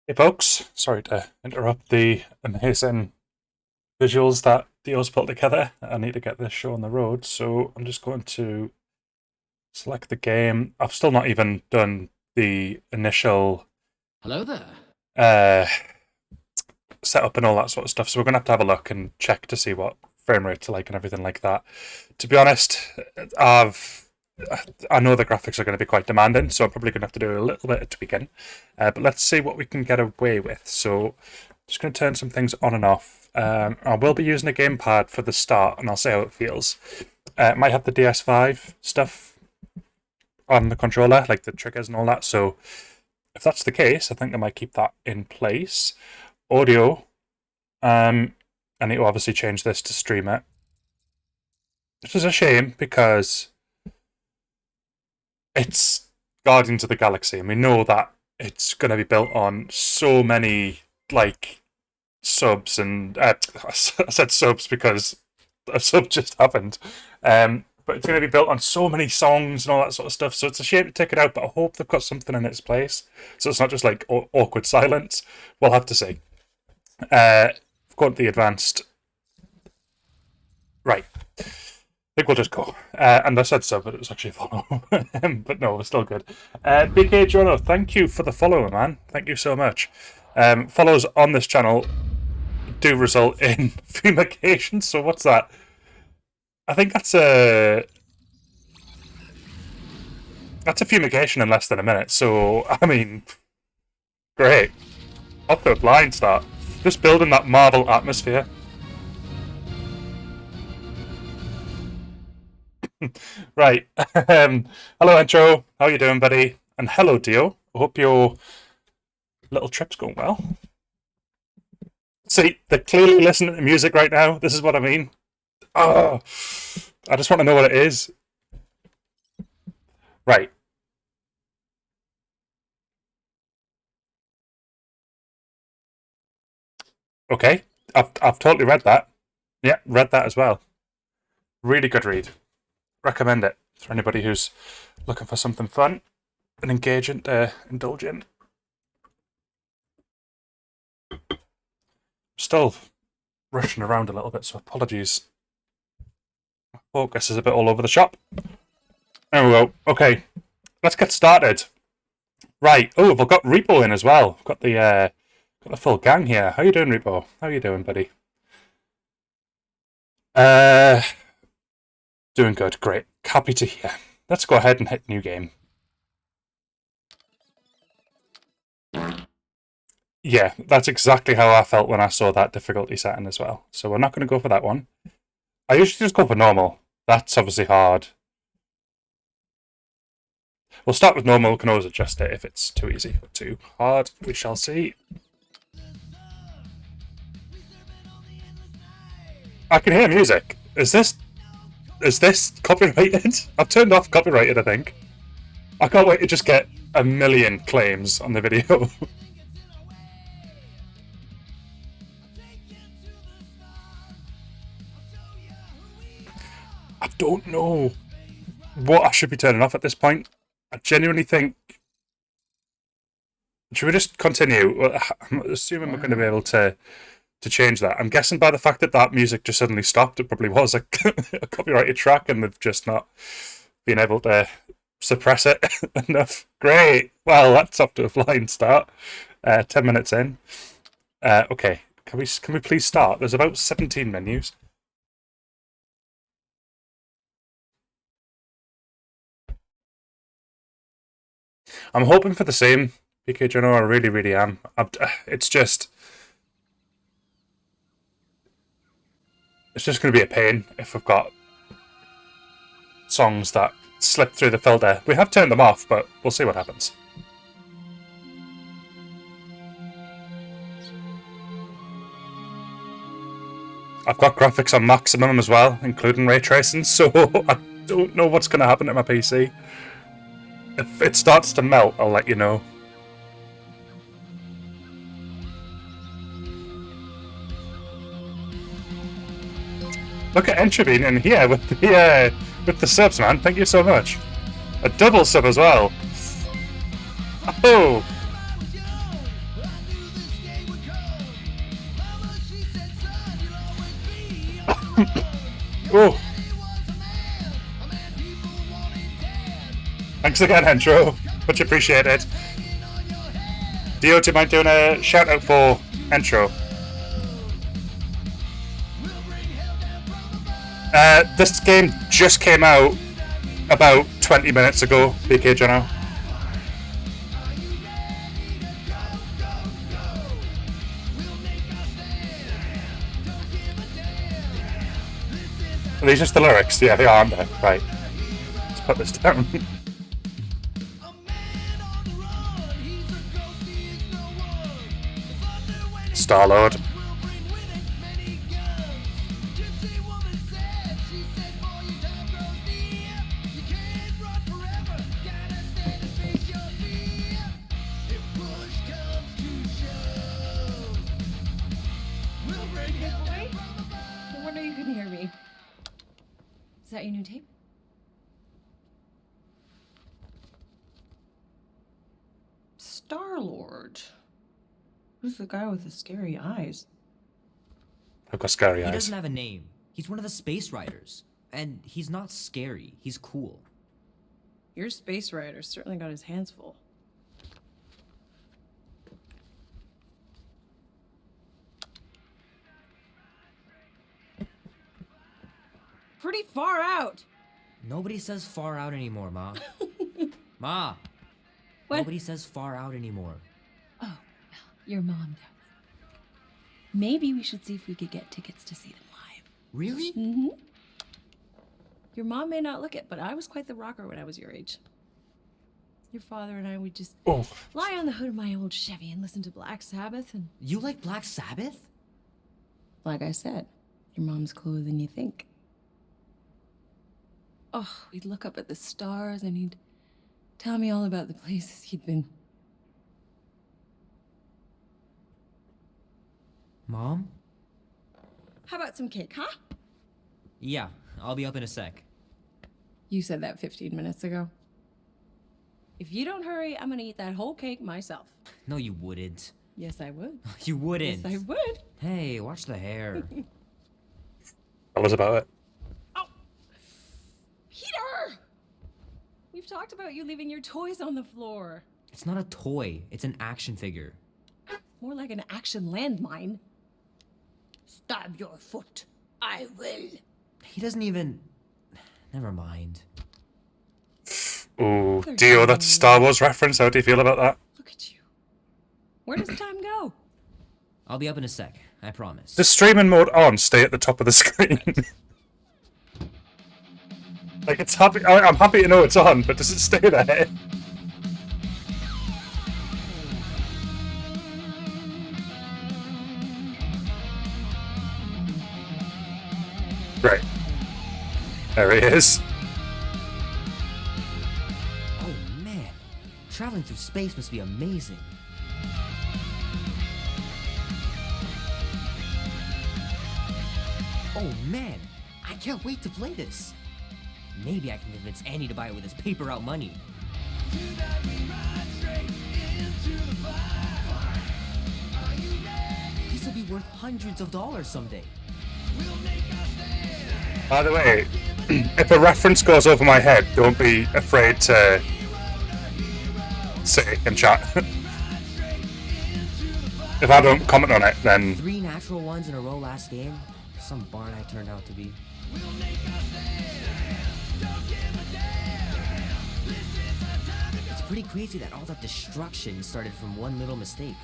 Hey folks, sorry to interrupt the amazing visuals that Dio's put together. I need to get this show on the road, so I'm just going to select the game. I've still not even done the initial Hello there. uh, setup and all that sort of stuff, so we're going to have a look and check to see what frame rates are like and everything like that. To be honest, I know the graphics are going to be quite demanding, so I'm probably going to have to do a little bit of tweaking. But let's see what we can get away with. So I'm just going to turn some things on and off. I will be using a gamepad for the start, and I'll see how it feels. It might have the DS5 stuff on the controller, like the triggers and all that. So if that's the case, I think I might keep that in place. Audio, I need to obviously change this to stream it. Which is a shame because it's Guardians of the Galaxy, and we know that it's going to be built on so many like subs, and I said subs because a sub just happened. But it's going to be built on so many songs and all that sort of stuff. So it's a shame to take it out, but I hope they've got something in its place, so it's not just like awkward silence. We'll have to see. I've got the advanced. Right. I think we'll just go. And I said so, but it was actually a follow. But no, we're still good. BK Jono, thank you for the follow, man. Thank you so much. Follows on this channel do result in fumigation. So what's that? I think that's a fumigation in less than a minute. So I mean, great. Off to a blind start. Just building that Marvel atmosphere. Right. Hello, Intro. How you doing, buddy? And hello, Dio. I hope your little trip's going well. See, they're clearly listening to music right now. This is what I mean. Oh, I just want to know what it is. Right. Okay. I've totally read that. Yeah, read that as well. Really good read. Recommend it for anybody who's looking for something fun and engaging to indulge in. Still rushing around a little bit, so apologies. My focus is a bit all over the shop. There we go. Okay, let's get started. Right. Oh, we've got Repo in as well. We've got the full gang here. How you doing, Repo? How you doing, buddy? Uh, Doing good. Great. Happy to hear. Let's go ahead and hit new game. Yeah, that's exactly how I felt when I saw that difficulty setting as well. So we're not going to go for that one. I usually just go for normal. That's obviously hard. We'll start with normal. We can always adjust it if it's too easy or too hard. We shall see. I can hear music. Is this copyrighted? I've turned off copyrighted, I think. I can't wait to just get a million claims on the video. I don't know what I should be turning off at this point. I genuinely think. Should we just continue? I'm assuming we're going to be able to change that. I'm guessing by the fact that that music just suddenly stopped, it probably was a, a copyrighted track, and they've just not been able to suppress it enough. Great. Well, that's off to a flying start. 10 minutes in. Okay. Can we please start? There's about 17 menus. I'm hoping for the same, PK Jono. I really, really am. It's just going to be a pain if we've got songs that slip through the filter. We have turned them off, but we'll see what happens. I've got graphics on maximum as well, including ray tracing, so I don't know what's going to happen to my PC. If it starts to melt, I'll let you know. Look at Entropy in here with the subs, man. Thank you so much. A double sub as well. Oh, Oh, thanks again, Entro. Much appreciated. Dio, do you mind doing a shout out for Entro? This game just came out about 20 minutes ago, BK Jono. Are these just the lyrics? Yeah, they are, aren't they? Right. Let's put this down. Star-Lord. No wonder you couldn't hear me. Is that your new tape? Star-Lord. Who's the guy with the scary eyes? I've got scary He eyes. doesn't have a name. He's one of the space riders. And he's not scary. He's cool. Your space rider certainly got his hands full. Pretty far out. Nobody says far out anymore, Ma. Ma! What? Nobody says far out anymore. Oh, well, your mom does. Maybe we should see if we could get tickets to see them live. Really? Mm-hmm. Your mom may not look it, but I was quite the rocker when I was your age. Your father and I would just Oh, lie on the hood of my old Chevy and listen to Black Sabbath, and You like Black Sabbath? like I said, your mom's cooler than you think. Oh, we'd look up at the stars and he'd tell me all about the places he'd been. Mom? How about some cake, huh? Yeah, I'll be up in a sec. You said that 15 minutes ago. If you don't hurry, I'm gonna eat that whole cake myself. No, you wouldn't. Yes, I would. You wouldn't. Yes, I would. Hey, watch the hair. tell us about it. Oh! Peter! We've talked about you leaving your toys on the floor. It's not a toy. It's an action figure. More like an action landmine. Stab your foot. I will. He doesn't even... Never mind. Ooh, Dio, that's a Star Wars reference. How do you feel about that? Look at you. Where does time go? I'll be up in a sec. I promise. Does streaming mode on stay at the top of the screen? Like, it's happy. I'm happy to know it's on, but does it stay there? Right. There he is. Oh, man. Traveling through space must be amazing. Oh, man. I can't wait to play this. Maybe I can convince Annie to buy it with his paper out money. This will be worth hundreds of dollars someday. By the way, if a reference goes over my head, don't be afraid to say it in chat. If I don't comment on it, then 3 natural ones in a row last game. Some barn I turned out to be. It's pretty crazy that all that destruction started from one little mistake.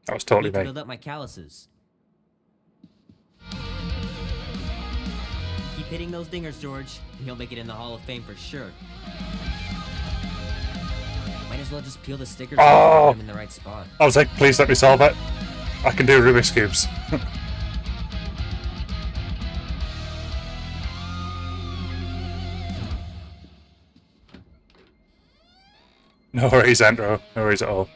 that was totally Need to me. build up my calluses. Keep hitting those dingers, George. You'll make it in the Hall of Fame for sure. Might as well just peel the stickers off and put them in the right spot. I was like, please let me solve it. I can do Rubik's Cubes. No worries, Andrew. No worries at all.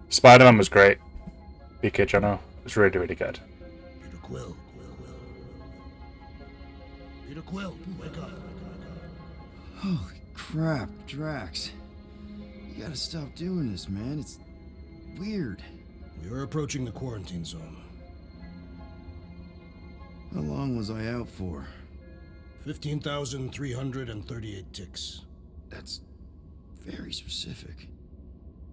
Spider-Man was great. BK Jono. It's really, really good. Peter Quill. Peter Quill, wake up. Holy crap, Drax. You gotta stop doing this, man. It's weird. We are approaching the quarantine zone. How long was I out for? 15,338 ticks. That's very specific.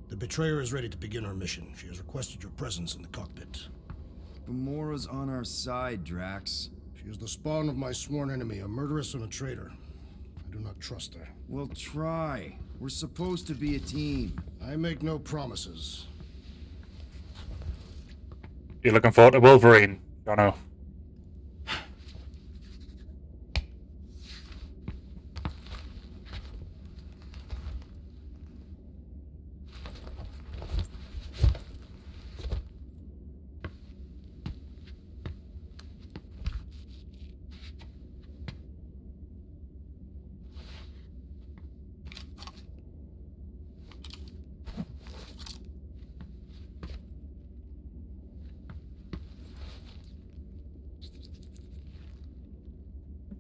The Betrayer is ready to begin her mission. She has requested your presence in the cockpit. Gamora's on our side, Drax. She is the spawn of my sworn enemy, a murderess and a traitor. I do not trust her. Well, try. We're supposed to be a team. I make no promises. You're looking forward to Wolverine, Jono.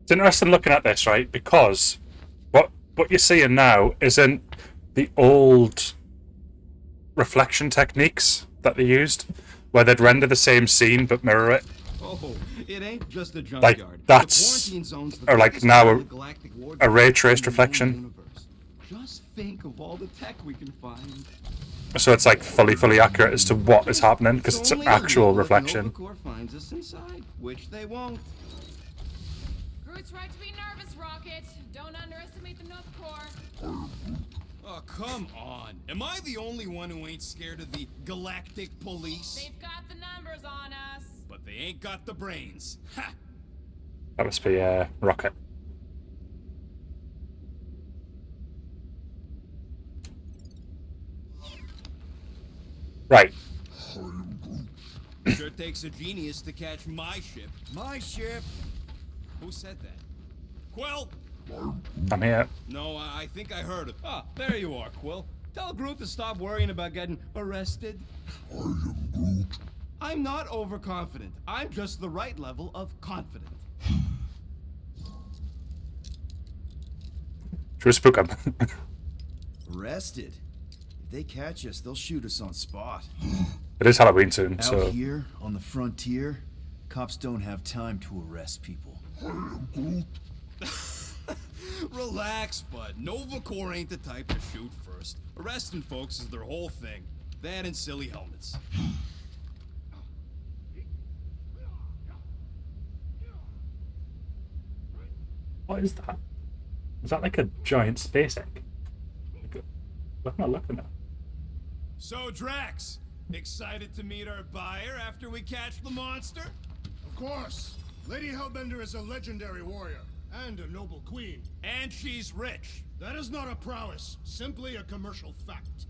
It's interesting looking at this, right? Because what you're seeing now isn't the old reflection techniques that they used, where they'd render the same scene but mirror it. Oh, it ain't just a Like, junkyard. that's- The quarantine zone's the or like biggest now part a- of the galactic wardrobe a ray traced in the reflection. universe. Just think of all the tech we can find. So it's like fully accurate as to what is happening because it's an only actual illegal if reflection. Nova Corps finds us inside, which they won't. Groot's right to be nervous, Rocket. Don't underestimate the North Corps. Oh, come on. Am I the only one who ain't scared of the Galactic Police? They've got the numbers on us. But they ain't got the brains. Ha! That must be Rocket. Right. Sure takes a genius to catch my ship. My ship! Who said that? Quill? I'm here. No, I think I heard it. Ah, there you are, Quill. Tell Groot to stop worrying about getting arrested. I'm not overconfident. I'm just the right level of confident. Should we spook him? Arrested? If they catch us, they'll shoot us on spot. It is Halloween soon, Out so here, on the frontier, cops don't have time to arrest people. Relax, bud. Nova Corps ain't the type to shoot first. Arresting folks is their whole thing. That and silly helmets. what is that? Is that like a giant space egg? What am I looking at? So, Drax, excited to meet our buyer after we catch the monster? Of course. Lady Hellbender is a legendary warrior and a noble queen. And she's rich. That is not a prowess, simply a commercial fact.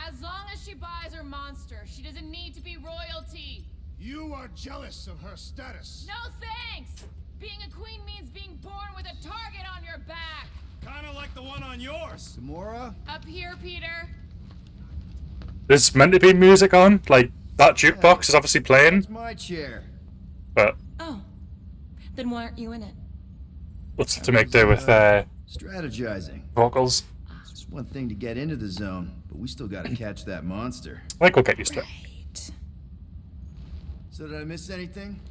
As long as she buys her monster, she doesn't need to be royalty. You are jealous of her status. No thanks! Being a queen means being born with a target on your back. Kinda like the one on yours. Gamora? Up here, Peter. There's meant to be music on, like that jukebox is obviously playing, It's my chair. but Oh, then why aren't you in it? what's to make do with Strategizing. vocals? It's one thing to get into the zone, but we still gotta catch that monster. I think we'll get used to it. Right. So did I miss anything?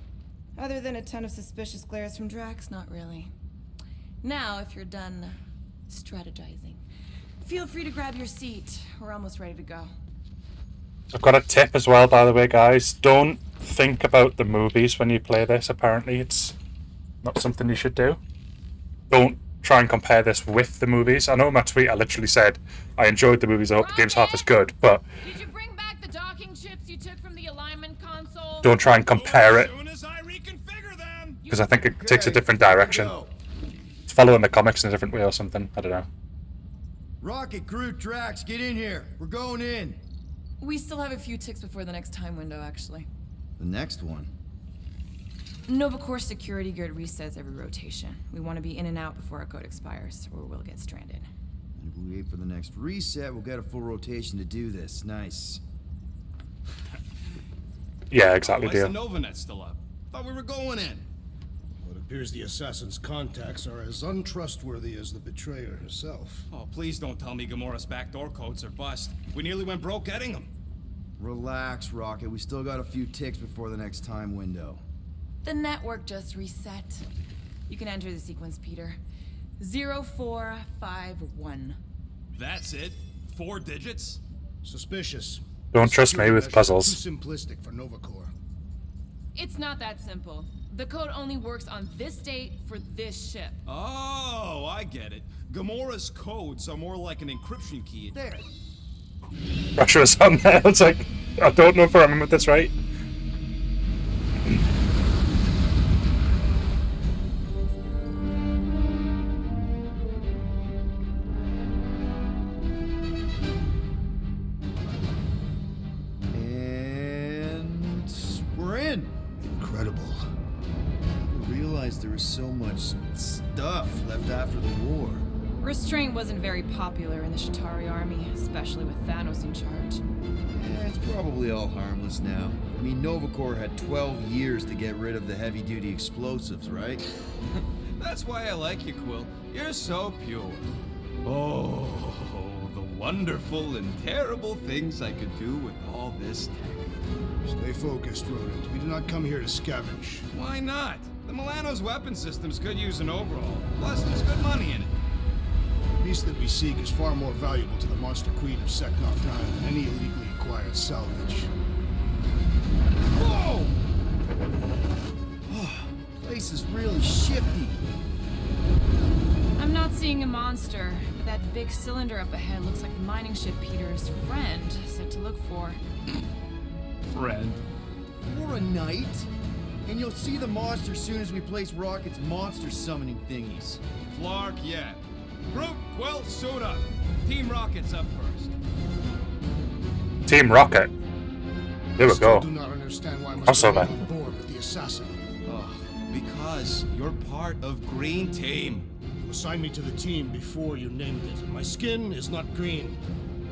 Other than a ton of suspicious glares from Drax, not really. Now, if you're done strategizing, feel free to grab your seat. We're almost ready to go. I've got a tip as well, by the way, guys. Don't think about the movies when you play this, apparently. It's not something you should do. Don't try and compare this with the movies. I know in my tweet I literally said I enjoyed the movies, I hope the game's half as good, but Did you bring back the docking chips you took from the alignment console? don't try and compare As it, soon as I reconfigure them. because I think it takes a different direction. It's following the comics in a different way or something. I don't know. Rocket, Groot, Drax, get in here. We're going in. We still have a few ticks before the next time window, actually. The next one. Nova Corps security grid resets every rotation. We want to be in and out before our code expires, or we'll get stranded. And if we wait for the next reset, we'll get a full rotation to do this. Nice. Yeah, exactly, Why is the dear. Novanet still up? Thought we were going in. Well, it appears the assassin's contacts are as untrustworthy as the betrayer herself. Oh, please don't tell me Gamora's backdoor codes are bust. We nearly went broke getting them. Relax, Rocket. We still got a few ticks before the next time window. The network just reset. You can enter the sequence, Peter. 0451. That's it? 4 digits? Suspicious. Don't trust me Security with measures are puzzles. Too simplistic for Novacore. It's not that simple. The code only works on this date for this ship. Oh, I get it. Gamora's codes are more like an encryption key. There. Russia was on there. It's like, I don't know if I remember this right. And we're in. Incredible. I realized there was so much stuff left after the war. Restraint wasn't very popular in the Shatari army, especially with Thanos in charge. Yeah, it's probably all harmless now. I mean, Novacore had 12 years to get rid of the heavy-duty explosives, right? That's why I like you, Quill. You're so pure. Oh, the wonderful and terrible things I could do with all this tech. Stay focused, Rodent. We did not come here to scavenge. Why not? The Milano's weapon systems could use an overhaul. Plus, there's good money in it. The beast that we seek is far more valuable to the Monster Queen of Seknov 9 than any illegally acquired salvage. Whoa! Place is really shifty. I'm not seeing a monster, but that big cylinder up ahead looks like the mining ship Peter's friend said to look for. Friend. For a night, and you'll see the monster soon as we place Rocket's monster summoning thingies. Flark, yeah. Groot, Quill, suit up. Team Rocket's up first. Team Rocket. There we Still go. do not understand why I Also must remain bad. on board with the assassin. Because you're part of Green Team. You assigned me to the team before you named it, and my skin is not green.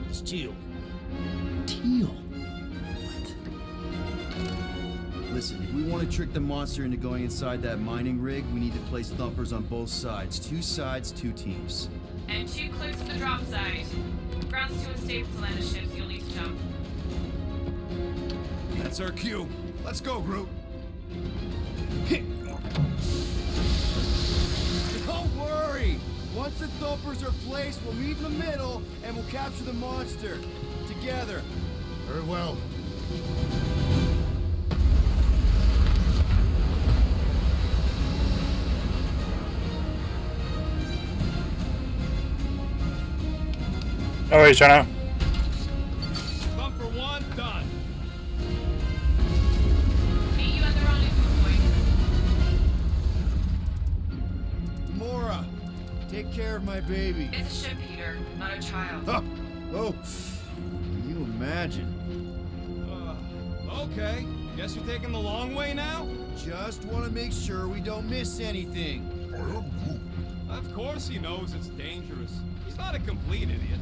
It's teal. Teal. Listen, if we want to trick the monster into going inside that mining rig, we need to place thumpers on both sides. 2 sides, 2 teams. And 2 clicks to the drop side. Ground's too unstable to land the ship, so you'll need to jump. That's our cue. Let's go, Groot. Don't worry! Once the thumpers are placed, we'll meet in the middle, and we'll capture the monster. Together. Very well. No worries, Jono. Bumper 1 done. Meet you at the rendezvous point. Gamora, take care of my baby. It's a ship, Peter, not a child. Huh. Oh, can you imagine? Okay. Guess you're taking the long way now? Just want to make sure we don't miss anything. Of course he knows it's dangerous. He's not a complete idiot.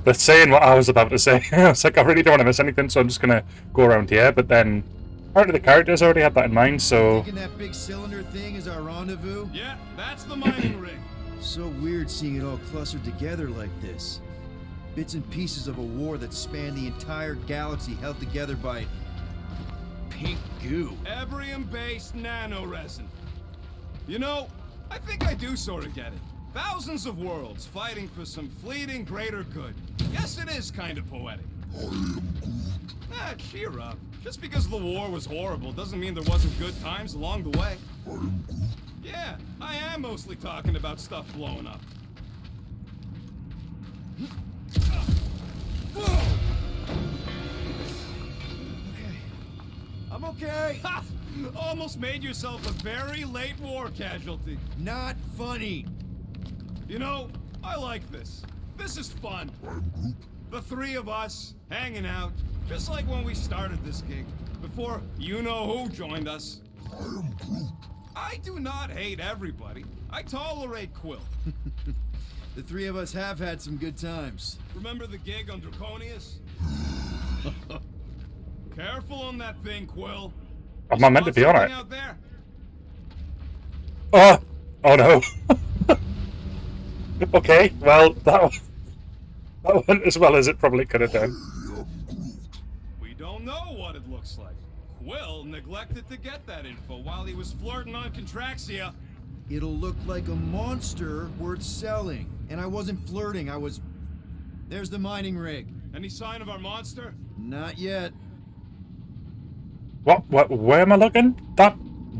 That's saying what I was about to say. I was like, I really don't want to miss anything, so I'm just gonna go around here. But then, apparently the characters already had that in mind, so Thinking that big cylinder thing is our rendezvous? Yeah, that's the mining rig. So weird seeing it all clustered together like this. Bits and pieces of a war that spanned the entire galaxy held together by pink goo. Ebrium-based nanoresin. You know, I think I do sort of get it. Thousands of worlds fighting for some fleeting greater good. Yes, it is kind of poetic. Cheer up. Just because the war was horrible doesn't mean there wasn't good times along the way. Yeah, I am mostly talking about stuff blowing up. I'm okay. Ha! Almost made yourself a very late war casualty. Not funny. You know, I like this. This is fun. The 3 of us, hanging out, just like when we started this gig, before you-know-who joined us. I do not hate everybody. I tolerate Quill. The 3 of us have had some good times. Remember the gig on Draconius? Careful on that thing, Quill. Am I meant to be on Something it? out there? Oh! Oh no. Okay, well, that went as well as it probably could have done. We don't know what it looks like. Quill neglected to get that info while he was flirting on Contraxia. It'll look like a monster worth selling. And I wasn't flirting, I was... There's the mining rig. Any sign of our monster? Not yet. What? Where am I looking? That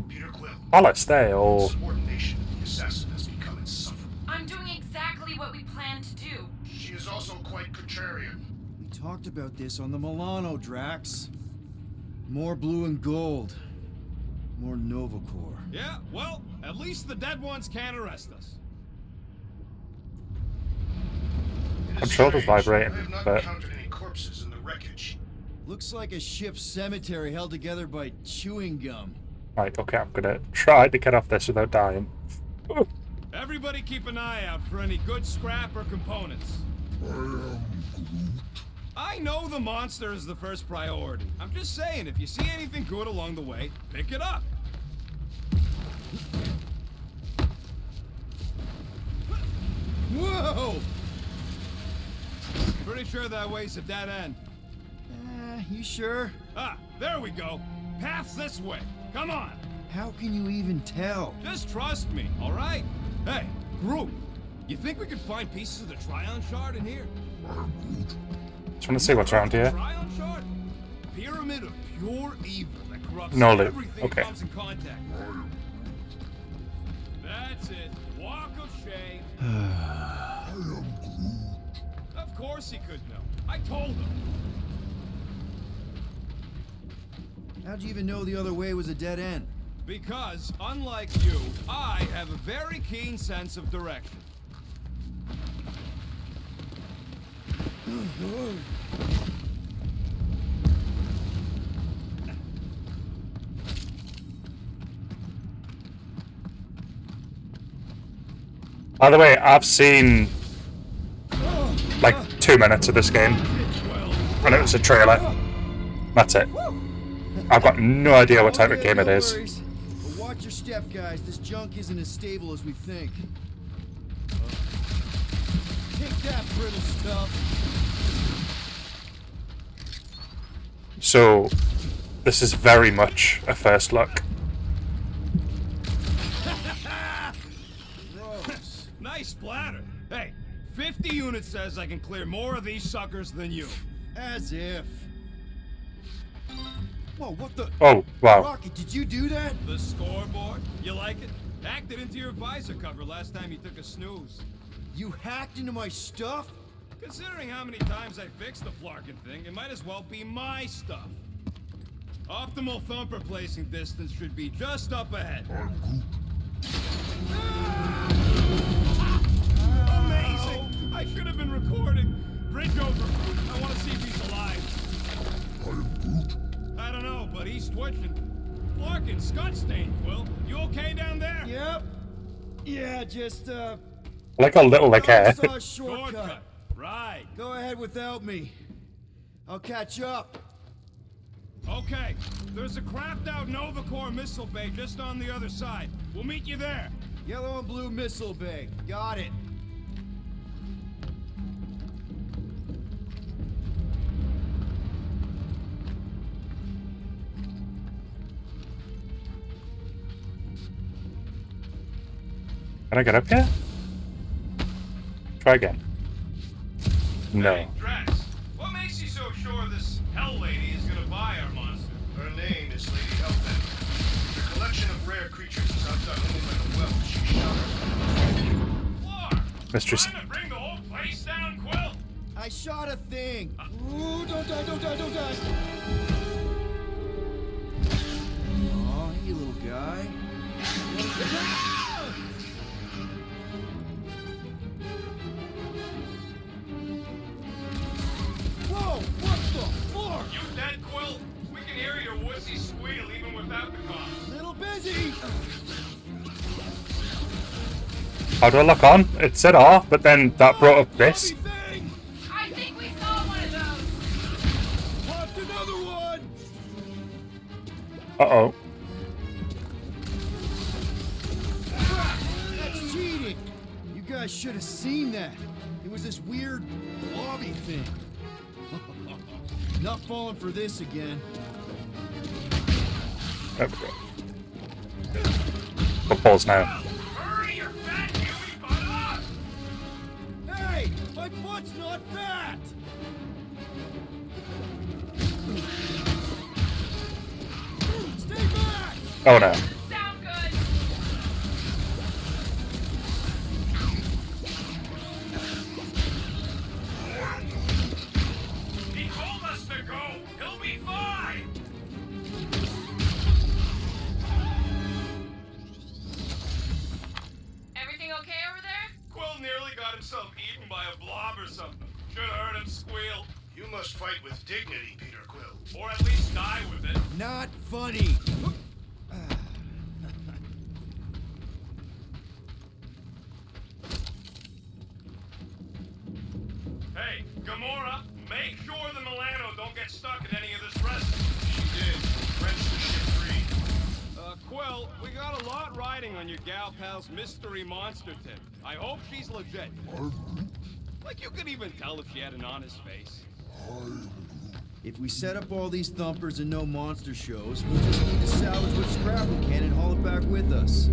Peter Quill. palace there, or... Subordination of the assassin has become insufferable. I'm doing exactly what we planned to do. She is also quite contrarian. We talked about this on the Milano, Drax. More blue and gold. More Nova Corps. Yeah, well, at least the dead ones can't arrest us. It is Controller's strange. vibrating, I have not but- encountered any corpses in the wreckage. Looks like a ship's cemetery held together by chewing gum. Right, okay, I'm gonna try to get off this without dying. Everybody keep an eye out for any good scrap or components. I know the monster is the first priority. I'm just saying, if you see anything good along the way, pick it up. Whoa! Pretty sure that way's a dead end. You sure? Ah, there we go. Path's this way. Come on. How can you even tell? Just trust me, all right? Hey, Groot, you think we could find pieces of the Trion Shard in here? Just want to see what's around here. Trion Shard? Pyramid of pure evil that corrupts No loot. everything Okay. it comes in contact with. That's it. Walk of shame. Of course he could know. I told him. How'd you even know the other way was a dead end? Because, unlike you, I have a very keen sense of direction. By the way, I've seen like 2 minutes of this game, and it was a trailer. That's it. I've got no idea what type of game it No is. worries. But watch your step, guys. This junk isn't as stable as we think. Take that, brittle stuff. So, this is very much a first look. Gross. Nice splatter. Hey, 50 units says I can clear more of these suckers than you. As if. Whoa, what the? Oh, wow. Rocket, did you do that? The scoreboard? You like it? Hacked it into your visor cover last time you took a snooze. You hacked into my stuff? Considering how many times I fixed the Flarkin thing, it might as well be my stuff. Optimal thumper placing distance should be just up ahead. Amazing! I should have been recording. Bridge over. I want to see if he's alive. I don't know, but he's twitching. Flarkin, Scuttstain, Quill. You okay down there? Yep. Yeah, just, Like a little like hair. I saw a shortcut. Shortcut. Right. Go ahead without me. I'll catch up. Okay. There's a crapped out Nova Corps missile bay just on the other side. We'll meet you there. Yellow and blue missile bay. Got it. Can I get up here? Try again. No. Hey, Drax, what makes you so sure this Hell Lady is gonna buy our monster? Her name is Lady Hellbender. Her collection of rare creatures is outdone only by the wealth she showers. Flar! Mistress. Trying to bring the whole place down, Quill? I shot a thing. Ooh, don't die, don't die, don't die. Aw, hey, little guy. Whoa, what the fuck? You dead, Quill? We can hear your wussy squeal even without the cops. Little busy. How do I lock on? It said off, but then that brought up this. Thing. I think we saw one of those. Popped another one. Uh-oh. That's cheating! You guys should have seen that. It was this weird blobby thing. Not falling for this again. There we go. Footballs now. Hurry, your fat gooey butt up! Hey! My butt's not fat! Stay back! Oh no. Sound good. He told us to go! He'll be fine! Everything okay over there? Quill nearly got himself eaten by a blob or something. Should have heard him squeal. You must fight with dignity, Peter Quill. Or at least die with it. Not funny! Hey, Gamora, make sure the Milano don't get stuck in any of this resin. She did. Wrench the ship free. Quill, we got a lot riding on your gal pal's mystery monster tip. I hope she's legit. Like you could even tell if she had an honest face. If we set up all these thumpers and no monster shows, we'll just need to salvage what scrap we can and haul it back with us.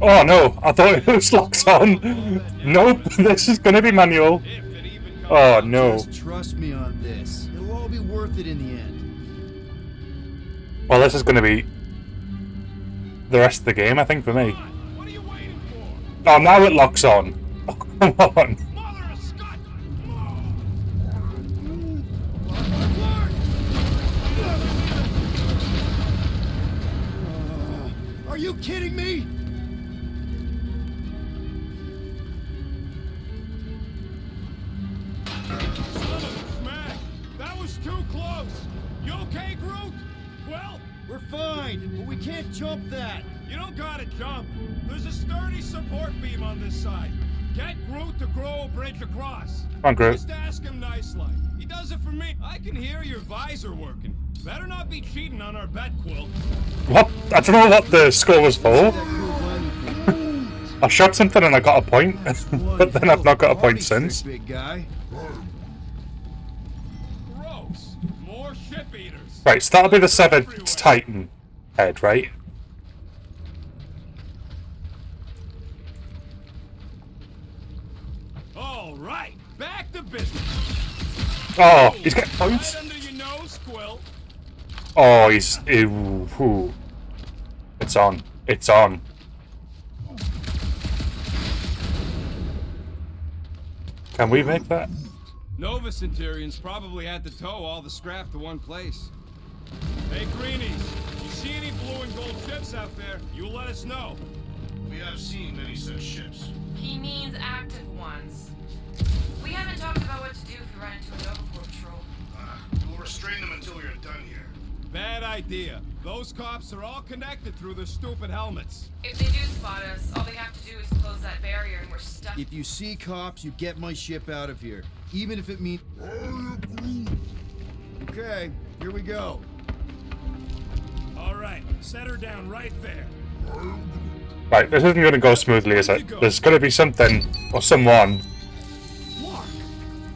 Oh no, I thought it was locked on. Nope, this is gonna be manual. If it even comes Oh out. no. Just trust me on this. It'll all be worth it in the end. Well, this is gonna be the rest of the game, I think, for me. What are you waiting for? Oh, now it locks on. Oh, come on. Mother of Scott! Are you kidding me? Smack! That was too close! You okay, Groot? Well, We're fine, but we can't jump that. you don't gotta jump. There's a sturdy support beam on this side. Get Groot to grow a bridge across. Come on, Groot. Just ask him nice-like. He does it for me. I can hear your visor working. Better not be cheating on our bet, Quill. What? I don't know what the score was for. That cool landing thing. I shot something and I got a point, One but then hell I've not got a of point party since. trick, big guy. Gross. More ship eaters. Right, so that'll be the severed Titan head, right? All right, back to business. Oh, he's getting points. Right under your nose, Quill. Oh, he's. Ooh. It's on. It's on. Can we make that? Nova Centurions probably had to tow all the scrap to one place. Hey, Greenies, you see any blue and gold ships out there, you let us know. We have seen many such ships. He means active ones. We haven't talked about what to do if we run into a Nova Corps patrol. We'll restrain them until we are done here. Bad idea. Those cops are all connected through their stupid helmets. If they do spot us, all they have to do is close that barrier and we're stuck. If you see cops, you get my ship out of here. Even if it means... Okay, here we go. All right, set her down right there. Right, this isn't going to go smoothly, is it? There's going to be something or someone. Flark!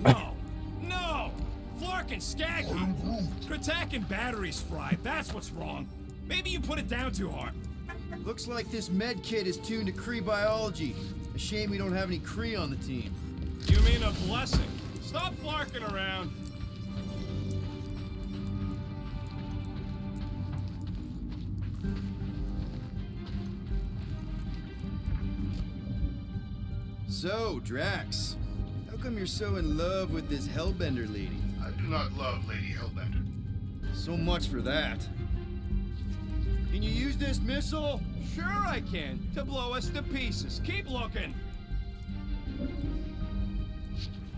No! No! Flark and Skaggy! Kratak and batteries fried, that's what's wrong. Maybe you put it down too hard. Looks like this med kit is tuned to Kree biology. A shame we don't have any Kree on the team. You mean a blessing? Stop flarking around. So, Drax, how come you're so in love with this Hellbender lady? I do not love Lady Hellbender. So much for that. Can you use this missile? Sure I can, to blow us to pieces. Keep looking.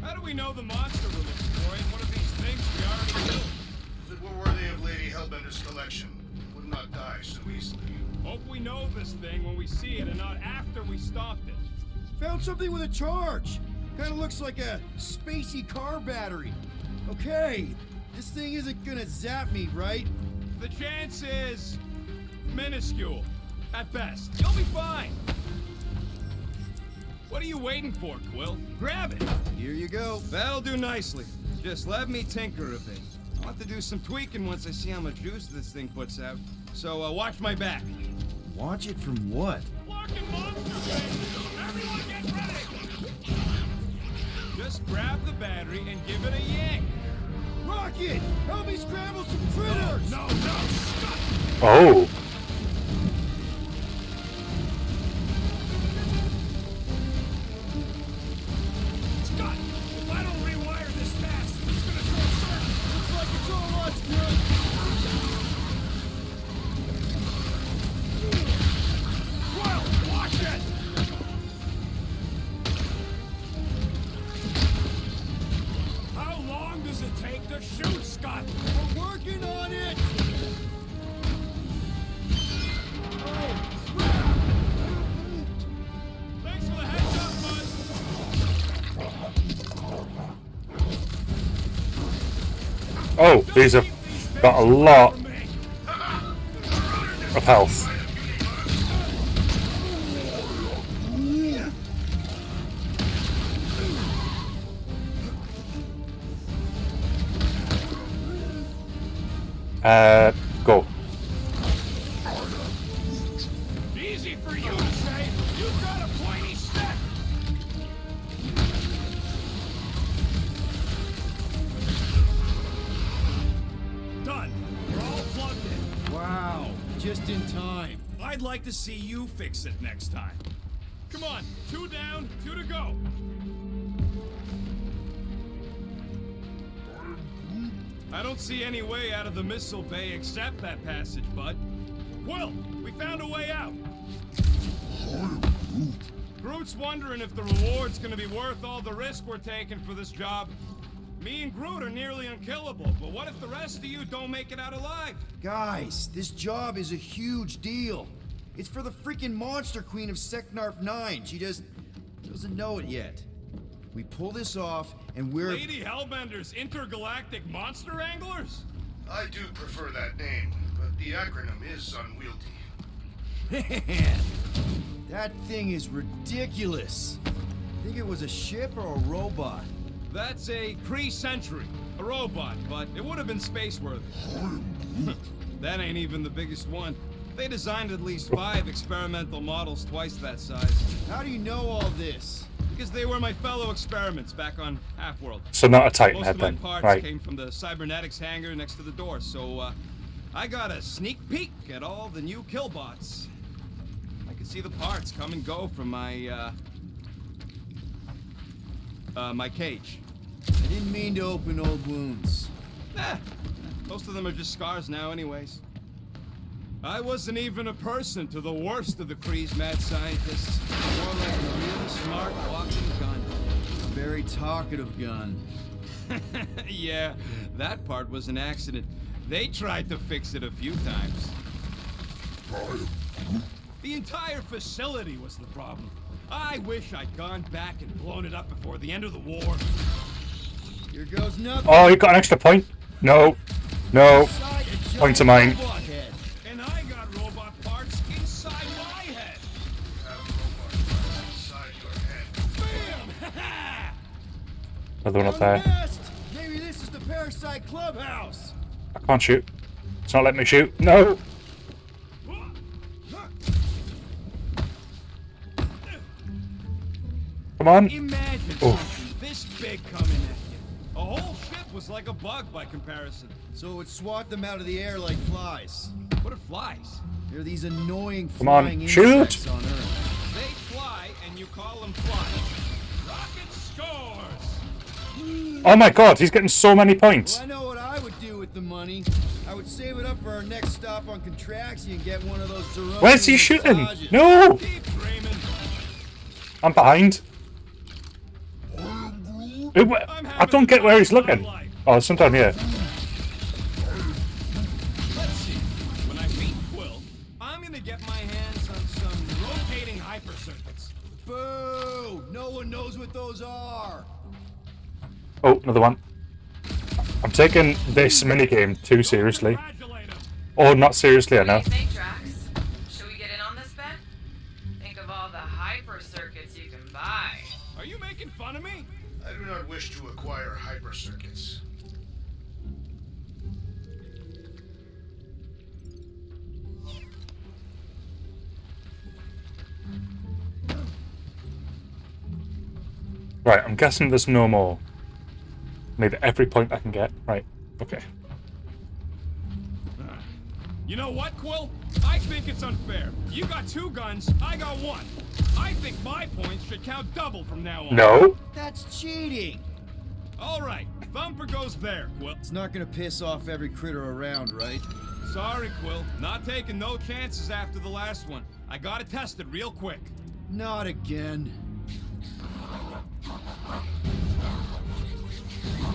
How do we know the monster we're looking for ain't one of these things we already killed? If it were worthy of Lady Hellbender's collection, it would not die so easily. Hope we know this thing when we see it and not after we stopped it. Found something with a charge. Kinda looks like a spacey car battery. Okay, this thing isn't gonna zap me, right? the chance is minuscule at best. You'll be fine. What are you waiting for, Quill? Grab it. Here you go. That'll do nicely. Just let me tinker a bit. I'll have to do some tweaking once I see how much juice this thing puts out. So watch my back. Watch it from what? Blocking monster face! Everyone get ready! Just grab the battery and give it a yank. Rocket! Help me scramble some critters! No, stop! Oh. Scott! If I don't rewire this fast, it's gonna short circuit! Looks like it's all us, good! Well, watch it! How long does it take to shoot, Scott? We're working on it! Oh, crap! Thanks for the heads up, bud. Oh, these have got a lot of health. Go. Easy for you to say. You've got a pointy stick. Done. We're all plugged in. Wow, just in time. I'd like to see you fix it next time. Come on, 2 down, 2 to go. I don't see any way out of the missile bay except that passage, bud. Quill, we found a way out. Groot's wondering if the reward's gonna be worth all the risk we're taking for this job. Me and Groot are nearly unkillable, but what if the rest of you don't make it out alive? Guys, this job is a huge deal. It's for the freaking Monster Queen of Seknarf 9. She just doesn't know it yet. We pull this off, and we're... Lady Hellbender's intergalactic monster anglers? I do prefer that name, but the acronym is unwieldy. Man, that thing is ridiculous. Think it was a ship or a robot? That's a Kree Sentry, a robot, but it would have been space-worthy. That ain't even the biggest one. They designed at least 5 experimental models twice that size. How do you know all this? Because they were my fellow experiments back on Half-World. So not a Titan Most head of my then. parts Right. came from the cybernetics hangar next to the door, so I got a sneak peek at all the new killbots. I could see the parts come and go from my my cage. I didn't mean to open old wounds. Most of them are just scars now anyways. I wasn't even a person to the worst of the Kree's mad scientists. More like a really smart walking gun. A very talkative gun. Yeah, that part was an accident. They tried to fix it a few times. The entire facility was the problem. I wish I'd gone back and blown it up before the end of the war. Here goes nothing. Oh, you got an extra point? No. No. Points of mine. And I got robot parts inside my head. Inside your head. Bam! Another one up there. Maybe this is the Parasite Clubhouse. I can't shoot. It's not letting me shoot. No. Come on. Imagine Oh. something this big coming at you. A whole ship was like a bug by comparison. So it would swat them out of the air like flies. What are flies? They're these annoying Come on, flying shoot! insects on Earth. They fly and you call them flies. Rocket scores! Oh my god, he's getting so many points. Well, I know what I would do with the money. I would save it up for our next stop on Contraxi and get one of those Zeronian Where's he shooting? massages. No! Keep dreaming. I'm behind. I don't get where he's looking. Oh, it's sometime here. Let's see. When I beat Quill, I'm gonna get my hands on some rotating hypercircuits. Boo! No one knows what those are. Oh, another one. I'm taking this minigame too seriously. Congratulate him. Or not seriously What do you enough. think, Drax? Should we get in on this bet? Think of all the hyper circuits you can buy. Are you making fun of me? I do not wish to acquire hyper circuits. Right, I'm guessing there's no more. Need every point I can get. Right, okay. You know what, Quill? I think it's unfair. You got 2 guns, I got 1. I think my points should count double from now on. No. That's cheating! All right, Thumper goes there, Quill. It's not gonna piss off every critter around, right? Sorry, Quill. Not taking no chances after the last one. I gotta test it real quick. Not again.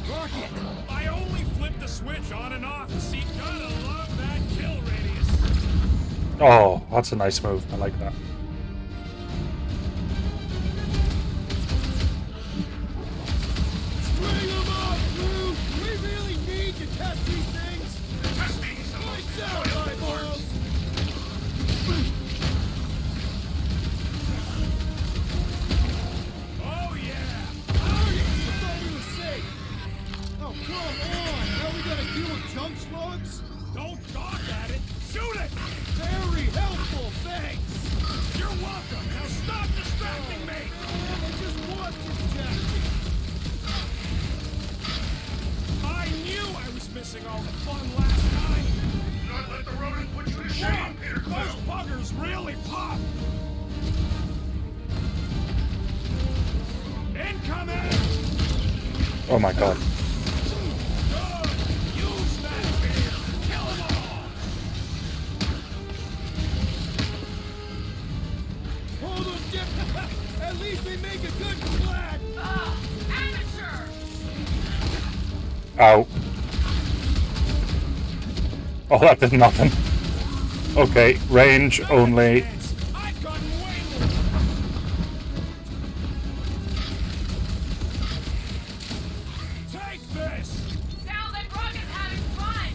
Rocket! I only flipped the switch on and off to see. Gotta love that kill radius. Oh, that's a nice move. I like that. Bring them up, Groot! We really need to test these things! Testing is the most Lights out, enjoyable part. eyeballs! Oh, yeah! I thought we were safe! Oh, come on! Now we gotta deal with junk slugs? Don't gawk at it! Shoot it! Very helpful, thanks! You're welcome! Now stop distracting me! I just want to distract me. I knew I was missing all the fun last time! Do not let the rodent put you to shame, Peter Quill. Those buggers really pop! Incoming! Oh my god. Good! Use that beer! Kill them all! Hold them, Dip! At least they make a good splat! Ugh, amateur! Ow. Oh, that did nothing. Okay, range only. I've gotten way more! Take this! Sounds like Rocket's having fun!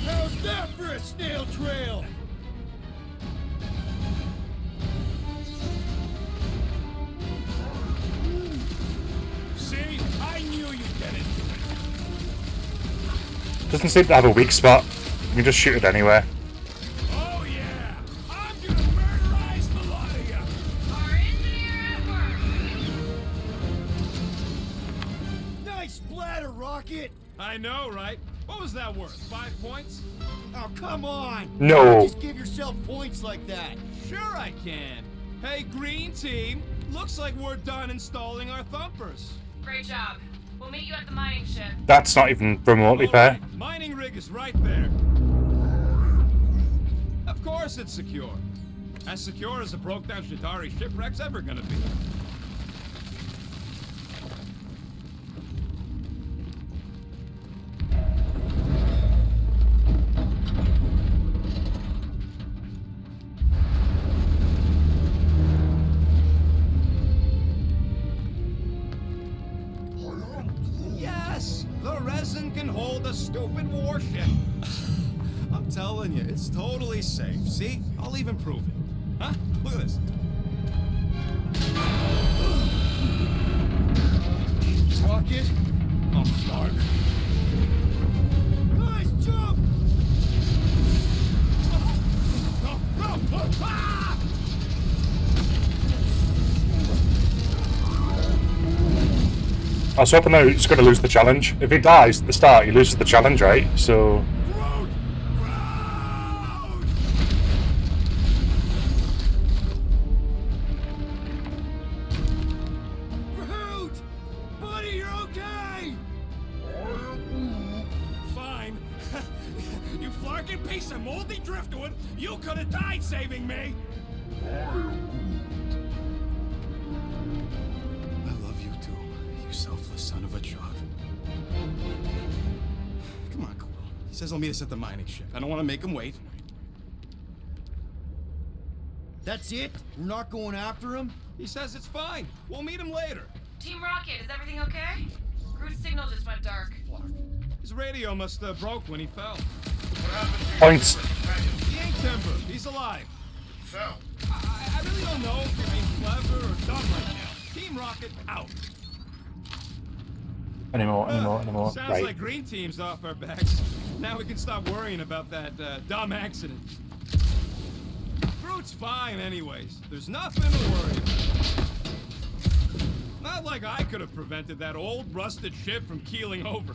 How's that for a snail trail? See? I knew you'd get into it. Doesn't seem to have a weak spot. You can just shoot it anywhere. Oh yeah! I'm gonna murderize the lot of you! Our engineer at work! Nice splatter, Rocket! I know, right? What was that worth? 5 points? Oh, come on! No. Just give yourself points like that. Sure I can. Hey, green team. Looks like we're done installing our thumpers. Great job. We'll meet you at the mining ship. That's not even remotely All fair. right, mining rig is right there. Of course it's secure. As secure as a broke-down Chitauri shipwreck's ever gonna be. Yes! The resin can hold a stupid warship. I'm telling you, it's totally safe. See? I'll even prove it. Huh? Look at this. Rocket? Oh, Clark. Guys, jump! No! No! Ah! I was hoping that he's going to lose the challenge. If he dies at the start, he loses the challenge, right? So, Groot! Groot! Groot! Buddy, you're okay! Fine. You flarking piece of moldy driftwood! You could have died saving me! I love you too, you selfless son of a chug. Come on, Quill. He says he'll meet us at the mining ship. I don't want to make him wait. That's it? We're not going after him? He says it's fine. We'll meet him later. Team Rocket, is everything okay? Groot's signal just went dark. Clark, His radio must have broke when he fell. What happened to Points. your companion? He ain't Timber. He's alive. Fell. I really don't know if you're being clever or dumb right now. Team Rocket out. Anymore. Sounds Right. like Green Team's off our backs. Now we can stop worrying about that dumb accident. Groot's fine anyways. There's nothing to worry about. Not like I could have prevented that old rusted ship from keeling over.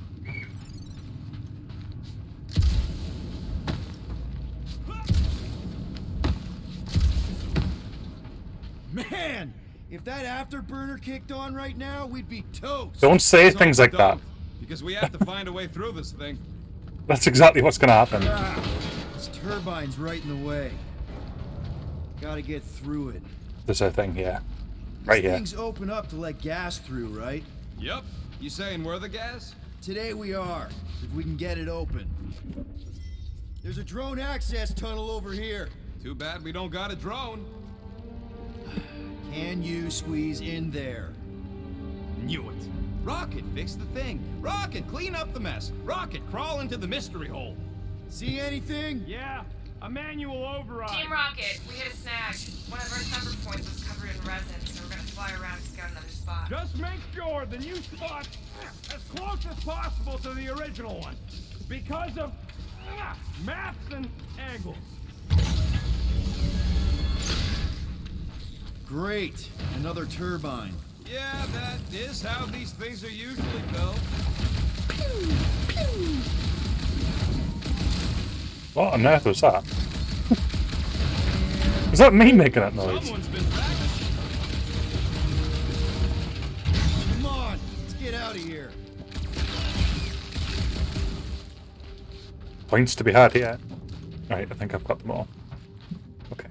Man, if that afterburner kicked on right now, we'd be toast. Don't say Let's things hope like we that. don't, because we have to find a way through this thing. That's exactly what's gonna happen. Ah, this turbine's right in the way. Gotta get through it. There's a thing here. Right here. Things open up to let gas through, right? Yep. You saying we're the gas? Today we are, if we can get it open. There's a drone access tunnel over here. Too bad we don't got a drone. Can you squeeze in there? Knew it. Rocket, fix the thing. Rocket, clean up the mess. Rocket, crawl into the mystery hole. See anything? Yeah, a manual override. Team Rocket, we hit a snag. One of our summer points was covered in resin, so we're gonna fly around and scout another spot. Just make sure the new spot as close as possible to the original one. Because of maths and angles. Great. Another turbine. Yeah, that is how these things are usually built. What on earth was that? Was that me making that noise? Someone's been practicing. Come on, let's get out of here. Points to be had here. Right, I think I've got them all. Okay.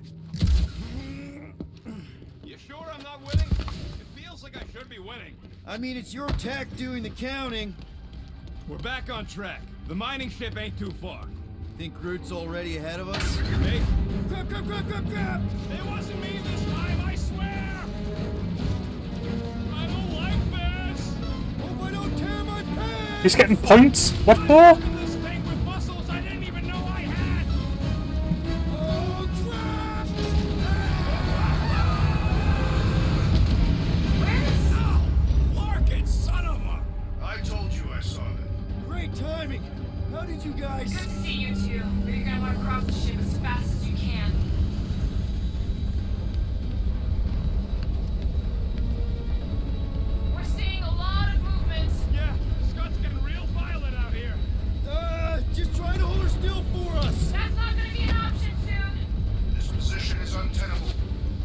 You sure I'm not winning? It feels like I should be winning. I mean, it's your tech doing the counting. We're back on track. The mining ship ain't too far. Think Groot's already ahead of us? Hey, Grab, grab, grab, grab, grab! it wasn't me this time, I swear! I don't like this! Hope I don't tear my pants! He's getting points? What for? This thing with muscles I didn't even know I had! Oh, crap! Ow! Larkin, son of a... I told you I saw that. Great timing. How did you guys... Good to see you two, but you're gonna want to cross the ship as fast as you can. We're seeing a lot of movement. Yeah, Scott's getting real violent out here. Just try to hold her still for us. That's not gonna be an option soon. This position is untenable.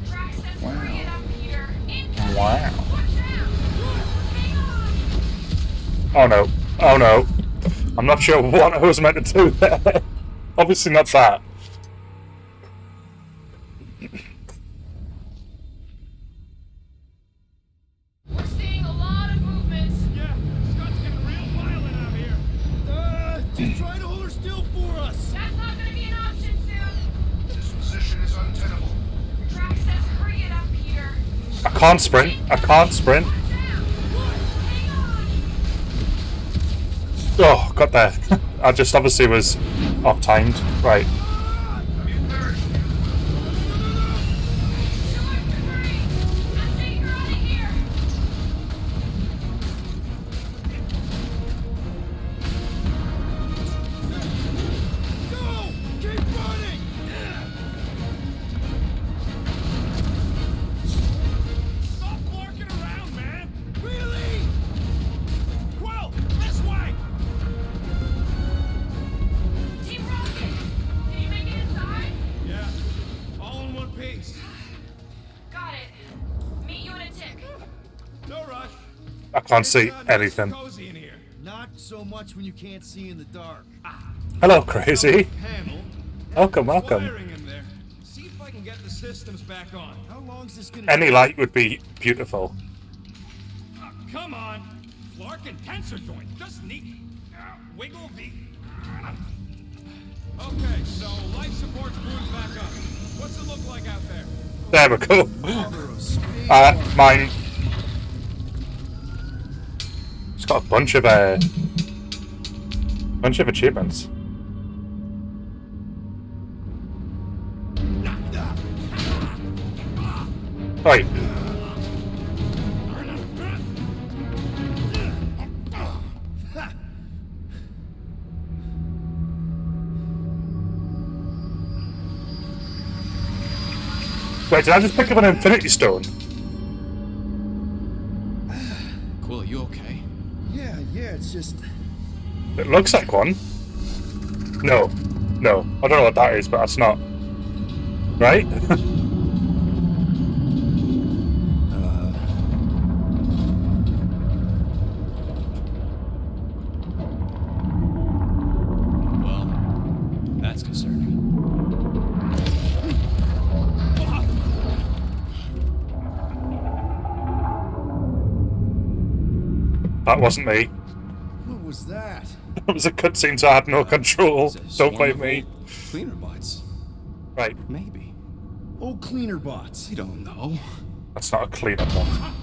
Drax says hurry it up, Peter. Incoming! Wow. Watch out! Hang on! Oh no. Oh no. I'm not sure what I was meant to do there. Obviously not that. We're seeing a lot of movement. Yeah, Scott's getting real violent out here. Just try to hold her still for us. That's not gonna be an option soon. This position is untenable. Drax says hurry it up, Peter. I can't sprint. I can't sprint. Watch out! Hang on! Oh, got there. I just obviously was off-timed. Right. Have you perished? Two after three. I'm taking her out of here. Go! Keep running! Stop flarking around, man. Really? Quill, this way. Team Rocket, can you make it inside? Yeah, all in one piece. Got it. Meet you in a tick. No rush. I can't see It's, nice and anything. cozy in here. Not so much when you can't see in the dark. Hello, crazy. Panel. Welcome, welcome. Wiring in there. See if I can get the systems back on. How long's this gonna Any light would be beautiful. Come on. Flark and tensor joint. Just neat. Wiggle the... Okay, so life support's moving back up. What's it look like out there? There we go. Mother of space. Mine. It's got a bunch of Bunch of achievements. Oi. Wait, did I just pick up an Infinity Stone? Quill, you okay? Yeah, it's just. It looks like one. No. No. I don't know what that is, but that's not. Right? Well, that's concerning. That wasn't me. What was that? It was a cutscene, so I had no control. It's a Don't swarm blame of me. old Cleaner bots. Right. Maybe. Oh, cleaner bots. We don't know. That's not a cleanup one.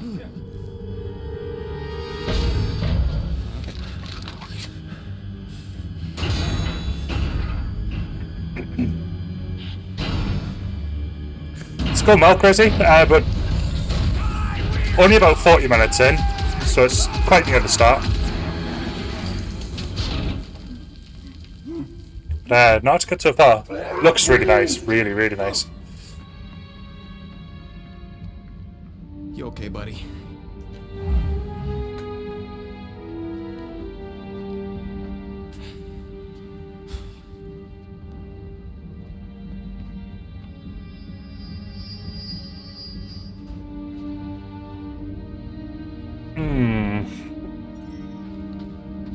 It's going well, crazy, but only about 40 minutes in, so it's quite near the start. No, it's good so far. Looks really nice, really, really nice. You okay, buddy?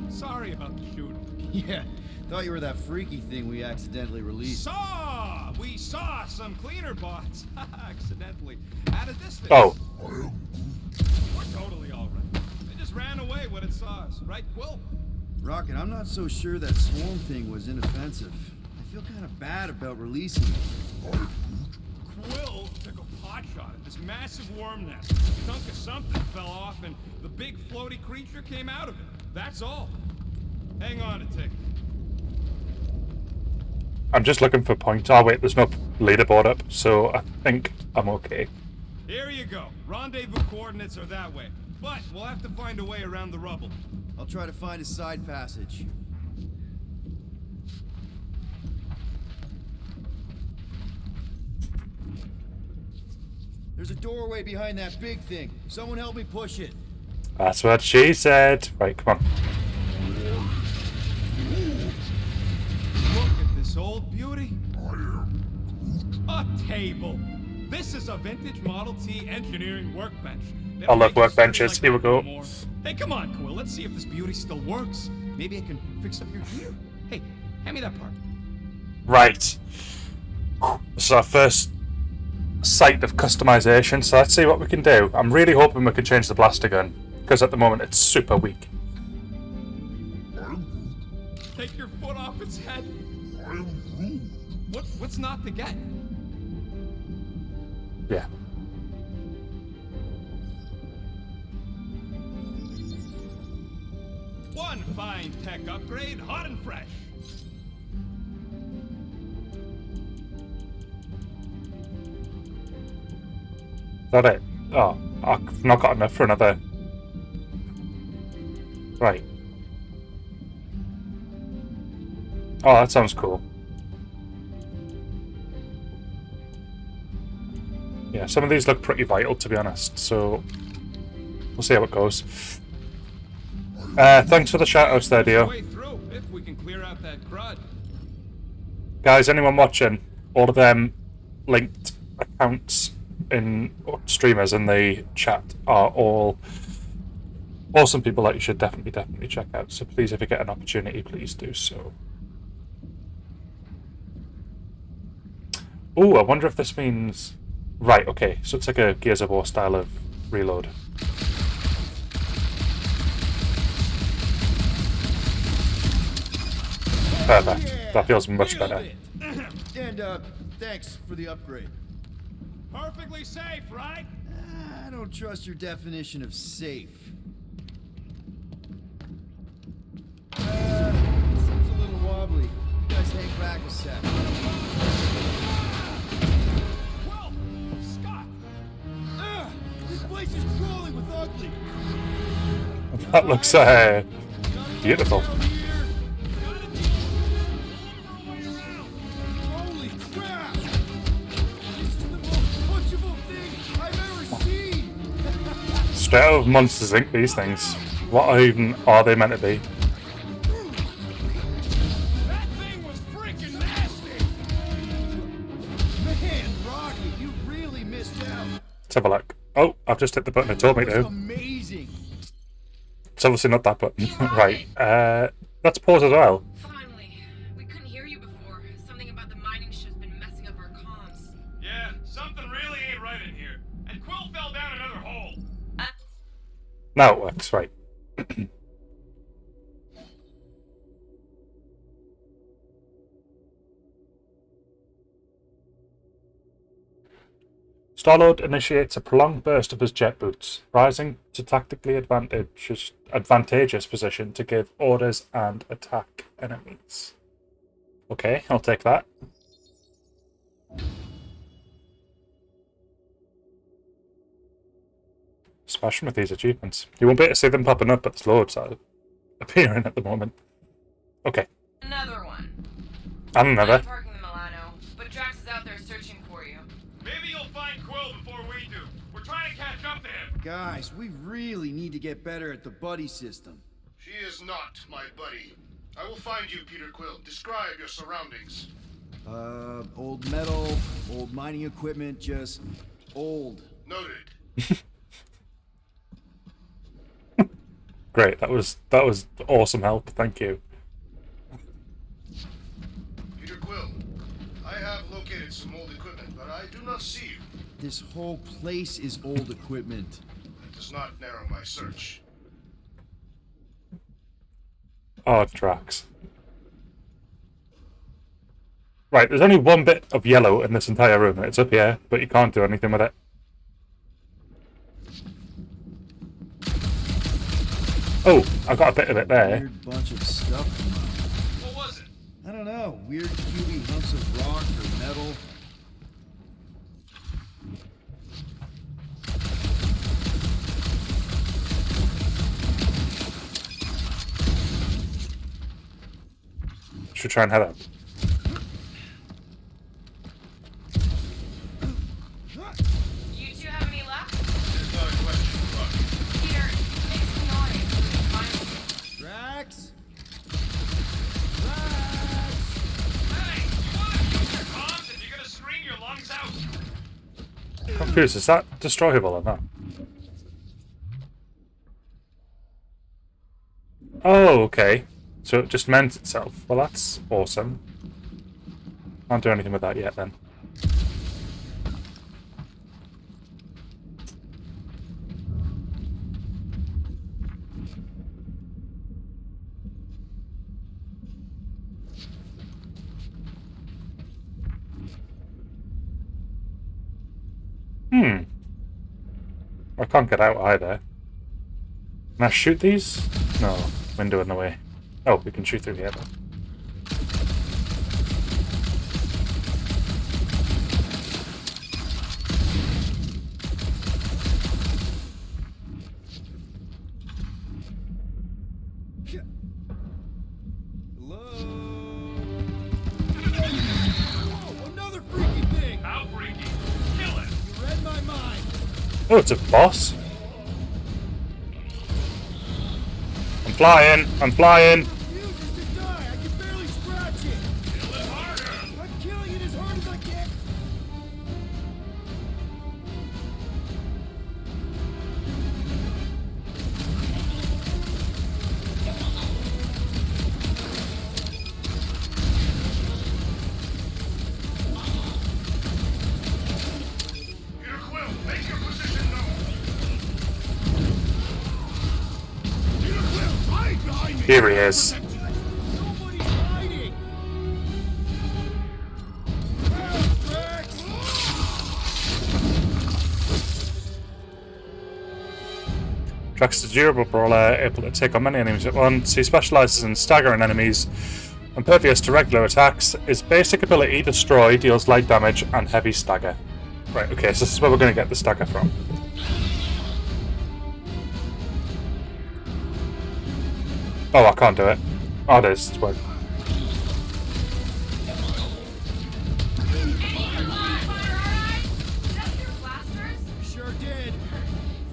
Sorry about the shooting. Yeah, thought you were that freaky thing we accidentally released. We saw some cleaner bots accidentally at a distance. Oh. We're totally all right. They just ran away when it saw us, right, Quill? Rocket, I'm not so sure that swarm thing was inoffensive. I feel kind of bad about releasing it. Quill took a pot shot at this massive worm nest. A chunk of something fell off, and the big floaty creature came out of it. That's all. Hang on a tick. I'm just looking for points. Oh wait, there's no leaderboard up, so I think I'm okay. Here you go. Rendezvous coordinates are that way. But we'll have to find a way around the rubble. I'll try to find a side passage. There's a doorway behind that big thing. Someone help me push it. That's what she said. Right, come on. Look at this old beauty. A table. This is a vintage Model T engineering workbench. They I love don't make workbenches. computers Here we that go. anymore. Hey, come on, Quill. Let's see if this beauty still works. Maybe I can fix up your gear. Hey, hand me that part. Right. This is our first sight of customization, so let's see what we can do. I'm really hoping we can change the blaster gun, because at the moment it's super weak. Take your foot off its head. What's not to get? Yeah. One fine tech upgrade, hot and fresh. Is that it? Oh, I've not got enough for another. Right. Oh, that sounds cool. Yeah, some of these look pretty vital, to be honest, so we'll see how it goes. Thanks for the shout-outs there, Dio. Way through, if we can clear out that crud. Guys, anyone watching, all of them linked accounts in streamers in the chat are all awesome people that you should definitely check out. So please, if you get an opportunity, please do so. Oh, I wonder if this means... Right, okay, so it's like a Gears of War style of reload. Perfect. Yeah, That feels much Nailed better. it. And, thanks for the upgrade. Perfectly safe, right? I don't trust your definition of safe. wobbly. You guys hang back a sec. Well, Scott! This place is crawling with ugly. That looks beautiful. Holy crap! This is the most punchable thing I've ever seen. Straight out of Monsters Inc. These things. What even are they meant to be? That thing was freaking nasty! Man, Rocky, you really missed out. Let's have a look. Oh, I've just hit the button it told me That was to. amazing. It's obviously not that button. Right. Let's pause as well. Finally. We couldn't hear you before. Something about the mining ship's been messing up our comms. Yeah, something really ain't right in here. And Quill fell down another hole. Now it works, right. Star-Lord initiates a prolonged burst of his jet boots, rising to tactically advantageous position to give orders and attack enemies. Okay, I'll take that. Smashing with these achievements. You won't be able to see them popping up, but there's loads that are appearing at the moment. Okay. Another one. And another. I'm parking the Milano, but Drax is out there searching for you. Maybe you'll find Quill before we do. We're trying to catch up to him. Guys, we really need to get better at the buddy system. She is not my buddy. I will find you, Peter Quill. Describe your surroundings. Old metal, old mining equipment, just old. Noted. Great, that was awesome help. Thank you. Peter Quill, I have located some old equipment, but I do not see you. This whole place is old equipment. That does not narrow my search. Oh, Drax. Right, there's only one bit of yellow in this entire room, and it's up here, but you can't do anything with it. Oh, I got a bit of it there. Weird bunch of stuff. What was it? I don't know. Weird cubey hunks of rock or metal. Should try and head up. You two have any luck? It's not a question, Rock. Peter, make some noise. Find them. Drax? Hey, you wanna use your comms and you're gonna scream your lungs out? Confused, is that destroyable or not? Oh, okay. So it just mends itself. Well, that's awesome. Can't do anything with that yet, then. I can't get out either. Can I shoot these? No, window in the way. Oh, we can shoot through here though. Hello? Whoa, another freaky thing! How freaky. Kill it. You read my mind. Oh, it's a boss. I'm flying. I'm flying. Refuses to die. I can barely scratch it. Kill it harder. I'm killing it as hard as I can. Peter Quill, make your position known. Peter Quill, hide behind me. Here he is. Nobody's hiding. Help, Drax! Drax is a durable brawler, able to take on many enemies at once. He specializes in staggering enemies Impervious to regular attacks. His basic ability, Destroy, deals light damage and heavy stagger. Right, okay, so this is where we're going to get the stagger from. Oh, I can't do it. Oh, it is. It's working. Sure did.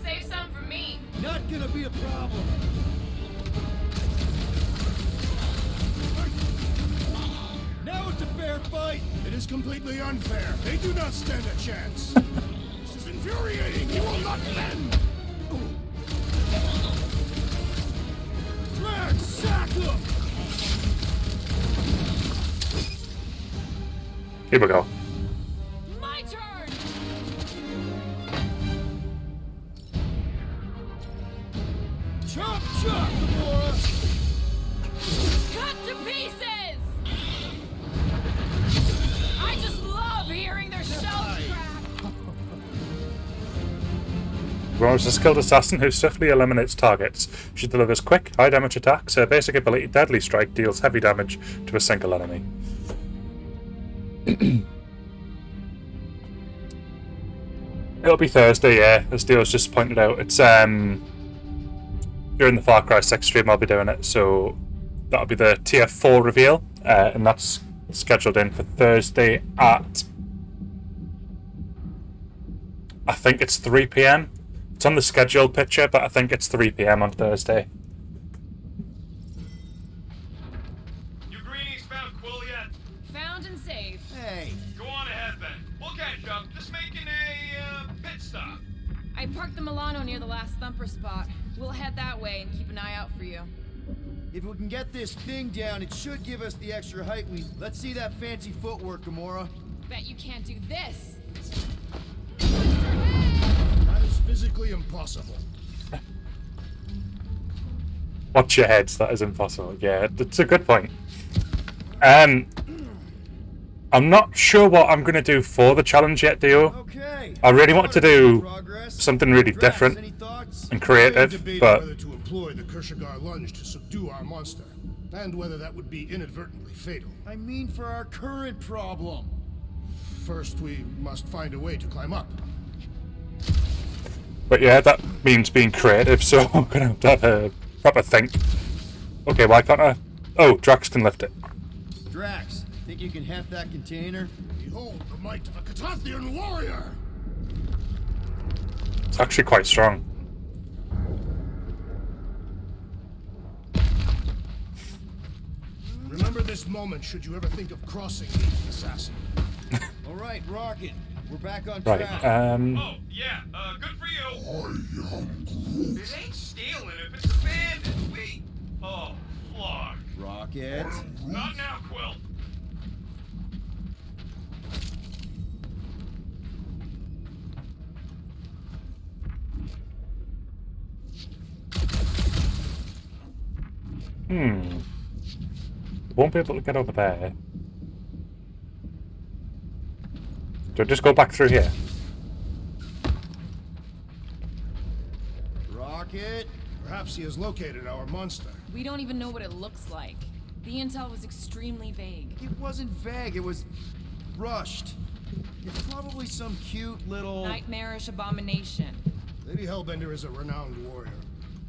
Save some for me. Not gonna be a problem. Now it's a fair fight. It is completely unfair. They do not stand a chance. This is infuriating. He will not bend. Drax, sack him! Here we go. My turn. Chop, chop, Gamora! Cut to pieces. I just love hearing their shells crack. Gamora's a skilled assassin who swiftly eliminates targets. She delivers quick, high damage attacks. Her basic ability, Deadly Strike, deals heavy damage to a single enemy. It'll be Thursday, yeah, as Dio's just pointed out. It's during the Far Cry 6 stream I'll be doing it, so that'll be the tier 4 reveal, and that's scheduled in for Thursday at, I think it's 3 PM. It's on the scheduled picture, but I think it's 3 PM on Thursday. You greenies found Quill yet? Found and safe. Hey, Go on ahead then. We'll catch up. Just making a pit stop. I parked the Milano near the last thumper spot. We'll head that way and keep an eye out for you. if we can get this thing down, it should give us the extra height we... Let's see that fancy footwork, Gamora. Bet you can't do this. That is physically impossible. Watch your heads, that is impossible. Yeah, that's a good point. I'm not sure what I'm going to do for the challenge yet, Dio. Okay. I really want to do Progress. something really Drax, different any thoughts? and We creative, debated but whether to employ the Kershagar lunge to subdue our monster, and whether that would be inadvertently fatal. I mean for our current problem. First, we must find a way to climb up. yeah, that means being creative, so I'm going to have a proper think. Okay, why can't I? Oh, Drax can lift it. Drax, think you can heft that container? Behold the might of a Catathian warrior! It's actually quite strong. Remember this moment should you ever think of crossing the assassin. All right, Rocket. We're back on Right, track. Oh, yeah, good for you. It ain't stealing if it's abandoned. Wait. Oh, fuck. Rocket. Not now, Quill. Won't be able to get over there. Do I just go back through here? Rocket. Perhaps he has located our monster. We don't even know what it looks like. The intel was extremely vague. It wasn't vague, it was rushed. It's probably some cute little... Nightmarish abomination. Lady Hellbender is a renowned warrior.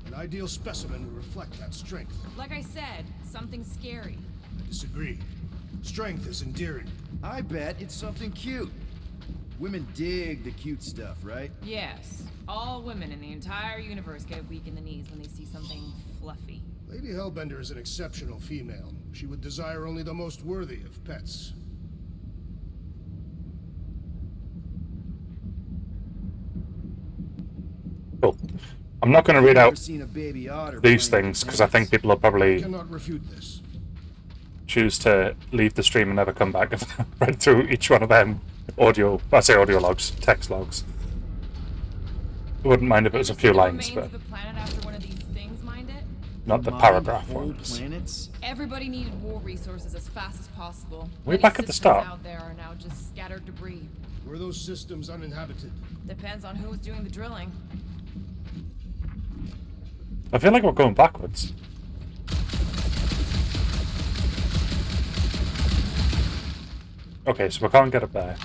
An ideal specimen would reflect that strength. Like I said, something scary. I disagree. Strength is endearing. I bet it's something cute. Women dig the cute stuff, right? Yes, all women in the entire universe get weak in the knees when they see something fluffy. Lady Hellbender is an exceptional female. She would desire only the most worthy of pets. Cool. I'm not going to read Never out seen a baby otter these playing things with because I think cats. people will probably Cannot refute this. choose to leave the stream and never come back if I read through each one of them audio logs, text logs. I wouldn't mind if it was a few The lines, remains but of the planet after one of these things mined it? not the Mine paragraph whole ones. planets? Everybody needed war resources as fast as possible. We're Many back at the systems start. out there are now just scattered debris. Were those systems uninhabited? Depends on who's doing the drilling. I feel like we're going backwards. Okay, so we can't get up there.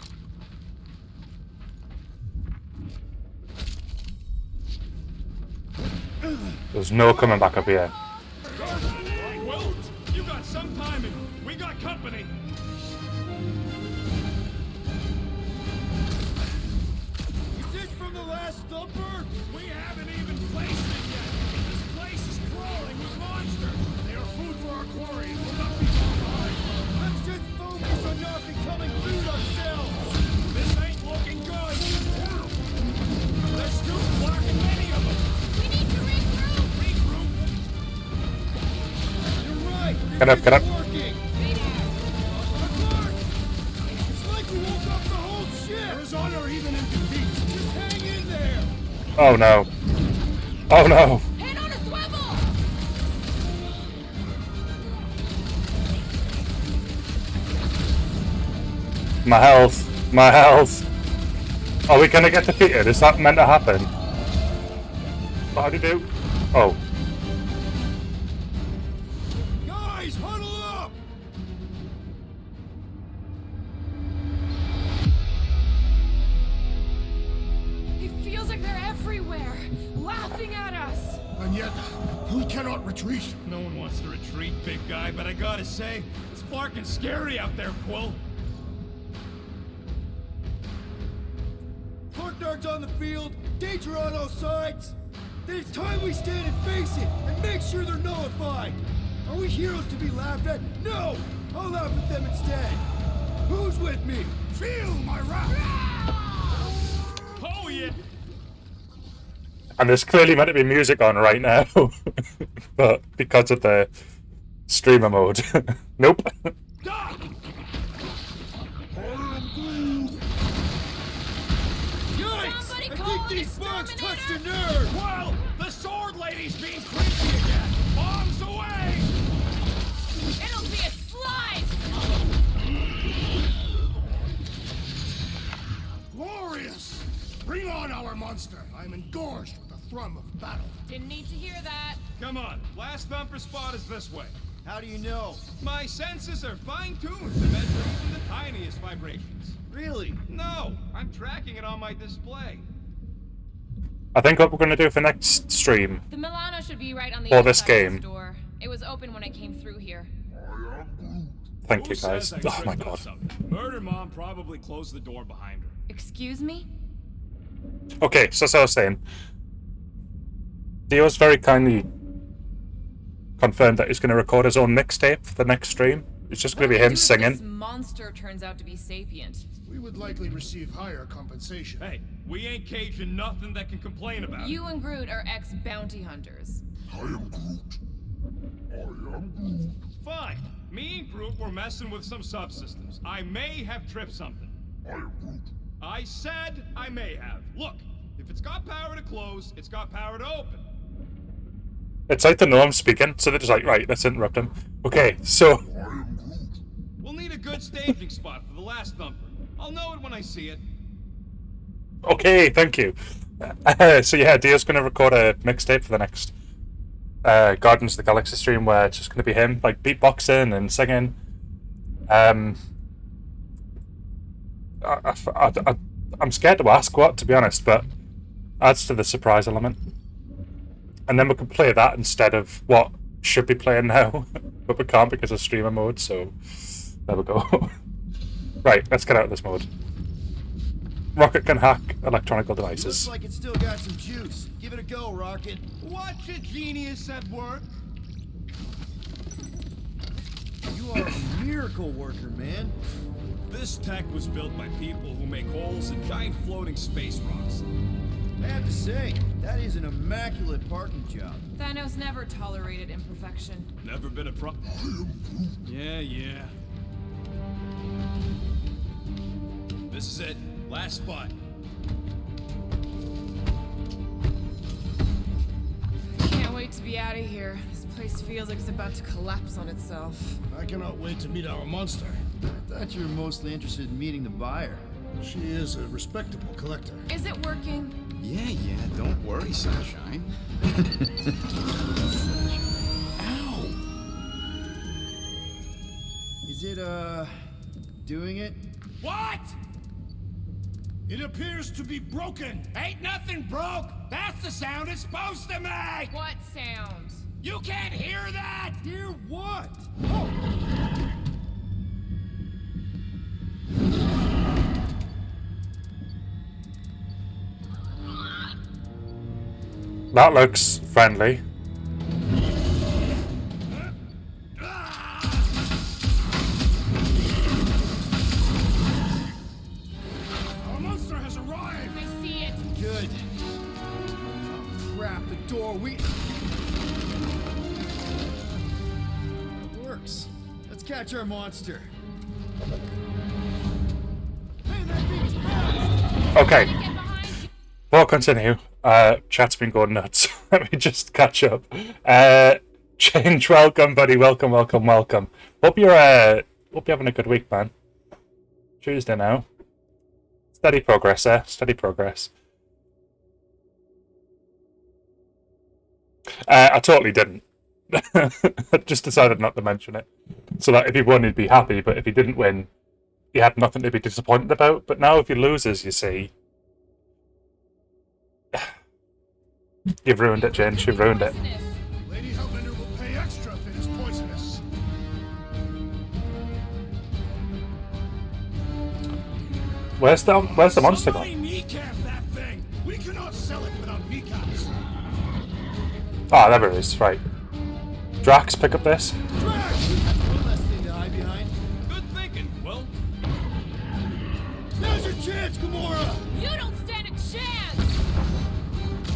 There's no coming back up here. Well, you got some timing. We got company. Is this from the last thumper? We haven't even placed it yet. This place is crawling with monsters. They are food for our quarry and will not be far behind. Let's just focus on not becoming food ourselves. This ain't looking good. There's too fucking many of them. We need to regroup! Regroup. You're right. Get up, get up. Working. Clark! It's like we woke up the whole ship. Arizona are even in defeat. Just hang in there. Oh no. Oh no. Head on a swivel! My health. My health. Are we gonna get defeated? Is that meant to happen? What do you do? Oh. Guys, huddle up. It feels like they're everywhere, laughing at us. And yet, we cannot retreat. No one wants to retreat, big guy, but I gotta say, it's fucking scary out there, Quill. Darts on the field, danger on all sides. Then it's time we stand and face it, and make sure they're nullified. Are we heroes to be laughed at? No! I'll laugh at them instead. Who's with me? Feel my wrath. Oh yeah! And there's clearly meant to be music on right now. But because of the streamer mode. Nope. Stop! Somebody I call think an these bugs touched a exterminator! nerve! Well, the sword lady's being creepy again. Bombs away! It'll be a slice! Glorious! Bring on our monster. I'm engorged with the thrum of battle. Didn't need to hear that. Come on, last thumper spot is this way. How do you know? My senses are fine-tuned to measure even the tiniest vibrations. Really? No, I'm tracking it on my display. I think what we're gonna do for next stream. The Milano should be right on the For other this side of game. this door. It was open when I came through here. Thank Who you guys. says I Oh my couldn't do god. something? Murder Mom probably closed the door behind her. Excuse me? Okay, so as I was saying, Dio's very kindly confirmed that he's going to record his own mixtape for the next stream. It's just going to be him This singing. monster turns out to be sapient. We would likely receive higher compensation. Hey, we ain't caging nothing that can complain about You and Groot are ex-bounty hunters. I am Groot. I am Groot. it. Fine. Me and Groot were messing with some subsystems. I may have tripped something. I am Groot. I said I may have. Look, if it's got power to close, it's got power to open. It's like they know I'm speaking, so they're just like, right, let's interrupt him. Okay, so I am Groot. We'll need a good staging spot for the last thumper. I'll know it when I see it. okay, thank you. So yeah, Dio's going to record a mixtape for the next Guardians of the Galaxy stream, where it's just going to be him like beatboxing and singing. I'm scared to ask what, to be honest, but adds to the surprise element. And then we can play that instead of what should be playing now, but we can't because of streamer mode. So there we go. Right, let's get out of this mode. Rocket can hack electronic Looks devices. like it's still got some juice. Give it a go, Rocket. Watch a genius at work. You are a miracle worker, man. This tech was built by people who make holes in giant floating space rocks. I have to say, that is an immaculate parking job. Thanos never tolerated imperfection. Never been a pro. Yeah. This is it. Last spot. Can't wait to be out of here. This place feels like it's about to collapse on itself. I cannot wait to meet our monster. I thought you were mostly interested in meeting the buyer. She is a respectable collector. Is it working? Yeah, don't worry, Sunshine. Is it, doing it? What? It appears to be broken. Ain't nothing broke. That's the sound it's supposed to make. What sound? You can't hear that. Hear what? That looks friendly. Our monster has arrived. I see it. Good. Oh, crap, the door, It works. Let's catch our monster. Hey, that thing's fast! Okay, Get behind you. we'll continue. Chat's been going nuts. Let me just catch up. Change, welcome, buddy. Welcome. Hope you're having a good week, man. Tuesday now. Steady progress, steady progress. I totally didn't. I just decided not to mention it. So that if he won, he'd be happy, but if he didn't win, he had nothing to be disappointed about. But now if he loses, you see, you've ruined it, James. You've ruined it. Poisonous. Lady Hellbender will pay extra if it is poisonous. Where's the monster Somebody gone? kneecap that thing. We cannot sell it without kneecaps. Ah, there it is. Right. Drax, pick up this. Drax! One less thing to hide behind. Good thinking, Quill. Now's your chance, Gamora! You don't stand a chance.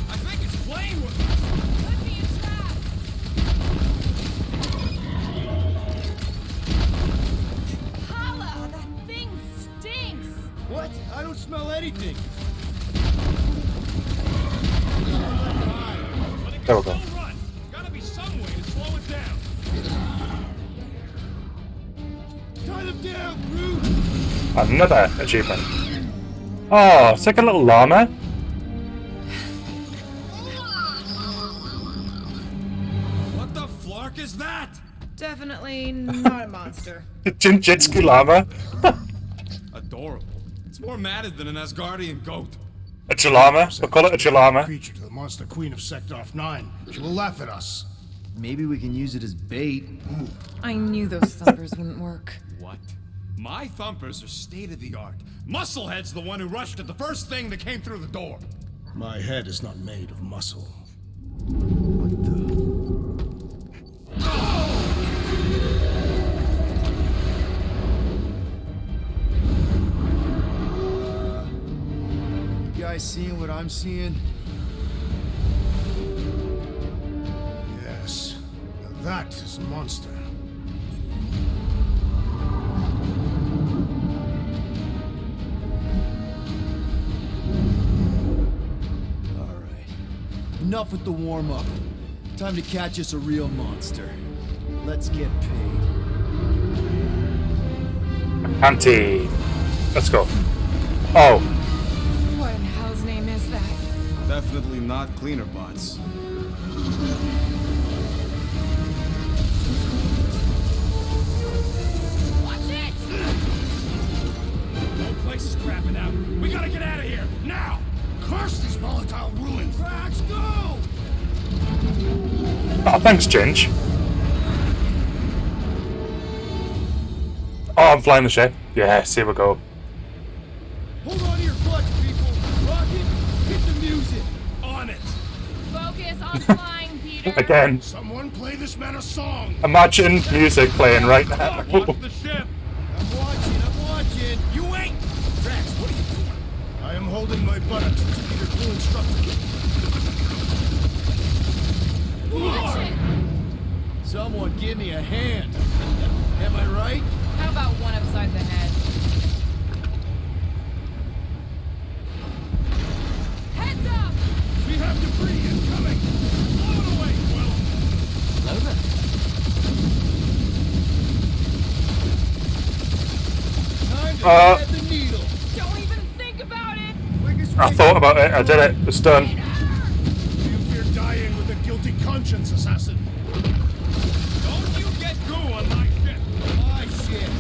I think it's playing with us. Could be a trap. Hala, that thing stinks. What? I don't smell anything. But it There we can go. still run. Gotta be some way to slow it down. Tie them down, Groot! Another achievement. Oh, it's like a little llama. What the flark is that? Definitely not a monster. Jinjitsu llama. Adorable. It's more matted than an Asgardian goat. A jalama. We'll call it a jalama. Creature to the monster queen of Sector 9. She will laugh at us. Maybe we can use it as bait. I knew those thumpers wouldn't work. What? My thumpers are state-of-the-art. Musclehead's the one who rushed at the first thing that came through the door. My head is not made of muscle. You guys seeing what I'm seeing? Yes. Now that is a monster. Alright. Enough with the warm-up. Time to catch us a real monster. Let's get paid. Auntie. Let's go. Oh, What in hell's name is that? Definitely not cleaner bots. Watch it. The whole place is crapping out. We gotta get out of here, now! Curse these volatile ruins! Drax, go! oh thanks, Ginge. Oh, I'm flying the ship. Yes, here we go. Hold on to your butts, people! Rocket, hit the music! On it! Focus on flying, Peter. Again, Someone play this man a song! imagine music playing right now. Watch the ship! I'm watching! You ain't! Drax, what are you doing? I am holding my buttocks as Peter Quill instructed. Watch it. Someone give me a hand. Am I right? How about one upside the head? Heads up! We have debris incoming! Blow it away, Quill! Time to thread the needle. Don't even think about it! Quickest I way- thought about it. I did it. It's done. Do you fear dying with a guilty conscience, assassin? Don't you get goo on my ship! My shit.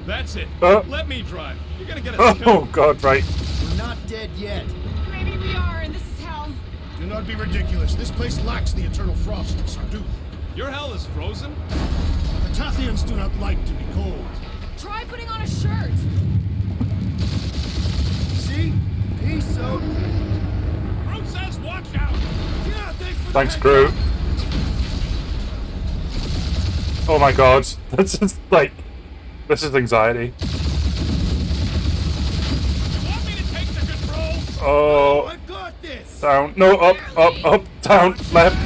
That's it. Oh. Let me drive. You're gonna get us Oh killed. god, right. We're not dead yet. Maybe we are, and this is hell. Do not be ridiculous. This place lacks the eternal frost of Sardu. Your hell is frozen? The Tathians do not like to be cold. Try putting on a shirt. See? Peace out. Groot says watch out! Yeah, Thanks, Groot. Oh my god. This is like... This is anxiety. You want me to take the controls? Oh... I've got this. Down. No, up, down, left.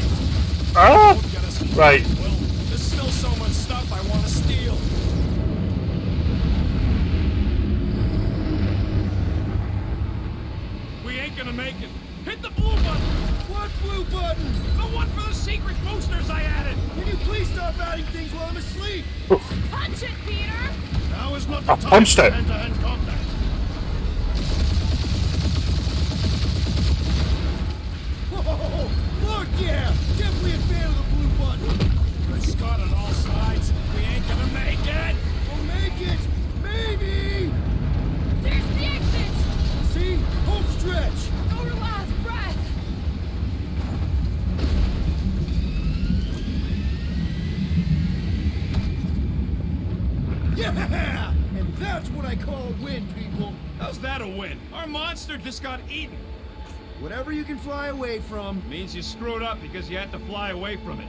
Ah! Get us Right. Well, there's still so much stuff I want to steal. We ain't gonna make it. Hit the blue button! What blue button? The one for the secret boosters I added! Can you please stop adding things while I'm asleep? Punch it, Peter! Now is not the I time punched for it. hand-to-hand combat. Whoa! Fuck yeah! Definitely a fan of the blue button. Good Scott on all sides. We ain't gonna make it! We'll make it! Maybe! There's the exit! See? Home stretch! Our last breath! Yeah! And that's what I call a win, people. How's that a win? Our monster just got eaten. Whatever you can fly away from. Means you screwed up because you had to fly away from it.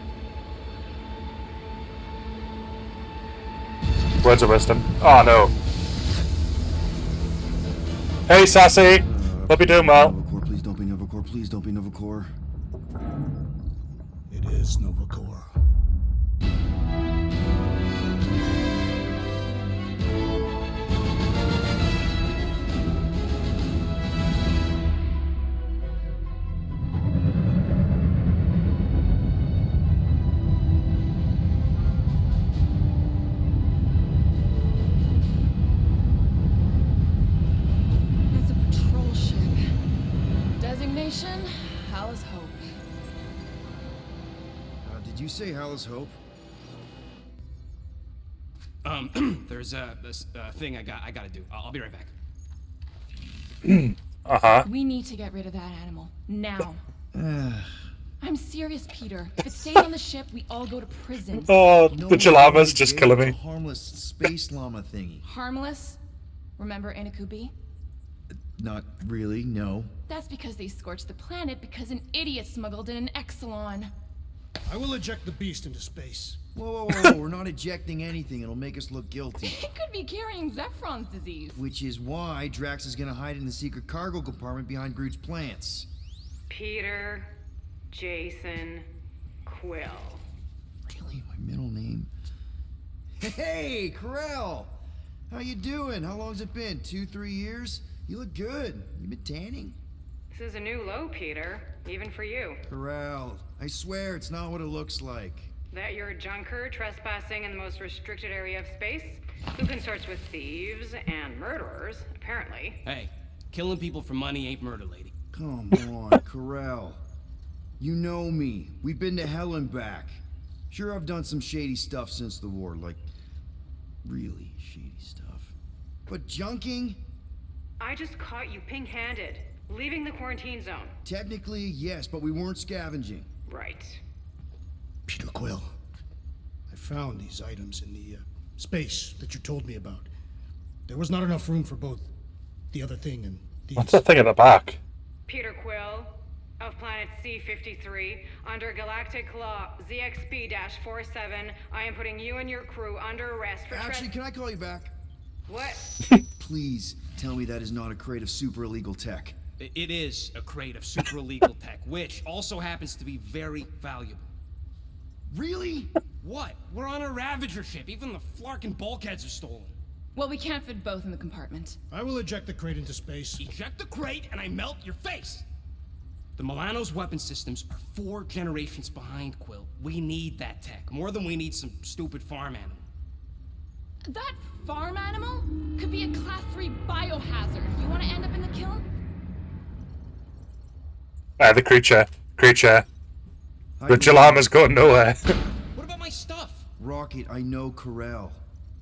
Words of wisdom. Oh no. Hey, Sassy! Hope you're doing well. Novacore, please don't be Novacore. Please don't be Novacore. It is Novacore. It's a patrol ship. Designation, Hal's Hope. Did you say Hal's Hope? There's this thing I gotta do. I'll be right back. Uh-huh. We need to get rid of that animal. Now. I'm serious, Peter. If it stays on the ship, we all go to prison. Oh, the Jalama's just killing me. Harmless space llama thingy. Harmless? Remember Inakubi? Not really, no. That's because they scorched the planet because an idiot smuggled in an Exelon. I will eject the beast into space. Whoa, whoa, whoa, we're not ejecting anything. It'll make us look guilty. It could be carrying Zephron's disease. Which is why Drax is gonna hide in the secret cargo compartment behind Groot's plants. Peter, Jason, Quill. Really? My middle name? Hey, Corell! How you doing? How long's it been? 2-3 years? You look good. You been tanning? This is a new low, Peter. Even for you. Corell, I swear it's not what it looks like. That you're a junker trespassing in the most restricted area of space? Who consorts with thieves and murderers, apparently. Hey, killing people for money ain't murder, lady. Come on, Corell. You know me. We've been to hell and back. Sure, I've done some shady stuff since the war, like really shady stuff. But junking? I just caught you pink-handed, leaving the quarantine zone. Technically, yes, but we weren't scavenging. Right. Peter Quill, I found these items in the space that you told me about. There was not enough room for both the other thing and these. What's that thing at the back? Peter Quill, of planet C-53, under Galactic Law ZXB-47, I am putting you and your crew under arrest for Actually, can I call you back? What? Please tell me that is not a crate of super illegal tech. It is a crate of super illegal tech, which also happens to be very valuable. Really? What? We're on a Ravager ship. Even the Flarkin bulkheads are stolen. Well, we can't fit both in the compartment. I will eject the crate into space. Eject the crate and I melt your face. The Milano's weapon systems are 4 generations behind, Quill. We need that tech, more than we need some stupid farm animal. That farm animal could be a Class 3 biohazard. You want to end up in the kiln? The creature. The Jalama's going nowhere. What about my stuff? Rocket, I know Corell.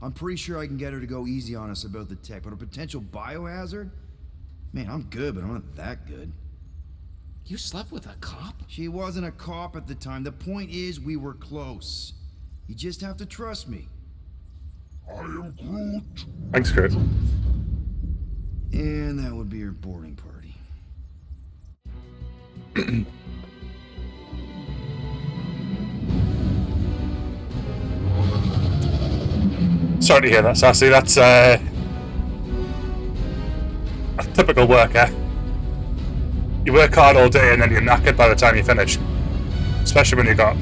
I'm pretty sure I can get her to go easy on us about the tech, but a potential biohazard? Man, I'm good, but I'm not that good. You slept with a cop? She wasn't a cop at the time. The point is, we were close. You just have to trust me. I am Groot. Thanks, Groot. And that would be your boarding party. Sorry to hear that, Sassy. That's a typical worker. You work hard all day and then you're knackered by the time you finish. Especially when you got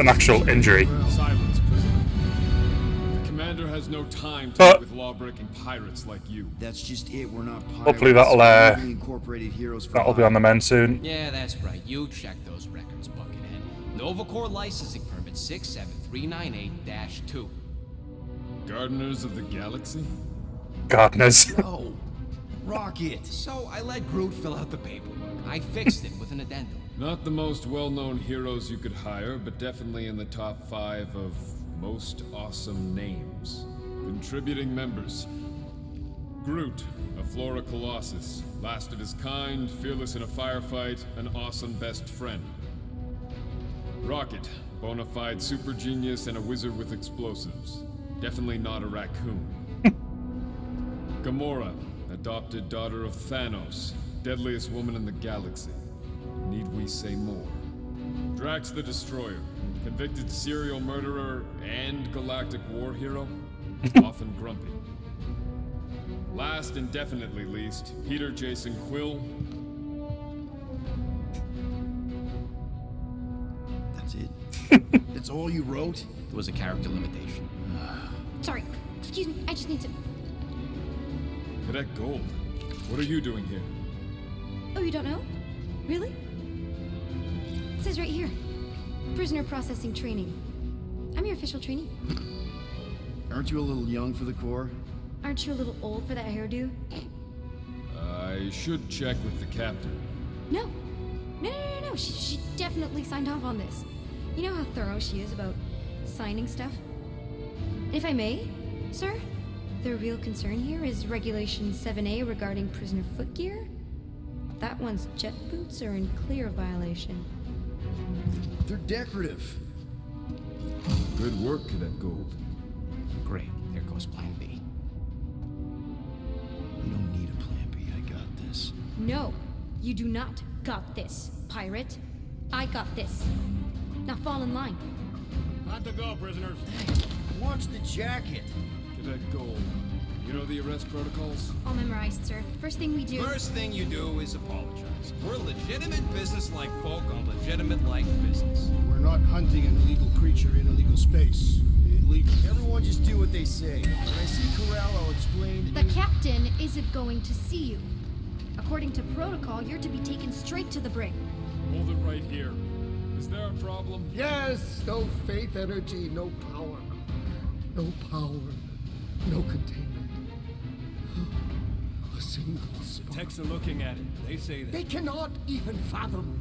an actual injury. Silence, prisoner. The commander has no time to deal with law-breaking pirates like you. That's just it. We're not pirates. Hopefully We're incorporated heroes for that'll be on the men soon. Yeah, that's right. You check those records, Buckethead. Novacore licensing permit 67398-2. Gardeners of the Galaxy? Gardeners. Oh, Rocket. So I let Groot fill out the paperwork. I fixed it with an addendum. Not the most well-known heroes you could hire, but definitely in the top 5 of most awesome names. Contributing members. Groot, a Flora Colossus. Lasted his kind, fearless in a firefight, an awesome best friend. Rocket, bona fide super genius and a wizard with explosives. Definitely not a raccoon. Gamora, adopted daughter of Thanos, deadliest woman in the galaxy. Need we say more? Drax the Destroyer, convicted serial murderer and galactic war hero, often grumpy. Last and definitely least, Peter Jason Quill. That's it? That's all you wrote? It was a character limitation. Sorry, excuse me, I just need to... Cadet Gold, what are you doing here? Oh, you don't know? Really? It says right here. Prisoner processing training. I'm your official trainee. Aren't you a little young for the Corps? Aren't you a little old for that hairdo? I should check with the captain. No. No. She definitely signed off on this. You know how thorough she is about signing stuff? If I may, sir, the real concern here is Regulation 7A regarding prisoner footgear. That one's jet boots are in clear violation. They're decorative. Good work, Cadet Gold. Great, there goes Plan B. We don't need a plan B. I got this. No, you do not got this, pirate. I got this. Now fall in line. Time to go, prisoners. Watch the jacket. Cadet Gold, you know the arrest protocols? All memorized, sir. First thing we do... First thing you do is apologize. We're legitimate business-like folk on legitimate-like business. We're not hunting an illegal creature in illegal space. Illegal. Everyone just do what they say. When I see Corral, I'll explain... The captain isn't going to see you. According to protocol, you're to be taken straight to the brig. Hold it right here. Is there a problem? Yes, no faith energy, no power. No power, no containment. A single spark. Techs are looking at it. They say that. They cannot even fathom.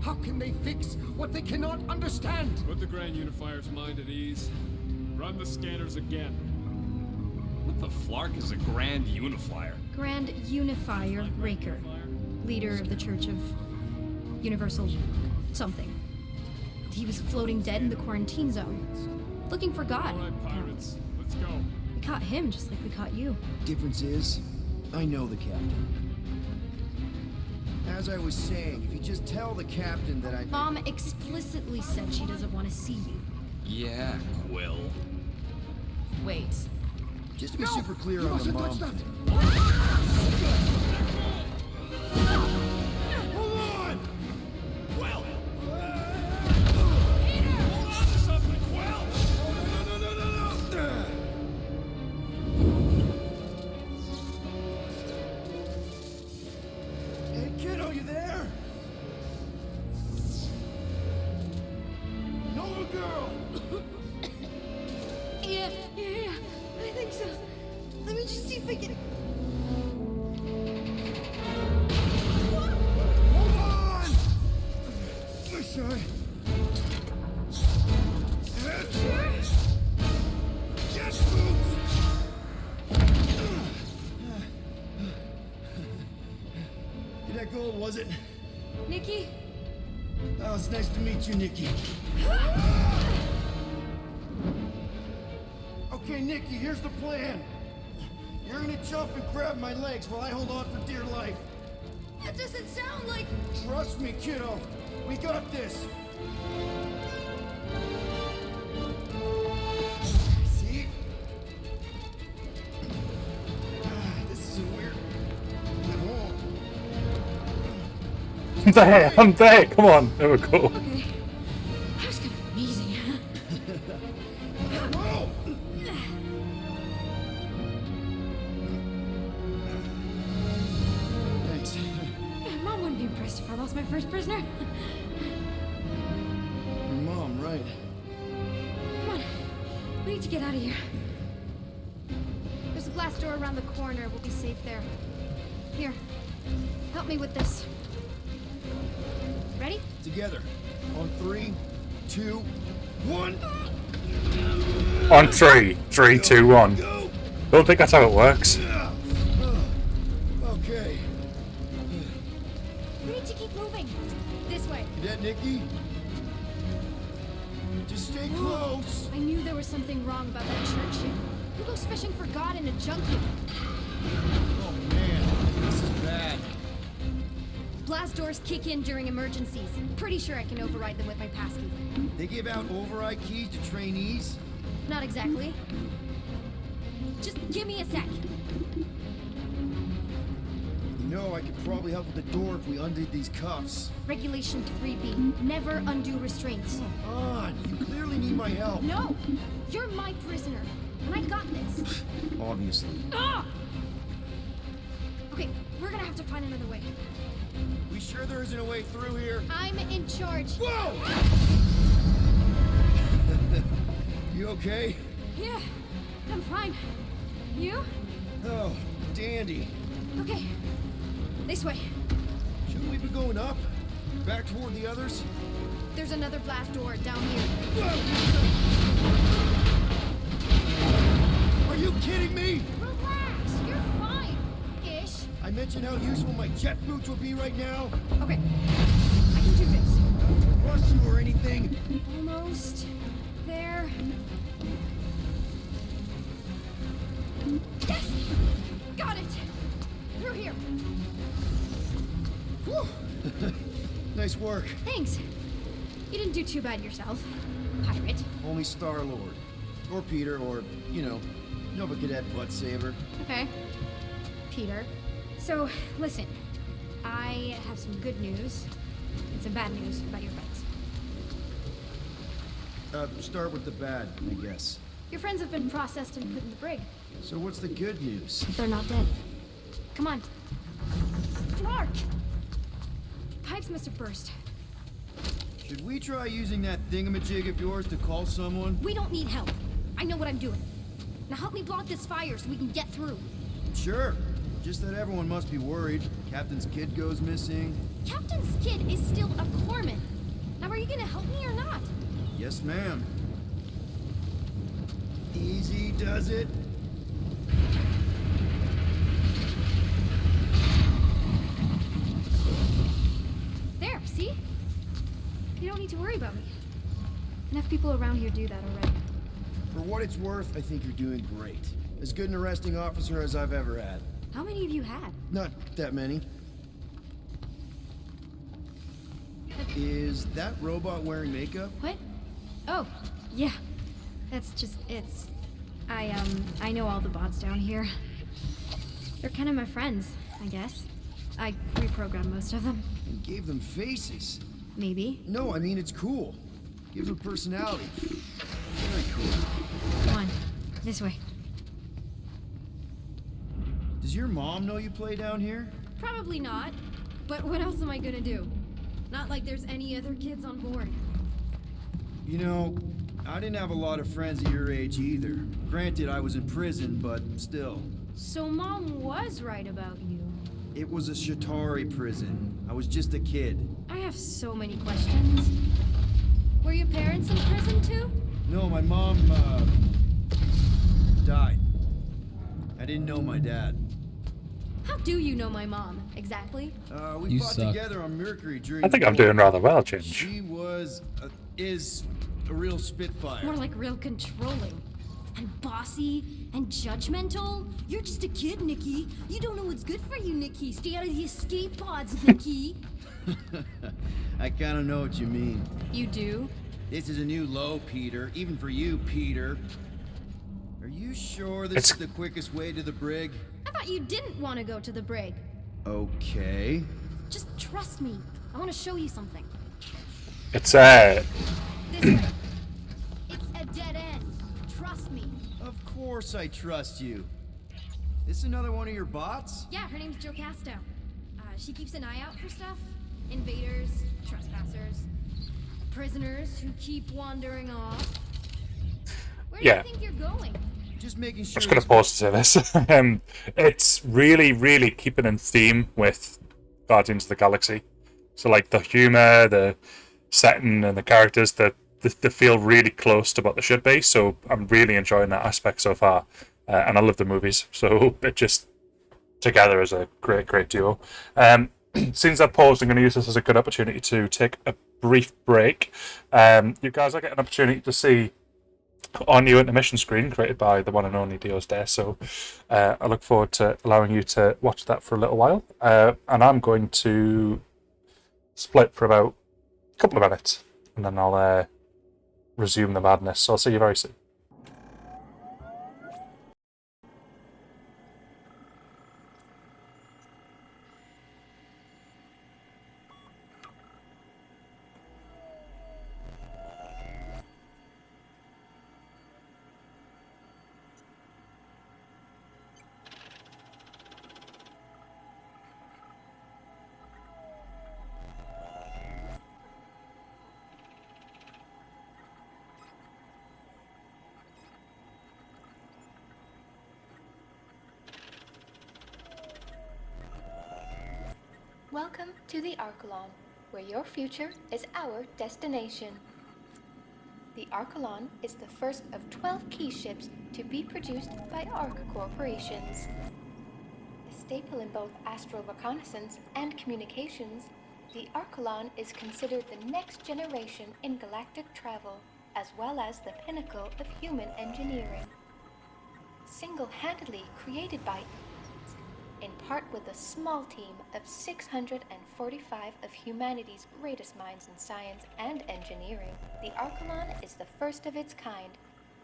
How can they fix what they cannot understand? Put the Grand Unifier's mind at ease. Run the scanners again. What the flark is a Grand Unifier? Grand Unifier Raker, leader of the Church of Universal something. He was floating dead in the quarantine zone, looking for God. All right, pirates, let's go. We caught him just like we caught you. Difference is, I know the captain. As I was saying, if you just tell the captain that I... Mom explicitly said she doesn't want to see you. Yeah, Quill. Wait. Just to be super clear on the mom thing. Hold on! Quill! Hey, kid, are you there? Nova girl! Yeah, I think so. Let me just see if I can... Lieutenant Gold, was it? Nikki? Oh, it's nice to meet you, Nikki. Okay, Nikki, here's the plan. You're gonna jump and grab my legs while I hold on for dear life. That doesn't sound like... Trust me, kiddo. We got this. See? This isn't weird at all. I'm there. Come on. There we go. Okay. That was kind of amazing. Whoa! Thanks. Mom wouldn't be impressed if I lost my first prisoner. Your mom, right? Come on. We need to get out of here. There's a glass door around the corner. We'll be safe there. Here. Help me with this. Ready? Together. On 3, 2, 1. On 3, 3, 2, 1. Go! Don't think that's how it works. Okay. We need to keep moving. This way. Cadet Nikki? Just stay close. I knew there was something wrong about that church. Who goes fishing for God in a junkie? Oh man, this is bad. Blast doors kick in during emergencies. Pretty sure I can override them with my passkey. They give out override keys to trainees? Not exactly. Just give me a sec. You know, I could probably help with the door if we undid these cuffs. Regulation 3B. Never undo restraints. Come on, you clearly need my help. No! You're my prisoner, and I got this. Obviously. Ah! Okay, we're gonna have to find another way. We sure there isn't a way through here? I'm in charge. Whoa! You okay? Yeah, I'm fine. You? Oh, dandy. Okay, this way. Shouldn't we be going up? Back toward the others? There's another blast door down here. Are you kidding me? Relax, you're fine. Ish. I mentioned how useful my jet boots would be right now. Okay, I can do this. Not to rush you or anything. Almost there. Yes! Got it! Through here. Whew. Nice work. Thanks. You didn't do too bad yourself, pirate. Only Star-Lord. Or Peter, or, you know, Nova Cadet Butt Saver. Okay. Peter. So, listen. I have some good news and some bad news about your friends. Start with the bad, I guess. Your friends have been processed and put in the brig. So what's the good news? They're not dead. Come on. Clark! Pipes must have burst. Should we try using that thingamajig of yours to call someone? We don't need help. I know what I'm doing. Now help me block this fire so we can get through. Sure. Just that everyone must be worried. Captain's kid goes missing. Captain's kid is still a corpsman. Now are you gonna help me or not? Yes, ma'am. Easy does it. There, see? You don't need to worry about me. Enough people around here do that already. For what it's worth, I think you're doing great. As good an arresting officer as I've ever had. How many of you had? Not that many. Is that robot wearing makeup? What? Oh, yeah. That's just, I know all the bots down here. They're kind of my friends, I guess. I reprogrammed most of them. And gave them faces. Maybe. No, I mean, it's cool. Gives them personality. Very cool. Come on, this way. Does your mom know you play down here? Probably not. But what else am I gonna do? Not like there's any other kids on board. You know, I didn't have a lot of friends at your age either. Granted, I was in prison, but still. So Mom was right about you. It was a Shatari prison. I was just a kid. I have so many questions. Were your parents in prison too? No, my mom, died. I didn't know my dad. How do you know my mom, exactly? We You fought suck. together on Mercury during I think the I'm doing war. rather well, Ginge. She was, is a real spitfire. More like real controlling. And bossy and judgmental. You're just a kid, Nikki. You don't know what's good for you, Nikki. Stay out of the escape pods, Nikki. I kind of know what you mean. You do? This is a new low, Peter. Even for you, Peter. Are you sure this is the quickest way to the brig? I thought you didn't want to go to the brig. Okay. Just trust me. I want to show you something. It's This way. It's a dead end. Trust me. Of course I trust you. This another one of your bots? Yeah, her name's Jocasto. She keeps an eye out for stuff. Invaders, trespassers, prisoners who keep wandering off. Where do Yeah. you think you're going? Just making I'm sure. just going to pause to say this. It's really, really keeping in theme with Guardians of the Galaxy. So, like, the humor, the setting, and the characters, they feel really close to what they should be. So, I'm really enjoying that aspect so far. And I love the movies. So, it just, together, is a great, great duo. Since I've paused, I'm going to use this as a good opportunity to take a brief break. You guys are getting an opportunity to see our new intermission screen created by the one and only Dios Dare. So I look forward to allowing you to watch that for a little while. And I'm going to split for about a couple of minutes, and then I'll resume the madness. So I'll see you very soon. Welcome to the Archelon, where your future is our destination. The Archelon is the first of 12 key ships to be produced by ARC corporations. A staple in both astral reconnaissance and communications, the Archelon is considered the next generation in galactic travel, as well as the pinnacle of human engineering. Single-handedly created by in part with a small team of 645 of humanity's greatest minds in science and engineering, the Archelon is the first of its kind,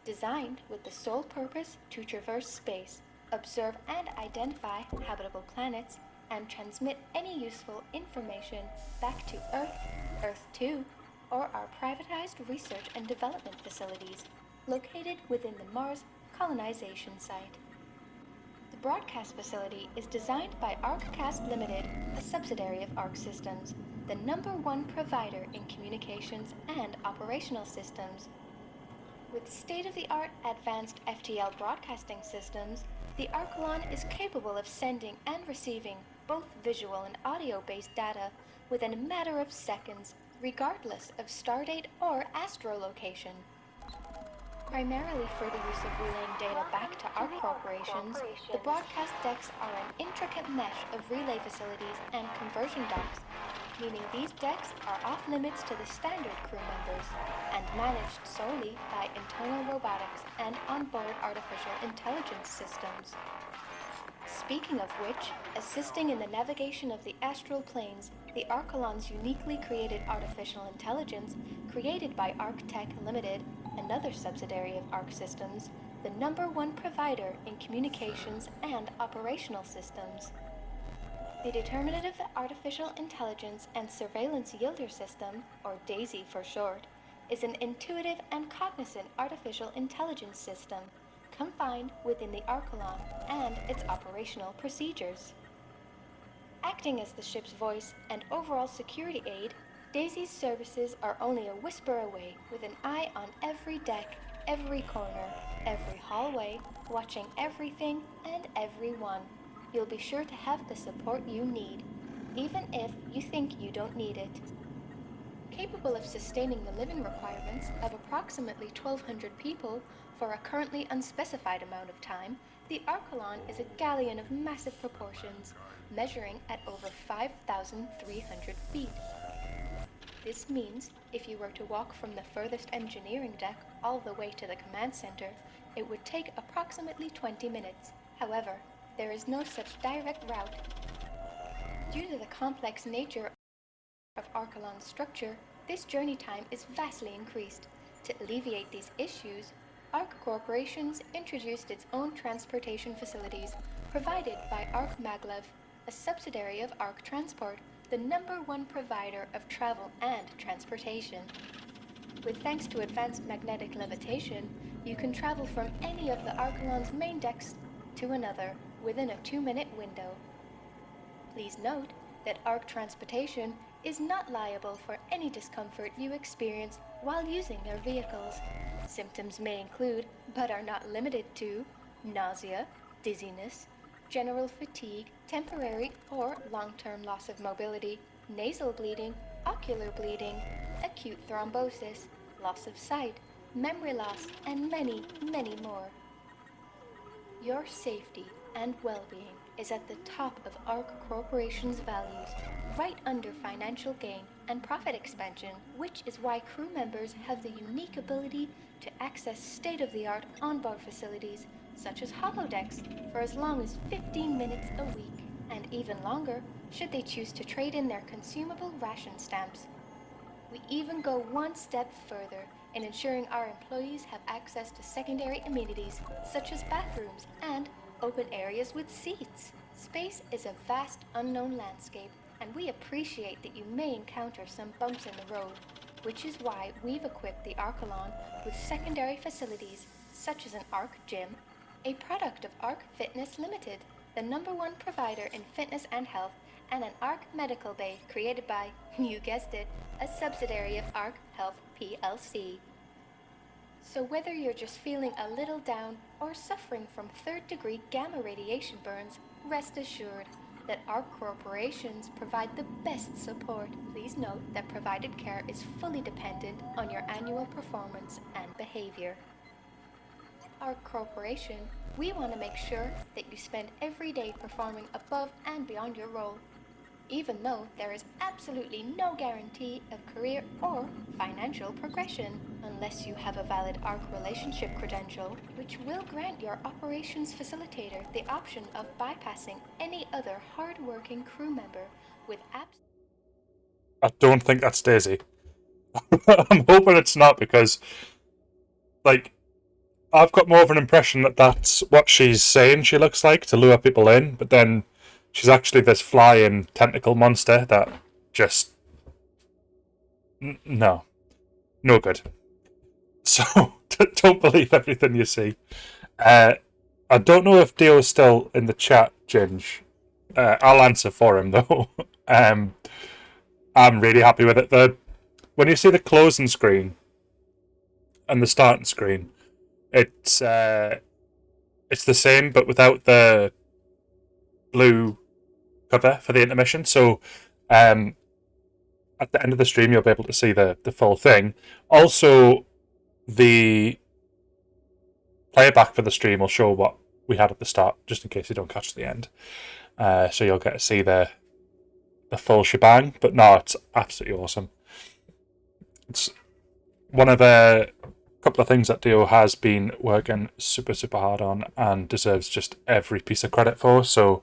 designed with the sole purpose to traverse space, observe and identify habitable planets, and transmit any useful information back to Earth, Earth-2, or our privatized research and development facilities located within the Mars colonization site. The broadcast facility is designed by ArcCast Limited, a subsidiary of Arc Systems, the #1 provider in communications and operational systems. With state-of-the-art advanced FTL broadcasting systems, the Archelon is capable of sending and receiving both visual and audio-based data within a matter of seconds, regardless of stardate or astrolocation. Primarily for the use of relaying data back to ARC corporations, the broadcast decks are an intricate mesh of relay facilities and conversion docks, meaning these decks are off-limits to the standard crew members and managed solely by internal robotics and onboard artificial intelligence systems. Speaking of which, assisting in the navigation of the astral planes, the Archelon's uniquely created artificial intelligence, created by ArcTech Limited, another subsidiary of Arc Systems, the #1 provider in communications and operational systems. The Determinative Artificial Intelligence and Surveillance Yielder System, or DAISY for short, is an intuitive and cognizant artificial intelligence system confined within the Archelon and its operational procedures. Acting as the ship's voice and overall security aid, DAISY's services are only a whisper away, with an eye on every deck, every corner, every hallway, watching everything and everyone. You'll be sure to have the support you need, even if you think you don't need it. Capable of sustaining the living requirements of approximately 1,200 people for a currently unspecified amount of time, The Archelon is a galleon of massive proportions, measuring at over 5,300 feet. This means if you were to walk from the furthest engineering deck all the way to the command center, it would take approximately 20 minutes. However, there is no such direct route. Due to the complex nature of Archelon's structure, this journey time is vastly increased. To alleviate these issues, Arc Corporations introduced its own transportation facilities, provided by Arc Maglev, a subsidiary of Arc Transport, the #1 provider of travel and transportation. With thanks to advanced magnetic levitation, you can travel from any of the Archelon's main decks to another within a 2-minute window. Please note that Arc Transportation is not liable for any discomfort you experience while using their vehicles. Symptoms may include, but are not limited to, nausea, dizziness, general fatigue, temporary or long-term loss of mobility, nasal bleeding, ocular bleeding, acute thrombosis, loss of sight, memory loss, and many, many more. Your safety and well-being is at the top of Arc Corporation's values, right under financial gain and profit expansion, which is why crew members have the unique ability to access state-of-the-art onboard facilities, such as holodecks, for as long as 15 minutes a week, and even longer should they choose to trade in their consumable ration stamps. We even go one step further in ensuring our employees have access to secondary amenities, such as bathrooms and open areas with seats. Space is a vast unknown landscape, and we appreciate that you may encounter some bumps in the road, which is why we've equipped the Archelon with secondary facilities such as an Arc Gym, a product of Arc Fitness Limited, the #1 provider in fitness and health, and an Arc Medical Bay created by, you guessed it, a subsidiary of Arc Health PLC. So whether you're just feeling a little down or suffering from third-degree gamma radiation burns, rest assured that Arc Corporations provide the best support. Please note that provided care is fully dependent on your annual performance and behavior. Arc Corporation, we want to make sure that you spend every day performing above and beyond your role, even though there is absolutely no guarantee of career or financial progression, unless you have a valid Arc relationship credential, which will grant your operations facilitator the option of bypassing any other hard-working crew member with I don't think that's Daisy. I'm hoping it's not, because, like, I've got more of an impression that that's what she's saying she looks like to lure people in, but then she's actually this flying tentacle monster that just... No good. So, don't believe everything you see. I don't know if Dio's still in the chat, Ginge. I'll answer for him, though. I'm really happy with it. When you see the closing screen and the starting screen, it's the same, but without the blue cover for the intermission. So at the end of the stream, you'll be able to see the full thing. Also, the playback for the stream will show what we had at the start, just in case you don't catch the end. So you'll get to see the full shebang. But no, it's absolutely awesome. It's one of a couple of things that Dio has been working super hard on and deserves just every piece of credit for. So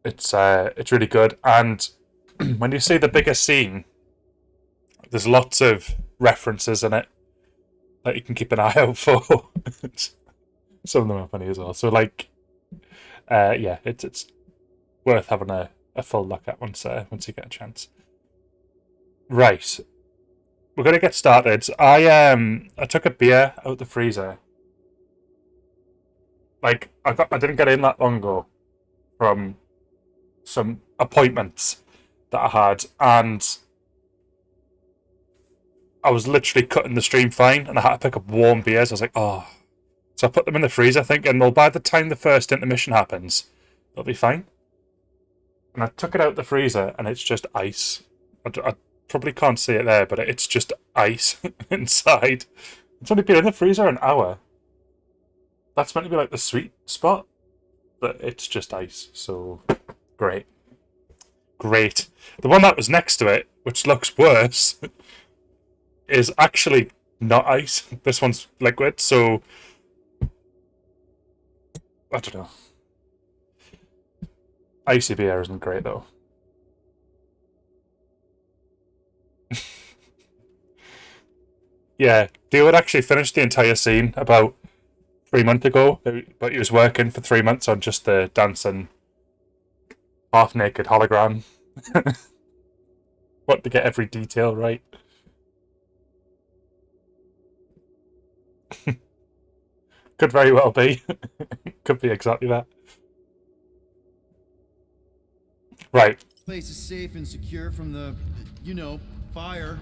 it's really good. And when you see the bigger scene, there's lots of references in it that you can keep an eye out for. Some of them are funny as well. So, like, yeah, it's worth having a full look at once you get a chance. Right, we're gonna get started. I took a beer out the freezer. Like, I didn't get in that long ago from some appointments that I had, and I was literally cutting the stream fine, and I had to pick up warm beers. I was like, oh. So I put them in the freezer thinking, well, by the time the first intermission happens, it'll be fine. And I took it out the freezer, and it's just ice. I probably can't see it there, but it's just ice inside. It's only been in the freezer an hour. That's meant to be like the sweet spot, but it's just ice, so great. Great. The one that was next to it, which looks worse, is actually not ice. This one's liquid, so I don't know. Icy beer isn't great though. Yeah, David actually finished the entire scene about 3 months ago, but he was working for 3 months on just the dancing half-naked hologram. Want to get every detail right. Could very well be. Could be exactly that. Right. Place is safe and secure from the, you know, fire.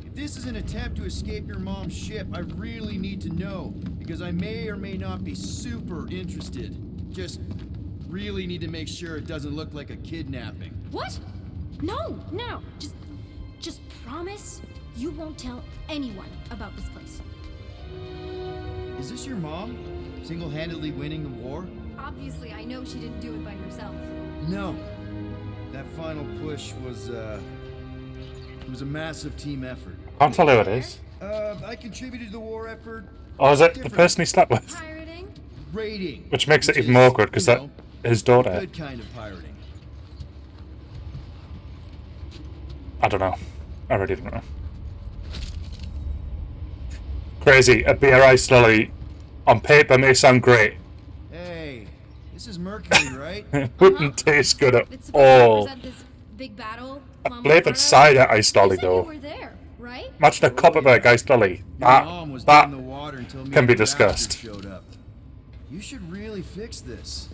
If this is an attempt to escape your mom's ship, I really need to know, because I may or may not be super interested. Just really need to make sure it doesn't look like a kidnapping. What? No. Just promise you won't tell anyone about this place. Is this your mom? Single-handedly winning the war? Obviously, I know she didn't do it by herself. No. That final push was, it was a massive team effort. Can't tell who it is. I contributed to the war effort. Oh, is it the person he slept with? Pirating? Raiding. Which makes it even more awkward, because that his daughter. Good kind of pirating. I don't know. I really don't know. Crazy. A beer ice lolly on paper may sound great. Hey, this is Mercury, right? Wouldn't taste good at It's supposed all. to represent this big battle. A flavored cider ice lolly, You said you though. were there, right? Imagine a Copperberg ice lolly. Your mom was That down in the water until me can be and the discussed. raptor showed up. You should really fix this.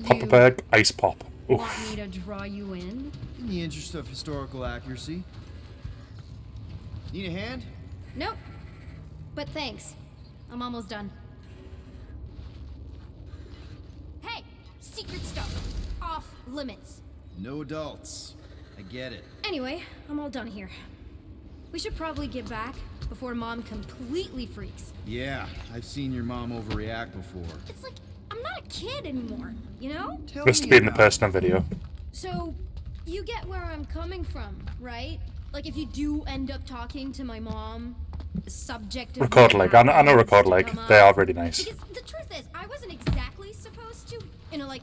Copperberg ice pop. Oof. Want me to draw you in? In the interest of historical accuracy. Need a hand? Nope. But thanks. I'm almost done. Hey! Secret stuff. Off limits. No adults. I get it. Anyway, I'm all done here. We should probably get back before Mom completely freaks. Yeah, I've seen your mom overreact before. It's like, I'm not a kid anymore, you know? Must have been the person on video. So, you get where I'm coming from, right? Like, if you do end up talking to my mom, the subject of Record what leg. I know happened Record to leg. come They up. are really nice. Because the truth is, I wasn't exactly supposed to, you know, like,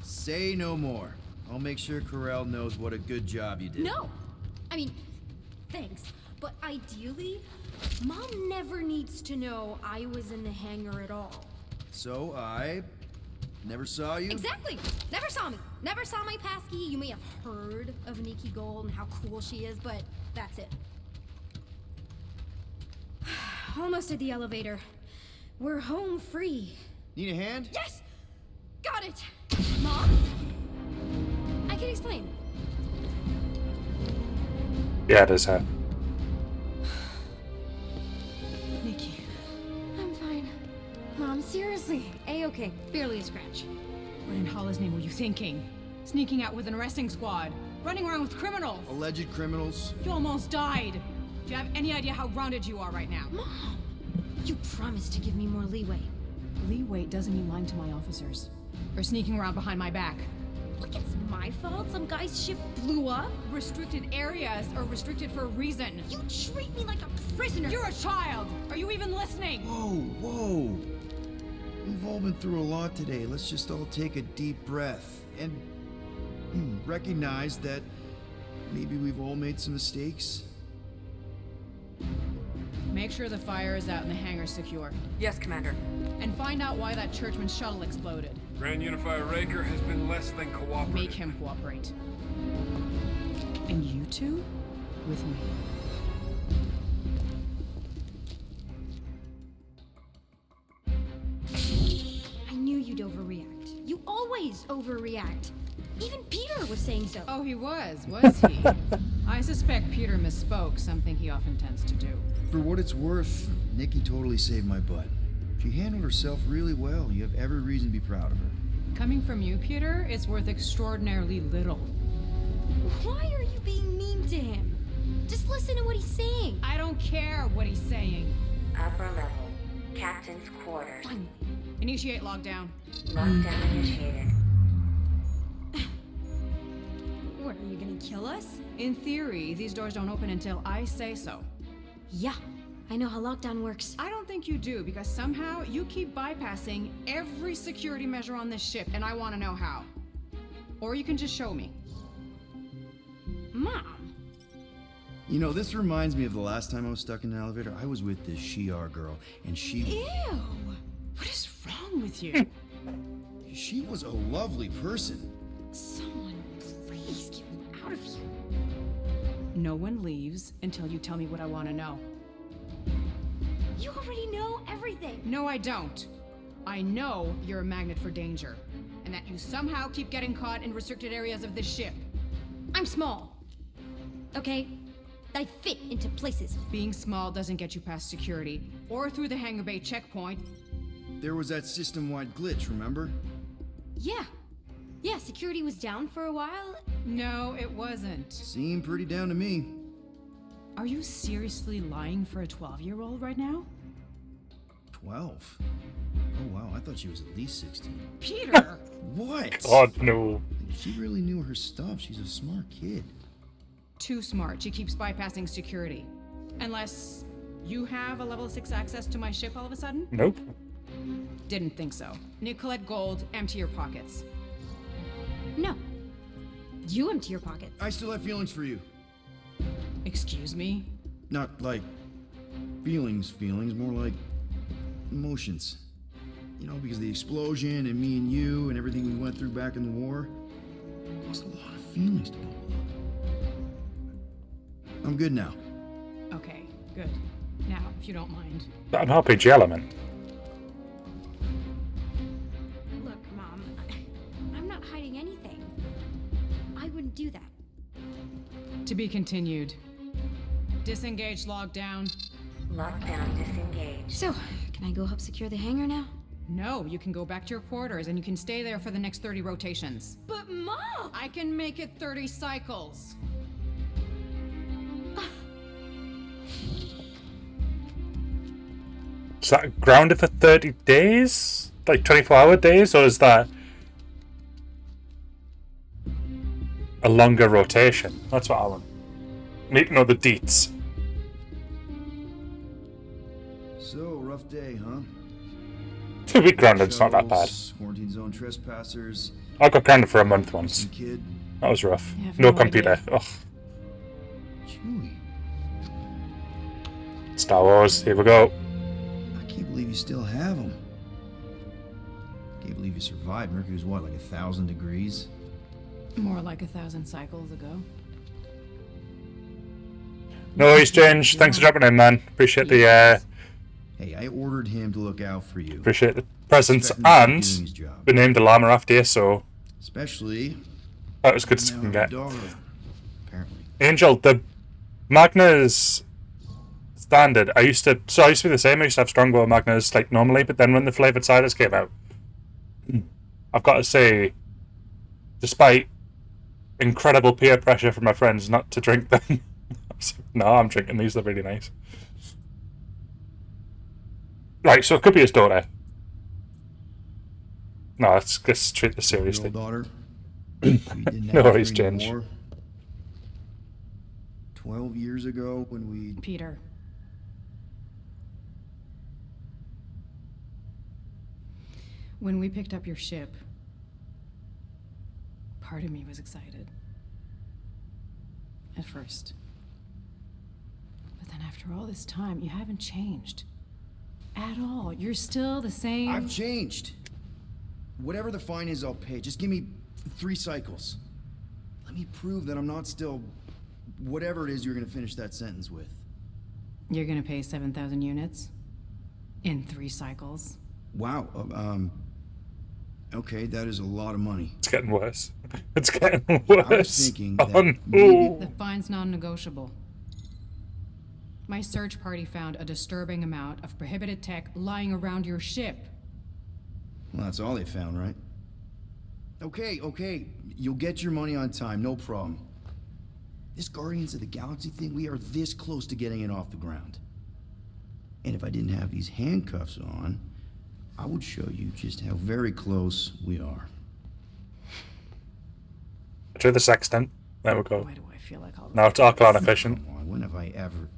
Say no more. I'll make sure Corel knows what a good job you did. no! I mean, thanks. But ideally, Mom never needs to know I was in the hangar at all. So I never saw you? Exactly! Never saw me. Never saw my passkey. You may have heard of Nikki Gold and how cool she is, but that's it. Almost at the elevator. We're home free. Need a hand? Yes! Got it! Mom? I can explain. Yeah, it is her. Nikki. I'm fine. Mom, seriously. A-okay. Barely a scratch. What in Allah's name were you thinking? Sneaking out with an arresting squad? Running around with criminals? Alleged criminals? You almost died. Do you have any idea how grounded you are right now? Mom! You promised to give me more leeway. Leeway doesn't mean lying to my officers. Or sneaking around behind my back. Look, it's my fault some guy's ship blew up. Restricted areas are restricted for a reason. You treat me like a prisoner. You're a child! Are you even listening? Whoa. We've all been through a lot today. Let's just all take a deep breath and recognize that maybe we've all made some mistakes. Make sure the fire is out and the hangar secure. Yes, Commander. And find out why that Churchman shuttle exploded. Grand Unifier Raker has been less than cooperative. Make him cooperate. And you two? With me. I knew you'd overreact. You always overreact. Even Peter was saying so. Oh, he was he? I suspect Peter misspoke, something he often tends to do. For what it's worth, Nikki totally saved my butt. She handled herself really well. You have every reason to be proud of her. Coming from you, Peter, it's worth extraordinarily little. Why are you being mean to him? Just listen to what he's saying. I don't care what he's saying. Upper level. Captain's quarters. Finally. Initiate lockdown. Lockdown initiated. What, are you gonna kill us? In theory, these doors don't open until I say so. Yeah, I know how lockdown works. I don't think you do, because somehow you keep bypassing every security measure on this ship, and I want to know how. Or you can just show me. Mom! You know, this reminds me of the last time I was stuck in an elevator. I was with this Shi'ar girl, and she... Ew! What is wrong with you? She was a lovely person. Someone, please get me out of here. No one leaves until you tell me what I want to know. You already know everything. No, I don't. I know you're a magnet for danger, and that you somehow keep getting caught in restricted areas of this ship. I'm small. Okay? I fit into places. Being small doesn't get you past security, or through the hangar bay checkpoint. There was that system-wide glitch, remember? Yeah. Yeah, security was down for a while. No, it wasn't. Seemed pretty down to me. Are you seriously lying for a 12-year-old right now? 12? Oh wow, I thought she was at least 16. Peter! What? God, no. She really knew her stuff. She's a smart kid. Too smart. She keeps bypassing security. Unless you have a level 6 access to my ship all of a sudden? Nope. Didn't think so. Nicolette Gold, empty your pockets. No. You empty your pockets. I still have feelings for you. Excuse me? Not like feelings, more like emotions. You know, because of the explosion and me and you and everything we went through back in the war. There's a lot of feelings to bubble up. I'm good now. Okay, good. Now, if you don't mind. An RPG element. Look, Mom, I'm not hiding anything. I wouldn't do that. To be continued. Disengage lockdown. Lockdown disengaged. So, can I go help secure the hangar now? No, you can go back to your quarters and you can stay there for the next 30 rotations. But Mom! I can make it 30 cycles. Is that grounded for 30 days? Like 24-hour days? Or is that a longer rotation? That's what I want. Need to know the deets. So, rough day, huh? 2 week grounded's not that bad. Quarantine zone trespassers. I got grounded for a month once. Kid. That was rough. I have No no computer. idea. Ugh. Chewie. Star Wars, here we go. I can't believe you still have them. Can't believe you survived. Mercury was what, like 1,000 degrees? More like 1,000 cycles ago. No worries, Change. Thanks for dropping in, man. Appreciate the Hey, I ordered him to look out for you. appreciate the presents, Expect him to and keep doing his job. we named the llama after you, so Especially that was good to now get. daughter, apparently. Angel, the Magna's standard. I used to be the same. I used to have Strongbow Magnas like normally, but then when the flavored ciders came out, I've got to say, despite incredible peer pressure from my friends not to drink them, no, I'm drinking these. They're really nice. Right, so it could be his daughter. No, let's treat this seriously. Your daughter. We didn't No have worries, during the Change. war. 12 years ago when we... Peter. When we picked up your ship, part of me was excited. At first. But then after all this time, you haven't changed. At all. You're still the same. I've changed. Whatever the fine is, I'll pay. Just give me 3 cycles. Let me prove that I'm not still... whatever it is you're gonna finish that sentence with. You're gonna pay 7,000 units? In 3 cycles? Wow, okay, that is a lot of money. It's getting worse. It's getting worse. I was thinking that Oh, no. The fine's non-negotiable. My search party found a disturbing amount of prohibited tech lying around your ship. Well, that's all they found, right? Okay, you'll get your money on time, no problem. This Guardians of the Galaxy thing, we are this close to getting it off the ground. And if I didn't have these handcuffs on, I would show you just how very close we are. To the sextant. There we go. Why do I feel like all Now it's Arclan efficient. Come on, when have I ever...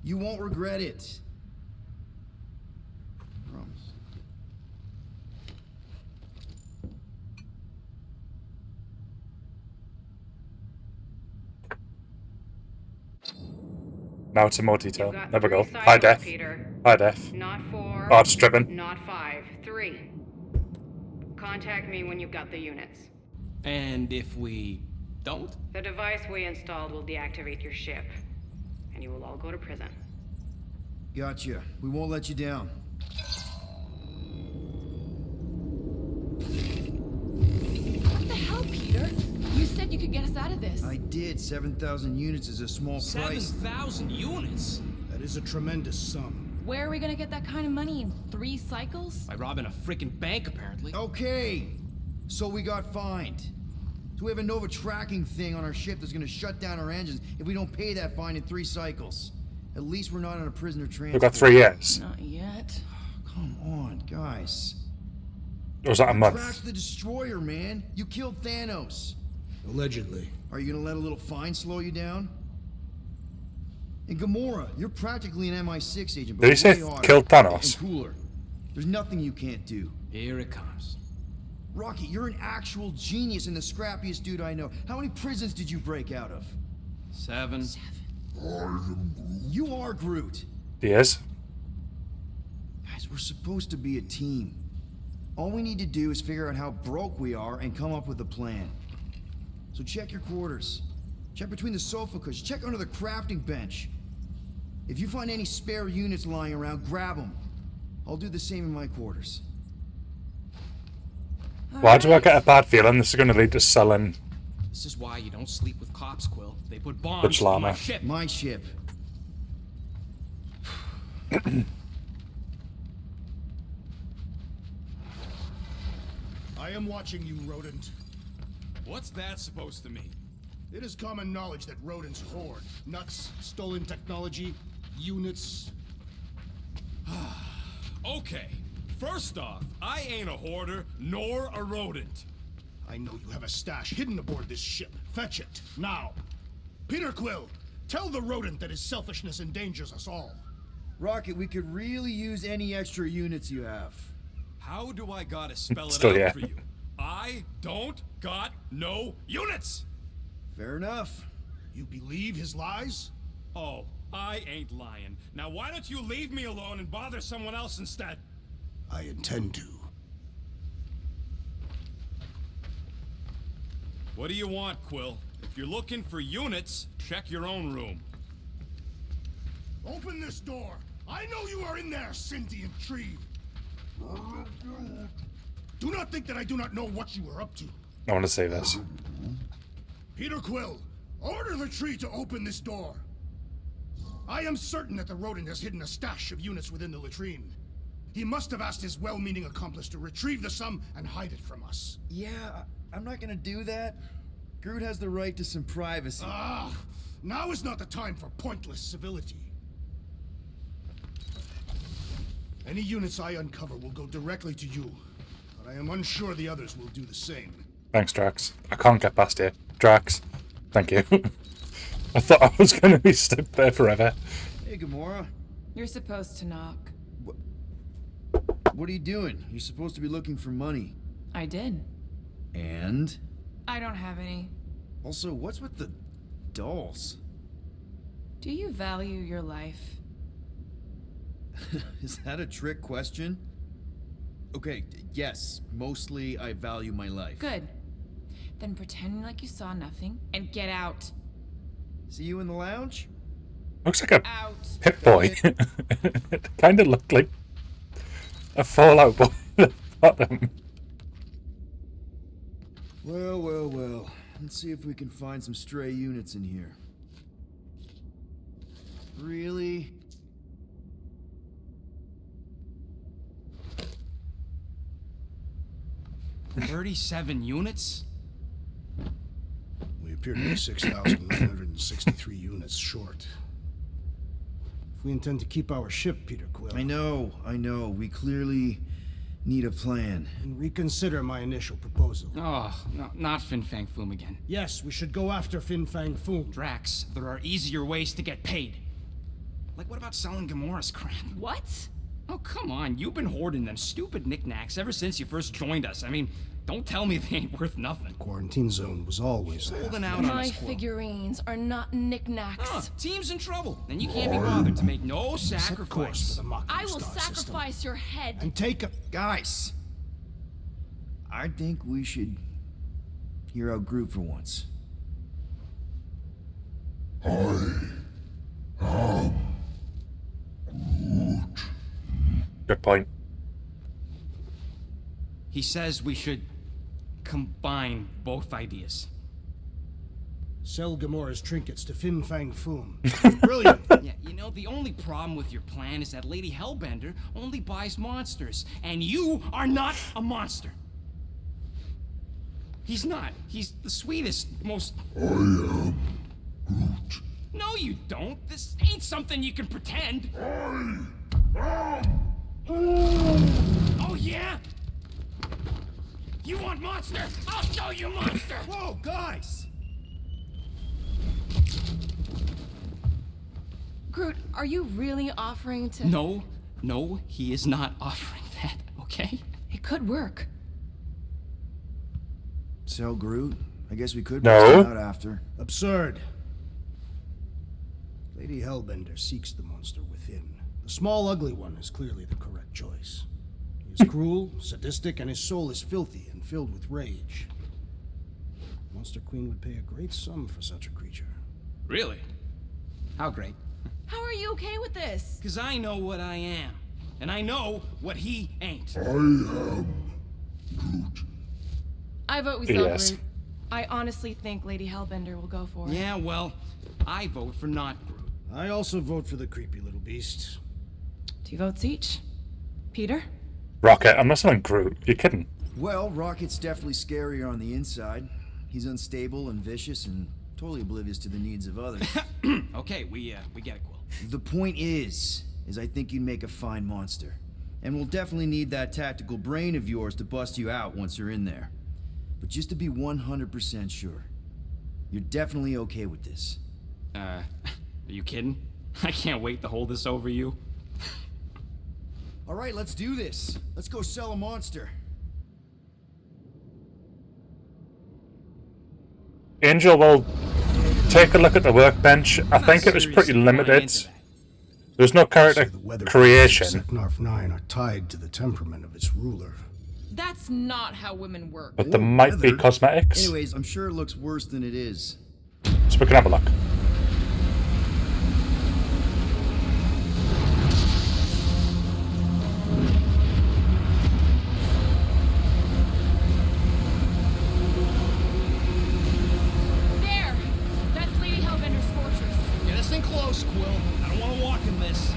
You won't regret it. Promise. Now it's in more detail. You got There we go. 3 High cycles, def. Peter. High def. Not 4. Oh, it's dripping. Not 5. 3. Contact me when you've got the units. And if we don't? The device we installed will deactivate your ship, and you will all go to prison. Gotcha. We won't let you down. What the hell, Peter? You said you could get us out of this. I did. 7,000 units is a small price. 7,000 units? That is a tremendous sum. Where are we gonna get that kind of money in 3 cycles? By robbing a freaking bank, apparently. Okay. So we got fined. So we have a Nova tracking thing on our ship that's gonna shut down our engines if we don't pay that fine in 3 cycles. At least we're not on a prisoner transport. We've got 3 years. Not yet. Come on, guys. Or was that a month? Crash the destroyer, man. You killed Thanos. Allegedly. Are you gonna let a little fine slow you down? And Gamora, you're practically an MI6 agent, but Did he say way hotter killed Thanos? and cooler. There's nothing you can't do. Here it comes. Rocky, you're an actual genius and the scrappiest dude I know. How many prisons did you break out of? 7. You are Groot. He is. Guys, we're supposed to be a team. All we need to do is figure out how broke we are and come up with a plan. So check your quarters. Check between the sofa cushions. Check under the crafting bench. If you find any spare units lying around, grab them. I'll do the same in my quarters. Why do I get a bad feeling this is going to lead to selling This is why you don't sleep with cops, Quill. They put Butch bombs on my Llama? ship. My ship. I am watching you, rodent. What's that supposed to mean? It is common knowledge that rodents hoard nuts, stolen technology, units. Okay, first off, I ain't a hoarder nor a rodent. I know you have a stash hidden aboard this ship. Fetch it, now. Peter Quill, tell the rodent that his selfishness endangers us all. Rocket, we could really use any extra units you have. How do I gotta spell it Still, out yeah. for you? I don't got no units! Fair enough. You believe his lies? Oh, I ain't lying. Now why don't you leave me alone and bother someone else instead? I intend to. What do you want, Quill? If you're looking for units, check your own room. Open this door! I know you are in there, sentient tree! Do not think that I do not know what you are up to. I want to say this. Peter Quill, order the tree to open this door. I am certain that the rodent has hidden a stash of units within the latrine. He must have asked his well-meaning accomplice to retrieve the sum and hide it from us. Yeah, I'm not gonna do that. Groot has the right to some privacy. Ah, now is not the time for pointless civility. Any units I uncover will go directly to you, but I am unsure the others will do the same. Thanks, Drax. I can't get past here. Drax, thank you. I thought I was going to be stuck there forever. Hey, Gamora. You're supposed to knock. What are you doing? You're supposed to be looking for money. I did. And? I don't have any. Also, what's with the dolls? Do you value your life? Is that a trick question? Okay, yes, mostly I value my life. Good. Then pretend like you saw nothing and get out. See you in the lounge? Looks like a Out. Pip-Boy. It kind of looked like a Fallout Boy at the bottom. Well, well, well. Let's see if we can find some stray units in here. Really? $37 units? We appear to be 6,963 units short. If we intend to keep our ship, Peter Quill... I know. We clearly need a plan. And reconsider my initial proposal. Oh, no, not Fin Fang Foom again. Yes, we should go after Fin Fang Foom. Drax, there are easier ways to get paid. Like, what about selling Gamora's crap? What? Oh, come on. You've been hoarding them stupid knickknacks ever since you first joined us. I mean, don't tell me they ain't worth nothing. Quarantine zone was always there. Holding out on My us, Quill. figurines are not knickknacks. Huh, team's in trouble. Then you can't be bothered to make no sacrifice. I will sacrifice your head. And take a... Guys, I think we should hear out Groot for once. Good point. He says we should combine both ideas. Sell Gamora's trinkets to Fin Fang Foom. Brilliant. Yeah, you know, the only problem with your plan is that Lady Hellbender only buys monsters, and you are not a monster. He's not. He's the sweetest, most... I am Groot. No, you don't. This ain't something you can pretend. Oh, yeah? You want monster? I'll show you monster! Whoa, guys! Groot, are you really offering to... No, he is not offering that, okay? It could work. Sell Groot? I guess we could No. bust him out after. Absurd. Lady Hellbender seeks the monster within. The small, ugly one is clearly the correct choice. He is cruel, sadistic, and his soul is filthy and filled with rage. Monster Queen would pay a great sum for such a creature. Really? How great? How are you okay with this? Because I know what I am. And I know what he ain't. I am Groot. I vote we sell Yes. Groot. I honestly think Lady Hellbender will go for it. Yeah, well, I vote for not Groot. I also vote for the creepy little beast. 2 votes each. Peter? Rocket, I'm not selling Groot. You're kidding. Well, Rocket's definitely scarier on the inside. He's unstable and vicious and totally oblivious to the needs of others. Okay, we get it, Quill. The point is I think you'd make a fine monster. And we'll definitely need that tactical brain of yours to bust you out once you're in there. But just to be 100% sure, you're definitely okay with this. Are you kidding? I can't wait to hold this over you. All right, let's do this. Let's go sell a monster. Angel will take a look at the workbench. I think it was pretty limited. There's no character creation, Seknarf 9 are tied to the temperament of its ruler. That's not how women work. but there might be cosmetics. Anyways, I'm sure it looks worse than it is. So we can have a look. There! That's Lady Hellbender's fortress. Get us in close, Quill. I don't want to walk in this.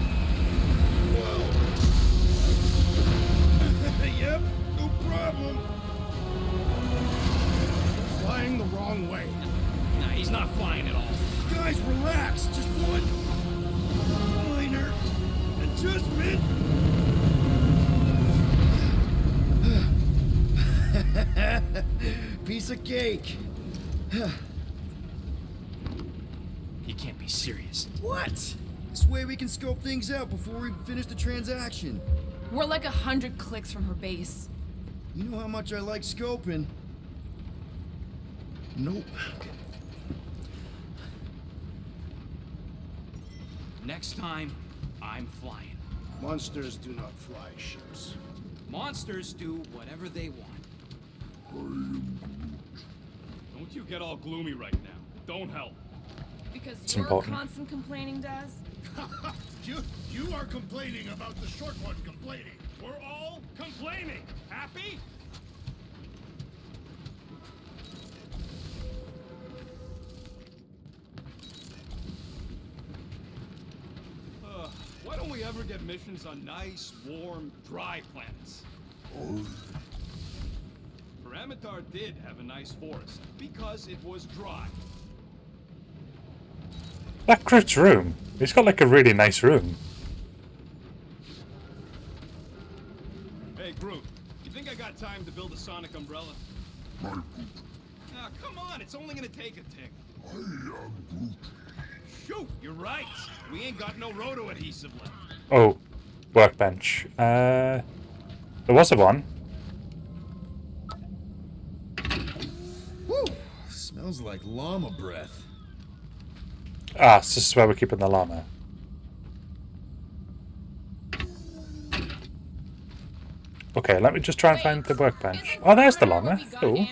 Yep, no problem. Flying the wrong way. Nah, he's not flying at all. Guys, relax. Just one minor adjustment. Piece of cake. You can't be serious. What? This way we can scope things out before we finish the transaction. We're like 100 clicks from her base. You know how much I like scoping. Nope. Next time, I'm flying. Monsters do not fly ships. Monsters do whatever they want. Don't you get all gloomy right now. Don't help. Because It's your important. constant complaining does? You are complaining about the short one complaining. We're all complaining. Happy? Why don't we ever get missions on nice, warm, dry planets? Paramitar did have a nice forest because it was dry. That Groot's room. He's got like a really nice room. Hey, Groot. You think I got time to build a sonic umbrella? My Groot. Ah, come on. It's only gonna take a tick. I am Groot. Shoot, you're right. We ain't got no roto adhesive left. Oh, workbench. There was a one. Woo! Smells like llama breath. Ah, so this is where we're keeping the llama. Okay, let me just try and find the workbench. Oh, there's the llama. Cool.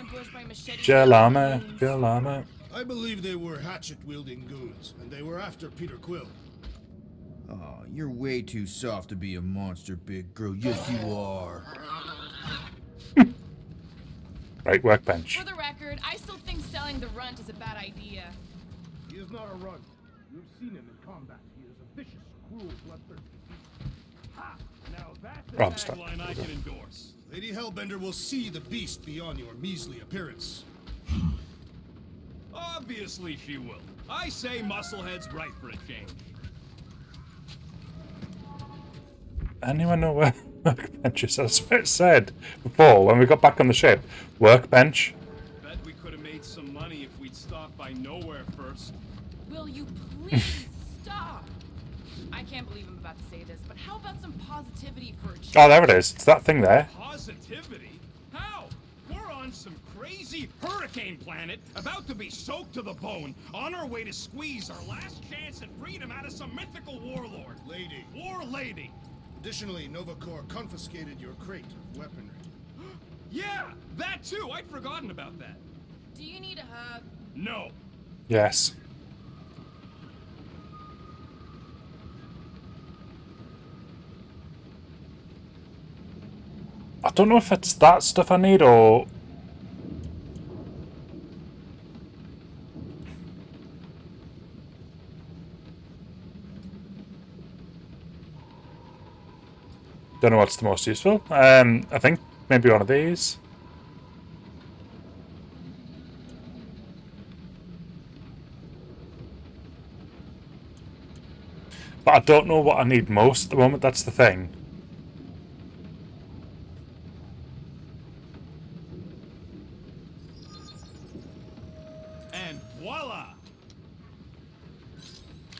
Llama, llama. I believe they were hatchet-wielding goons, and they were after Peter Quill. Oh, you're way too soft to be a monster, big girl. Yes, you are. Right, workbench. For the record, I still think selling the runt is a bad idea. He is not a runt. You've seen him in combat. He is a vicious, cruel, bloodthirsty beast. Ha! Now that's Oh, a I'm stuck. tagline I can endorse. Lady Hellbender will see the beast beyond your measly appearance. Obviously she will. I say Musclehead's right for a change. Anyone know where workbench is? That's what it said before when we got back on the ship. Workbench. Bet we could have made some money if we'd stopped by Nowhere first. Will you please stop? I can't believe I'm about to say this, but how about some positivity for a change? Oh, there it is. It's that thing there. Positivity? How? We're on some crazy hurricane planet, about to be soaked to the bone, on our way to squeeze our last chance at freedom out of some mythical warlord. Lady. War lady. Additionally, Nova Corps confiscated your crate of weaponry. Yeah, that too. I'd forgotten about that. Do you need a hug? No. Yes. I don't know if it's that stuff I need or... Don't know what's the most useful. I think maybe one of these. But I don't know what I need most at the moment, that's the thing. And voila!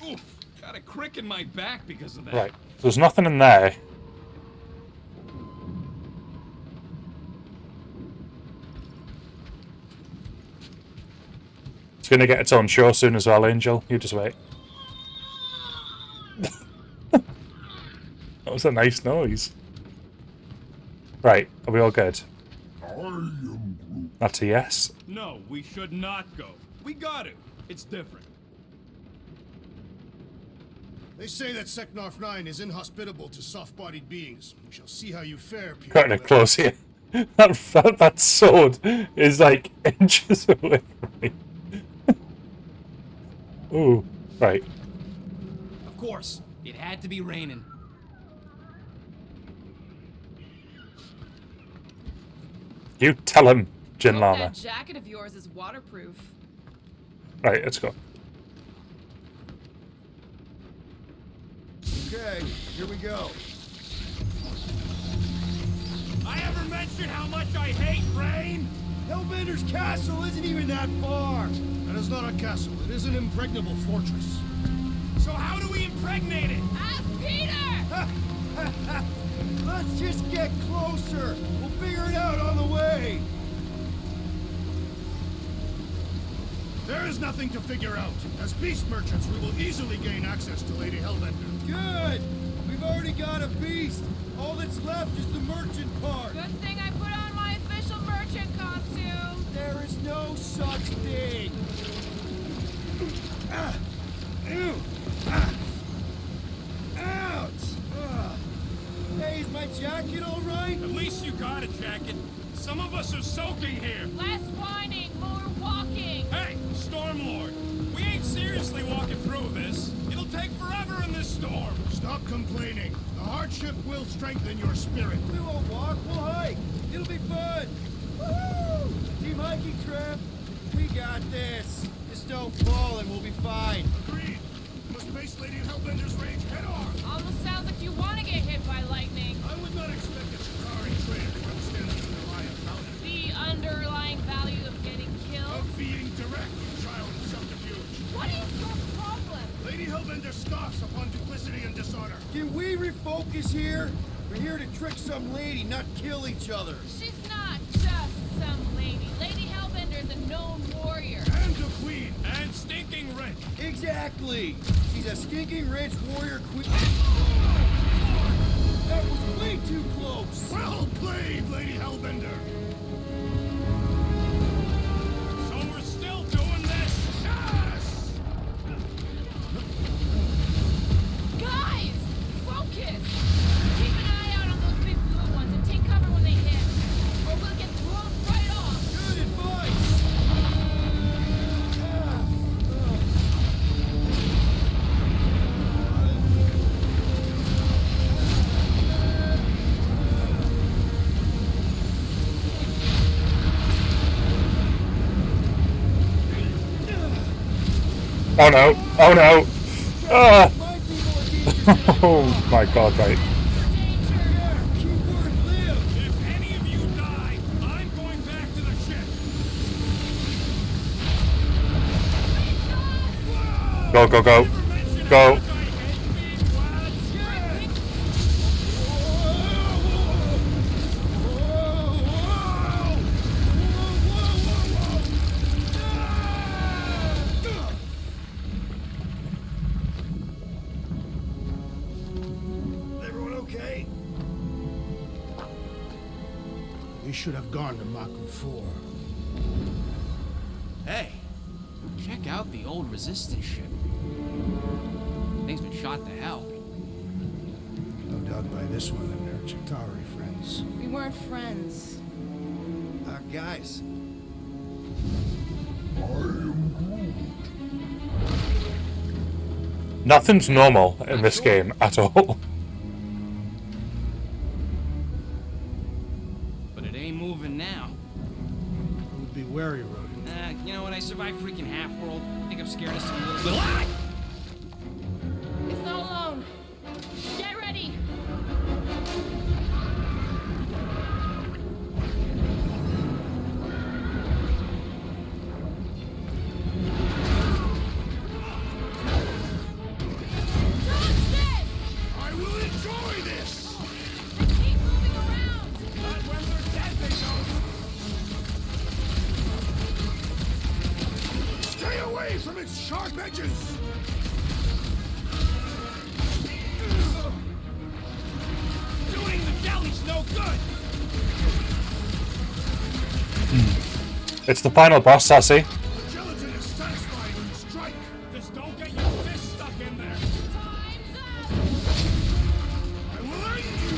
Oof, got a crick in my back because of that. Right, there's nothing in there. It's gonna get its own show soon as well, Angel. You just wait. That was a nice noise. Right, are we all good? That's a yes. No, we should not go. We got to. It's different. They say that Seknarf 9 is inhospitable to soft-bodied beings. We shall see how you fare, Peter. Cutting it close here. That sword is like inches away from me. Ooh, right. Of course, it had to be raining. You tell him, Jin Hope Lama. that jacket of yours is waterproof. Right, let's go. Okay, here we go. I ever mentioned how much I hate rain? Hellbender's castle isn't even that far. That is not a castle. It is an impregnable fortress. So how do we impregnate it? Ask Peter! Let's just get closer. We'll figure it out on the way. There is nothing to figure out. As beast merchants, we will easily gain access to Lady Hellbender. Good. We've already got a beast. All that's left is the merchant part. Good thing I put on my official merchant costume. There is no such thing. Ah. Ew. Ah. Ouch. Ah. Hey, is my jacket all right? At least you got a jacket. Some of us are soaking here. Less whining, more walking. Hey, Stormlord, we ain't seriously walking through this. It'll take forever in this storm. Stop complaining. The hardship will strengthen your spirit. We won't walk, we'll hike. It'll be fun. Woo! Team hiking trip. We got this. Just don't fall and we'll be fine. Agreed. must face Lady Hellbender's rage head on. Almost sounds like you want to get hit by lightning. I would not expect a Chitauri trader to understand the underlying value. The underlying value of getting killed. Of being direct, child of subterfuge. What is your problem? Lady Hellbender scoffs upon duplicity and dishonor. Can we refocus here? We're here to trick some lady, not kill each other. She's not just some lady. Lady Hellbender's a known warrior. And a queen. And stinking rich. Exactly. She's a stinking rich warrior queen. That was way too close. Well played, Lady Hellbender. So we're still doing this? Yes! Guys, focus! Keep an eye out on those big blue ones and take cover when they hit, or we'll get thrown right off. Good advice. Oh no! Oh no! Ah! Oh my god, right. If any of you die, I'm going back to the ship. Go, go, go. Go. Everyone okay? We should have gone to Maku 4. Hey, check out the old resistance ship. Thing's been shot to hell. No doubt by this one and their Chitauri friends. We weren't friends. Guys. Nothing's normal in this game at all. But it ain't moving now. Would be wary, Rodin. You know what? I survived freaking Half-World. I think I'm scared of some little... Ah! It's not alone. Get ready! I will enjoy this! Keep moving around! Not when they're dead, they don't. Stay away from its sharp edges! Doing the deli's no good. It's the final boss, Sassy. The gelatin is satisfying when you strike. Just don't get your fist stuck in there. Time's up! I will end you!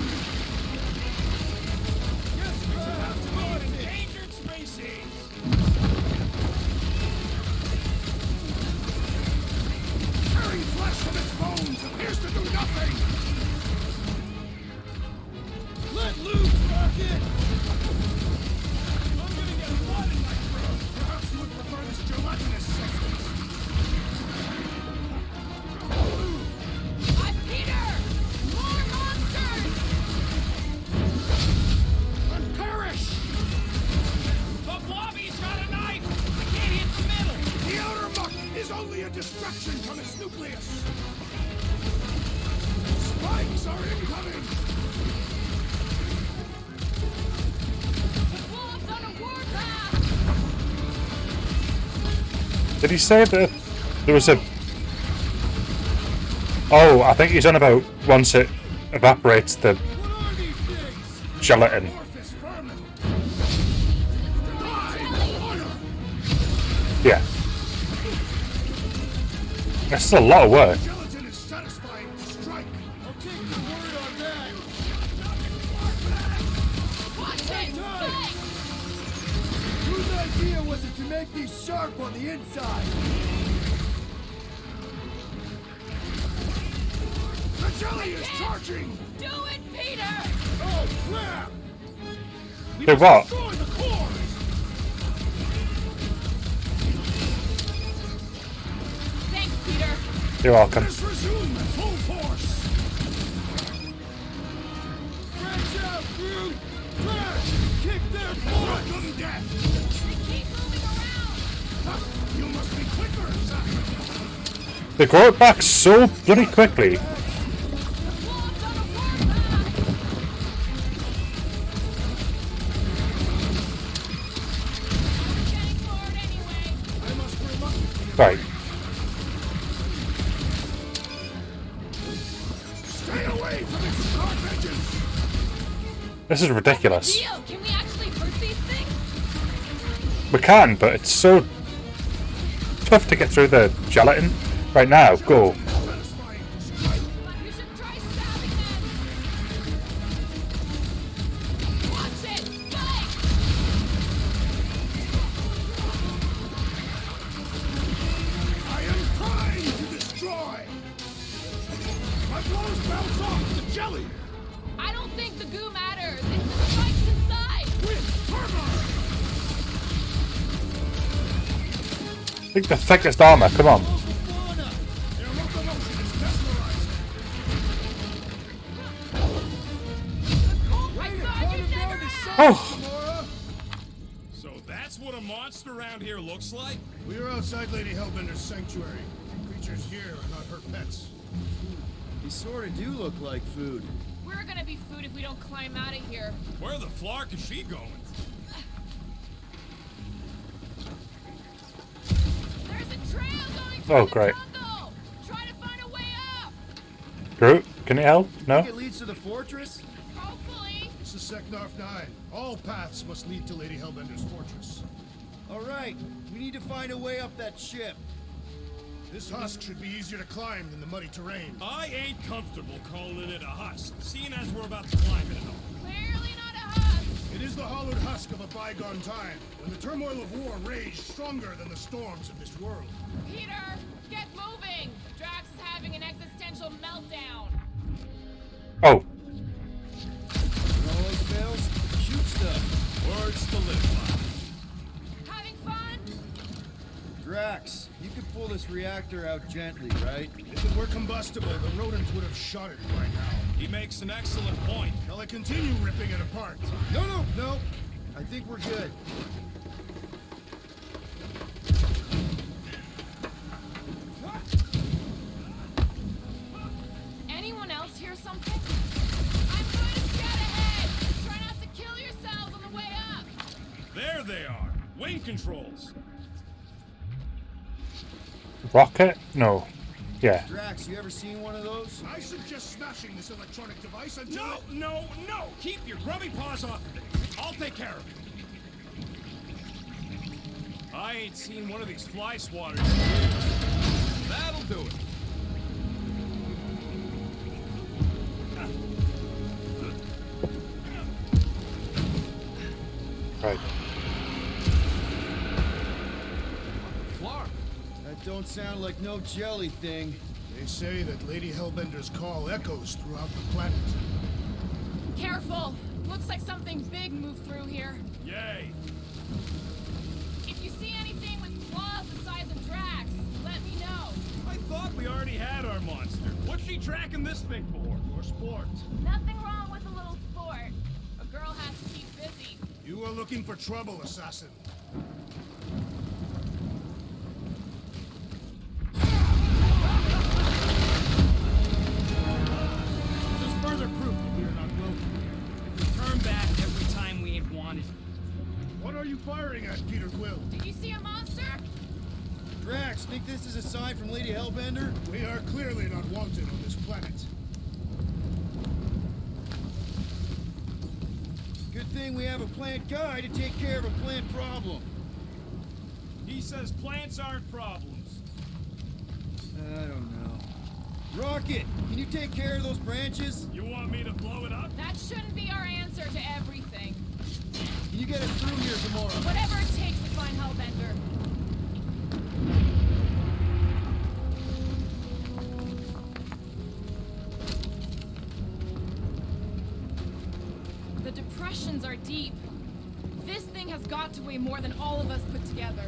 Endangered species. Tearing flesh from its bones appears to do nothing! Let loose, Rocket! I'm gonna get blood in my throat! Perhaps you would prefer this gelatinous substance. I'm Peter! More monsters! And perish! The blobby's got a knife. I can't hit the middle. The outer muck is only a distraction from its nucleus! Spikes are incoming! The wolves on a warpath! Did he say that there was a... Oh, I think he's on about once it evaporates the gelatin. Amorphous vermin! Yeah. This is a lot of work. Gelatin is satisfying to strike! I'll take your word on that. Watch it! Spike! Whose idea was it to make these sharp on the inside? The jelly is charging! Do it, Peter! Oh, crap! Hey, what? Destroy the cores! Thanks, Peter. You're welcome. Let's resume at full force. Branch out, Groot! Crash! Kick their butts! Welcome death. Keep moving around! You must be quicker, assassin. They grow it back so bloody quickly. Right. Stay away from its dark edges. This is ridiculous. Leo, can we actually hurt these things? We can, but it's so tough to get through the gelatin. Right now, go. We should try stabbing them. Watch it, Spike! I am trying to destroy. My blows bounce off the jelly. I don't think the goo matters. It's the spikes inside. With turbine. I think the thickest armor, come on. Their locomotion is mesmerizing. Oh! So that's what a monster around here looks like? We are outside Lady Hellbender's sanctuary. Creatures here are not her pets. They sort of do look like food. We're gonna be food if we don't climb out of here. Where the flark is she going? There's a trail going Oh, great. jungle. Try to find a way up. Groot, can you help? Think No? it leads to the fortress? Hopefully. This is Seknarf 9. All paths must lead to Lady Hellbender's fortress. All right, we need to find a way up that ship. This husk should be easier to climb than the muddy terrain. I ain't comfortable calling it a husk, seeing as we're about to climb it and all. Clearly not a husk. It is the hollowed husk of a bygone time, when the turmoil of war raged stronger than the storms of this world. Peter, get moving. Drax is having an existential meltdown. Oh, And all those fails? Shoot stuff. Words to live by. Having fun? Drax, you could pull this reactor out gently, right? If it were combustible, the rodents would have shot it by now. He makes an excellent point. Shall I continue ripping it apart? No. I think we're good. Anyone else hear something? I'm going to scout ahead. Try not to kill yourselves on the way up. There they are. Wing controls. rocket? No. Yeah. Drax, you ever seen one of those? I suggest smashing this electronic device until... No! Keep your grubby paws off of it. I'll take care of it. I ain't seen one of these fly swatters in years. That'll do it. Right. Flark. That don't sound like no jelly thing. They say that Lady Hellbender's call echoes throughout the planet. Careful. Looks like something big moved through here. Yay. If you see anything with claws the size of Drax, let me know. I thought we already had our monster. What's she tracking this thing for? For sport? Nothing wrong with a little sport. A girl has to keep busy. You are looking for trouble, assassin. Just further proof that we are not welcome here. If we turn back every time we ain't wanted. What are you firing at, Peter Quill? Did you see a monster? Drax, think this is a sign from Lady Hellbender? We are clearly not wanted on this planet. Good thing we have a plant guy to take care of a plant problem. He says plants aren't problems. I don't know. Rocket, can you take care of those branches? You want me to blow it up? That shouldn't be our answer to everything. Can you get us through here tomorrow? Whatever it takes to find Hellbender. The depressions are deep. This thing has got to weigh more than all of us put together.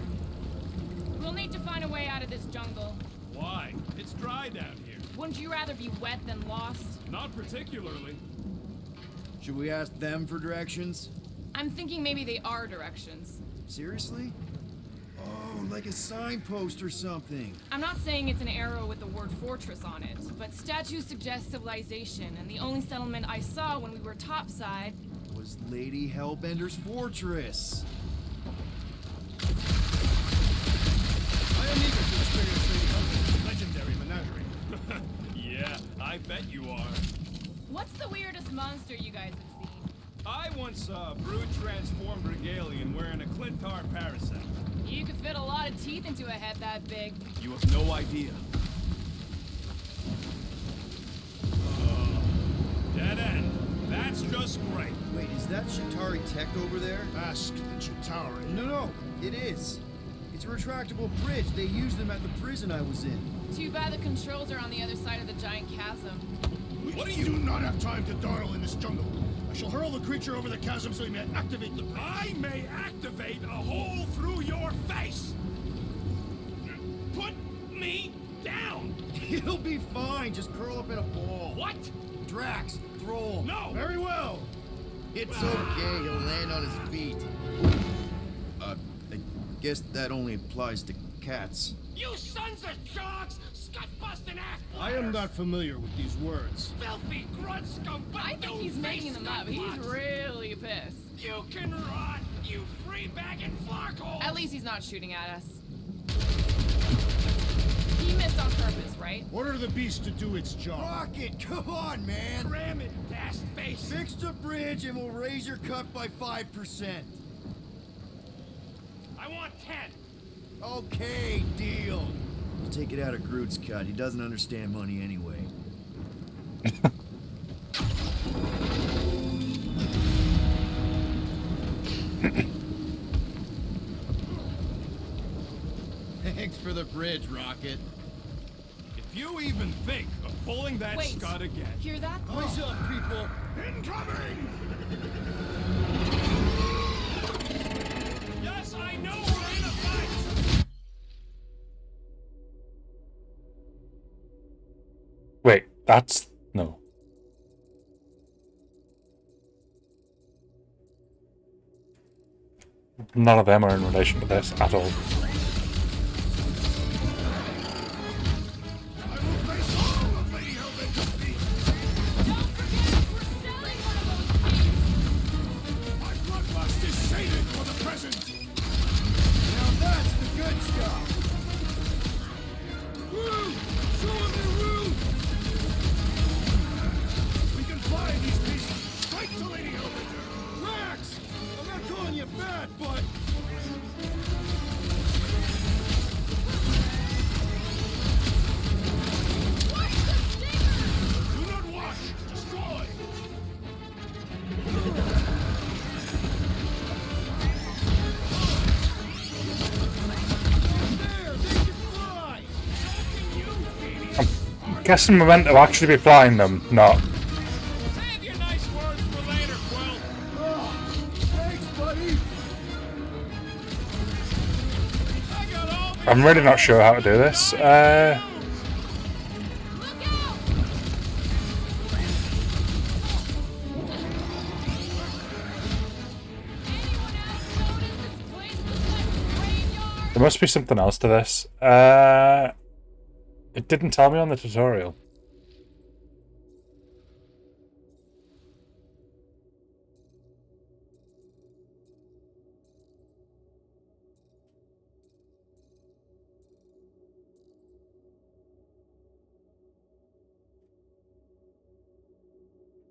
We'll need to find a way out of this jungle. Why? It's dry down here. Wouldn't you rather be wet than lost? Not particularly. Should we ask them for directions? I'm thinking maybe they are directions. Seriously? Oh, like a signpost or something. I'm not saying it's an arrow with the word fortress on it, but statues suggest civilization, and the only settlement I saw when we were topside was Lady Hellbender's fortress. I am eager to experience Lady Hellbender's legendary menagerie. Yeah, I bet you are. What's the weirdest monster you guys have seen? I once saw a brood transformed regalian wearing a Clintar parasect. You could fit a lot of teeth into a head that big. You have no idea. Dead end. That's just great. Wait, is that Chitauri tech over there? Ask the Chitauri. No, it is. It's a retractable bridge. They used them at the prison I was in. Too bad the controls are on the other side of the giant chasm. We do not have time to dawdle in this jungle. I shall hurl the creature over the chasm so he may activate the bridge. I may activate a hole through your face. Put me down. He'll be fine. Just curl up in a ball. What? Drax, throw him. No. Very well. It's okay. He'll land on his feet. I guess that only applies to cats. You sons of dogs! Scut-busting ass I am not familiar with these words. filthy grunt scum! I think he's making them up. He's really pissed. You can rot, you free-bagging flarkhole! At least he's not shooting at us. He missed on purpose, right? Order the beast to do its job. Rocket, come on, man. Ram it, ass face! Fix the bridge and we'll raise your cut by 5%. I want 10! Okay, deal. We'll take it out of Groot's cut. He doesn't understand money anyway. Thanks for the bridge, Rocket. If you even think of pulling that Wait. scud again. Hear that? Eyes up, people. Incoming! Yes, I know we're in a fight! Wait, that's... no. None of them are in relation to this at all. Guessing we're meant to actually be flying them, not. Save your nice words for later, Quill. Oh, thanks, buddy. I got all the I'm really not sure how to do this. There must be something else to this. It didn't tell me on the tutorial.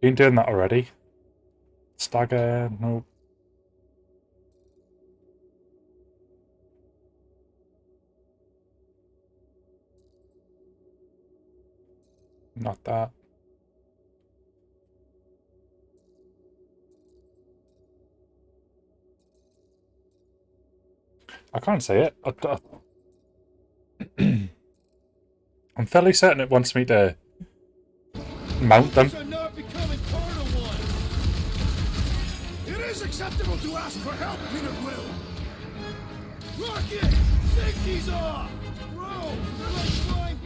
Been doing that already. Stagger, nope. Not that. I can't say it. I'm fairly certain it wants me to mount them. It is acceptable to ask for help, Peter Quill. Rocket, safety's off. Bro, they're like flying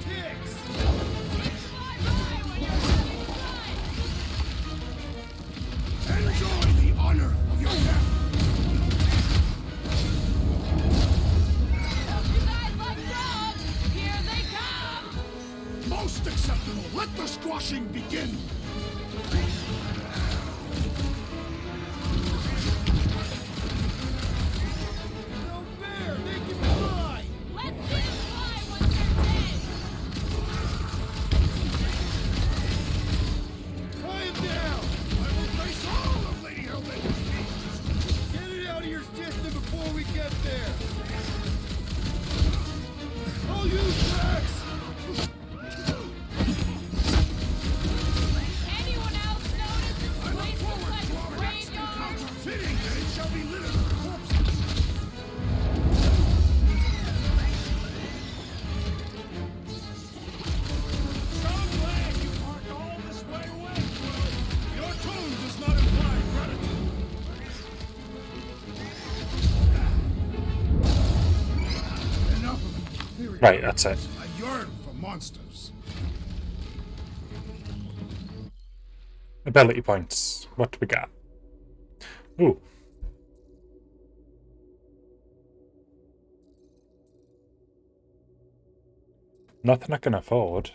Right, that's it. I yearn for monsters. Ability points. What do we got? Ooh. Nothing I can afford.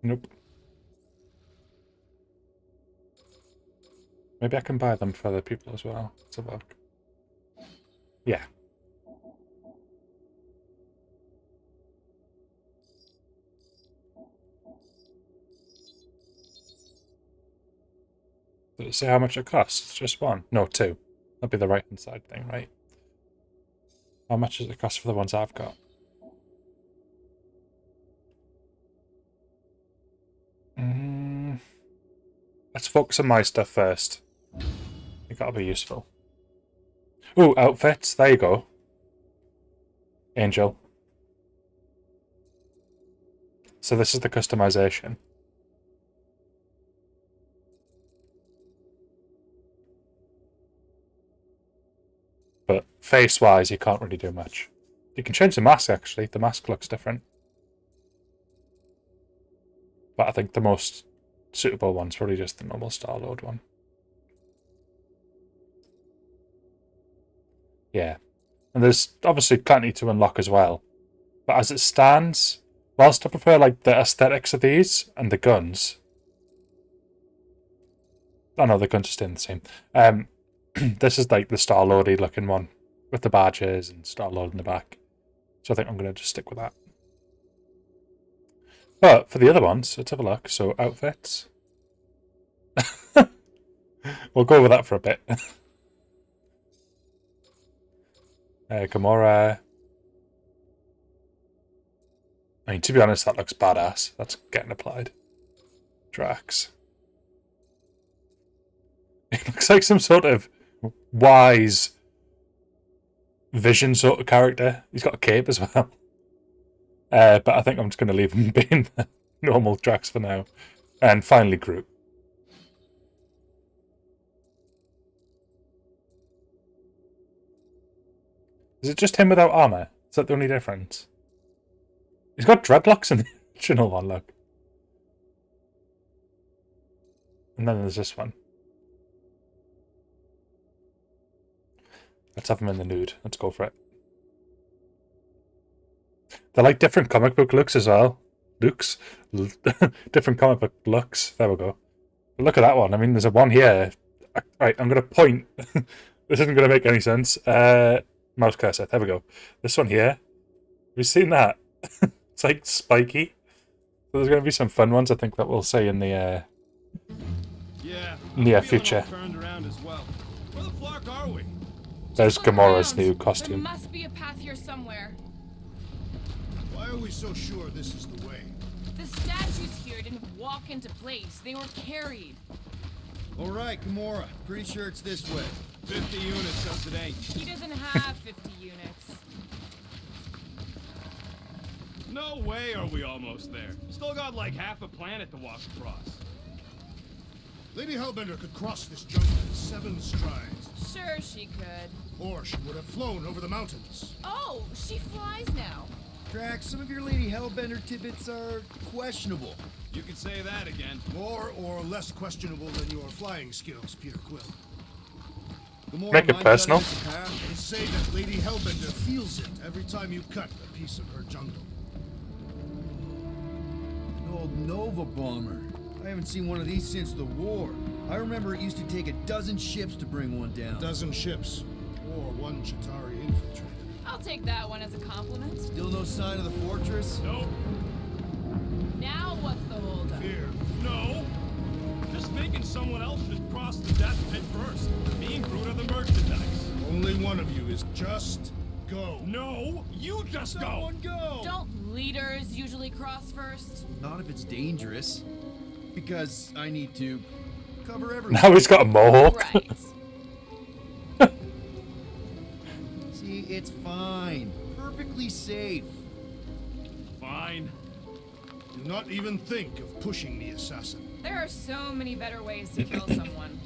Nope. Maybe I can buy them for other people as well. Let's have a look. Yeah. Does it say how much it costs? Just one? No, two. That'd be the right hand side thing, right? How much does it cost for the ones I've got? Let's focus on my stuff first. I think that'll be useful. Ooh, outfits. There you go. Angel. So this is the customization. But face-wise, you can't really do much. You can change the mask, actually. The mask looks different. But I think the most suitable one's probably just the normal Star-Lord one. Yeah. And there's obviously plenty to unlock as well. But as it stands, whilst I prefer like the aesthetics of these and the guns... Oh no, the guns are staying the same. This is like the Star-Lordy looking one with the badges and Star-Lord in the back. So I think I'm going to just stick with that. But for the other ones, let's have a look. So outfits. We'll go with that for a bit. Gamora. I mean, to be honest, that looks badass. That's getting applied. Drax. It looks like some sort of wise Vision sort of character. He's got a cape as well. But I think I'm just going to leave him being the normal Drax for now. And finally, Groot. Is it just him without armor? Is that the only difference? He's got dreadlocks in the original one, look. And then there's this one. Let's have him in the nude. Let's go for it. They're like different comic book looks as well. Looks? Different comic book looks. There we go. But look at that one. I mean, there's a one here. Right, I'm going to point. This isn't going to make any sense. Mouse cursor. There we go. This one here. Have you seen that? It's like spiky. So there's going to be some fun ones, I think, that we'll see in the near future. Turned around as well. Where the flark are we? There's Gamora's new There costume. must be a path here somewhere. Why are we so sure this is the way? The statues here didn't walk into place. They were carried. All right, Gamora. Pretty sure it's this way. 50 units says it ain't. He doesn't have 50 units. No way are we almost there. Still got like half a planet to walk across. Lady Hellbender could cross this jungle in 7 strides. Sure she could. Or she would have flown over the mountains. Oh, she flies now. Drax, some of your Lady Hellbender tidbits are questionable. You could say that again. More or less questionable than your flying skills, Peter Quill. Gamora, Make it mind personal. cutting us a path? They say that Lady Hellbender feels it every time you cut a piece of her jungle. An old Nova bomber. I haven't seen one of these since the war. I remember it used to take 12 ships to bring one down. 12 ships. Or 1 Chitauri infiltrator. I'll take that one as a compliment. Still no sign of the fortress? Nope. Now what's the holdup? Fear. No. Just thinking someone else should cross the death pit first. Me and Groot are the merchandise. Only one of you is just go. No, you just Someone go! Don't leaders usually cross first? Not if it's dangerous. Because I need to cover everyone. Now he's got a mohawk. Right. See, it's fine. Perfectly safe. Fine. Do not even think of pushing the assassin. There are so many better ways to kill someone.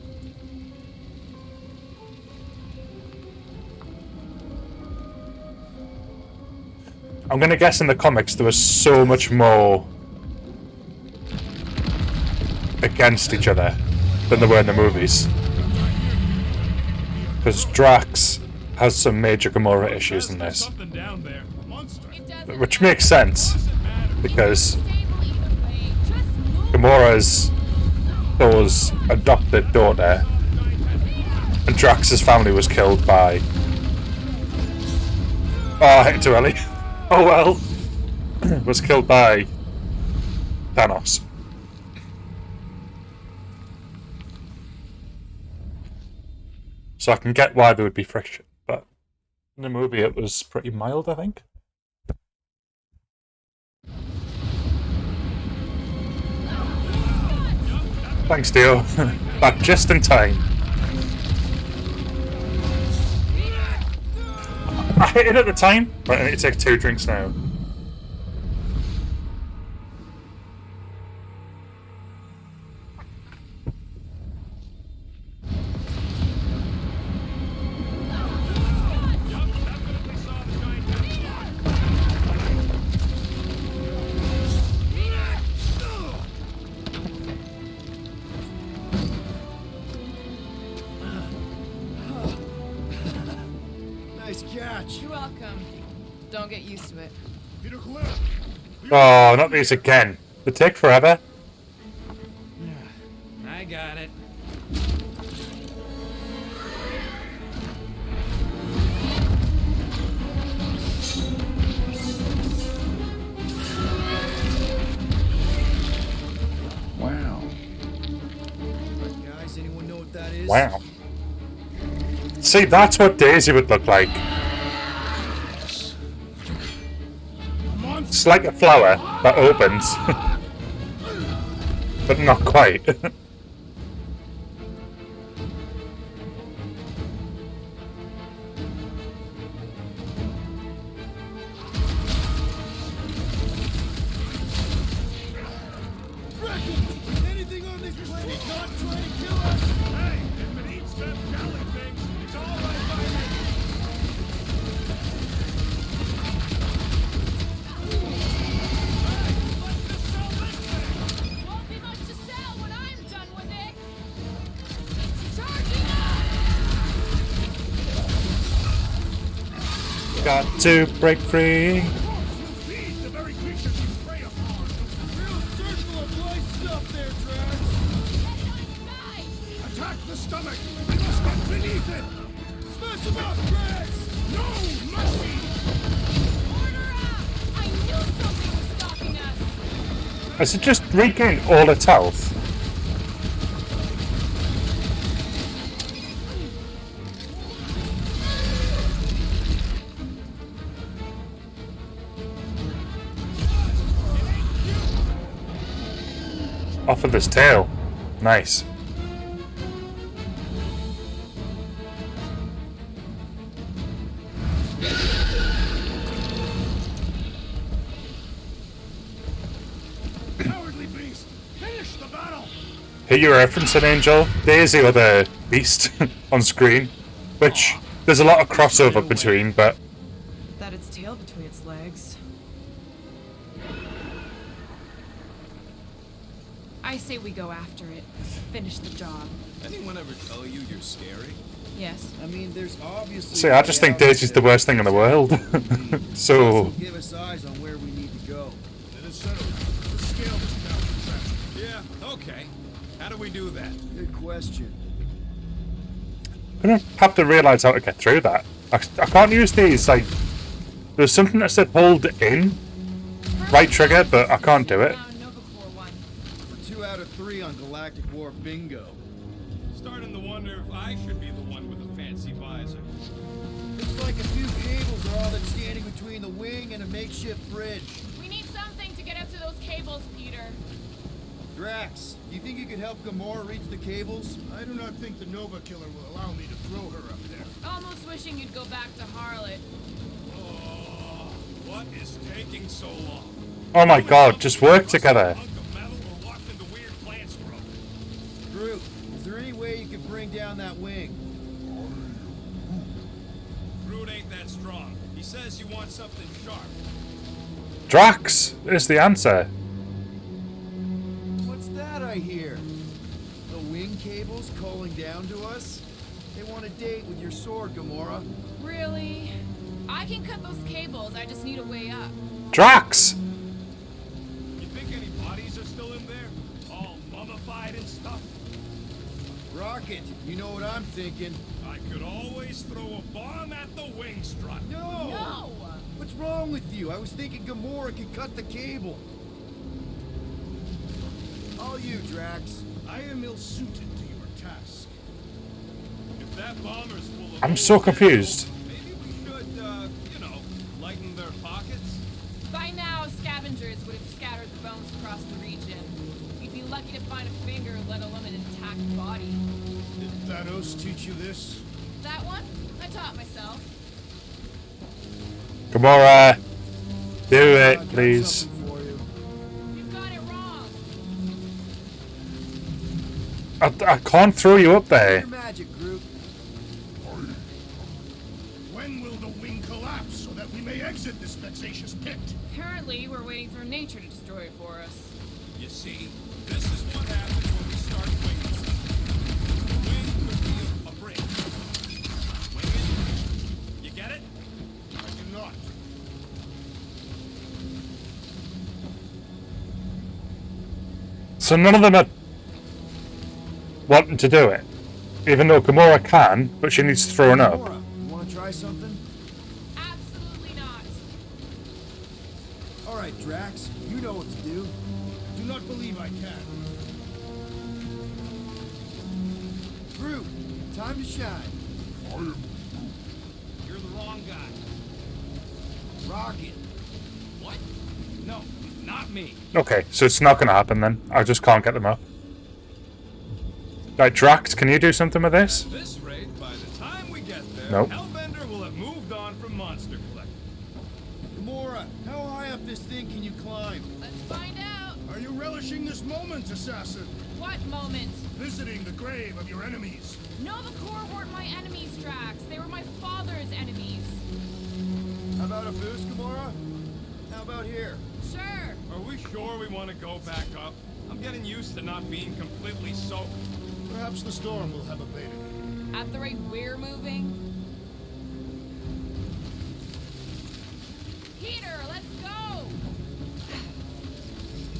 I'm gonna guess in the comics there was so much more against each other than there were in the movies. Because Drax has some major Gamora issues in this. Which makes sense, because Gamora's Thor's adopted daughter, and Drax's family was killed by... Oh, I hit it too early. Oh well. Was killed by Thanos. So I can get why there would be friction, but in the movie it was pretty mild, I think. Thanks, Dio. Back just in time. I hit it at the time, but I need to take 2 drinks now. Nice catch. You're welcome. Don't get used to it. Peter Quill! Oh, not these again. They take forever. I got it. Wow. Guys, anyone know what that is? Wow. See, that's what Daisy would look like. It's like a flower that opens. But not quite. Anything on this planet not trying to kill us? Hey, if it eats them jelly things, it's all right by me. Won't be much to sell when I'm done with it. It's charging up. Got to break free. Feed the very creatures you prey upon! Real circle of life stuff there, Drax. Attack the stomach! We must get beneath it! Smash him up, Drax! No mercy! Order out. I knew something was stopping us. Has it just regained all its health? Off of this tail. Nice. Cowardly beast! Finish the battle! Here you're referencing Angel, Daisy or the Beast on screen, which there's a lot of crossover between, but That its tail between its legs. I say we go after it. Finish the job. Anyone ever tell you you're scary? Yes. I mean, there's obviously. see, I just think Daisy's the worst thing in the world. So, Give us eyes on where we need to go. Then it's settled. Let's scale this down contraption. Yeah, okay. How do we do that? Good question. I'm gonna have to realise how to get through that. I can't use these, like, there's something that said hold in, right trigger, but I can't do it. We're 2 out of 3 on Galactic War bingo. Starting to wonder if I should be the one with the fancy visor. Looks like a few cables are all that's standing between the wing and a makeshift bridge. We need something to get up to those cables, Peter. Drax, do you think you could help Gamora reach the cables? I do not think the Nova Killer will allow me to throw her up there. Almost wishing you'd go back to Harlot. Oh, what is taking so long? Oh my god, just work together. Groot, is there any way you could bring down that wing? Groot ain't that strong. He says you want something sharp. Drax is the answer. What's that I hear? The wing cables calling down to us? They want a date with your sword, Gamora. Really? I can cut those cables, I just need a way up. Drax! You think any bodies are still in there? All mummified and stuff? Rocket, you know what I'm thinking. I could always throw a bomb at the wing strut. No! No! What's wrong with you? I was thinking Gamora could cut the cable. All you, Drax. I am ill-suited to your task. If that bomber's full of I'm so confused. maybe we should, you know, lighten their pockets. By now, scavengers would have scattered the bones across the region. We'd be lucky to find a finger, let alone an intact body. Did Thanos teach you this? That one? I taught myself. Gamora, do it, please. You got it wrong. I can't throw you up there. Your magic, Groot. When will the wing collapse so that we may exit this vexatious pit? Apparently, we're waiting for nature to destroy it for us. You see, this is what happens when we start winging. The wing could be a bridge. Wing it. You get it? I do not. So none of them are wanting to do it. Even though Gamora can, but she needs thrown up. Gamora, you want to try something? Absolutely not. All right, Drax, you know what to do. Do not believe I can. Groot, time to shine. You're the wrong guy. Rocket. What? No, not me. Okay, so it's not going to happen then. I just can't get them up. Right, Drax, can you do something with this? At this rate, by the time we get there, Nope. Hellbender will have moved on from Monster Collector. Gamora, how high up this thing can you climb? Let's find out. Are you relishing this moment, assassin? What moment? Visiting the grave of your enemies. Nova Corps weren't my enemies, Drax. They were my father's enemies. How about a boost, Gamora? How about here? Sure. Are we sure we want to go back up? I'm getting used to not being completely soaked. Perhaps the storm will have abated. At the rate we're moving. Peter, let's go.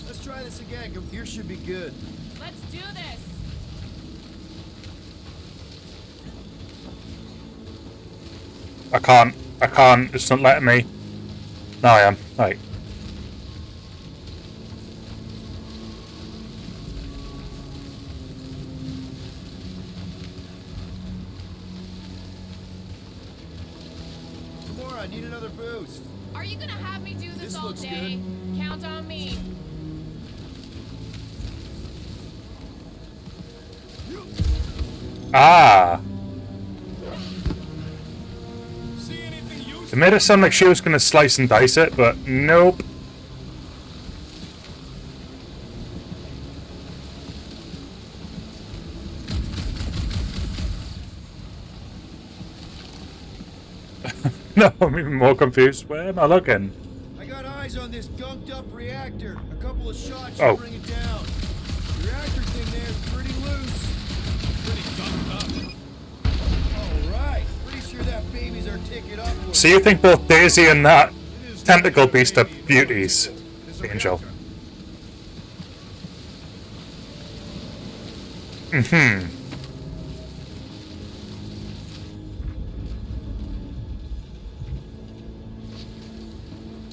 Let's try this again. Here should be good. Let's do this. I can't, it's not letting me. No, I am. Right. Gamora, I need another boost. Are you gonna have me do this all looks day? good. Count on me. Ah! See anything useful? It made it sound like she was going to slice and dice it, but nope. No, I'm even more confused. Where am I looking? I got eyes on this gunked up reactor. A couple of shots Oh. should bring it down. The reactor thing there is pretty loose. Pretty gunked up. All right. Pretty sure that baby's our ticket upwards. So you think both Daisy and that tentacle beast are beauties, Angel? Mm-hmm.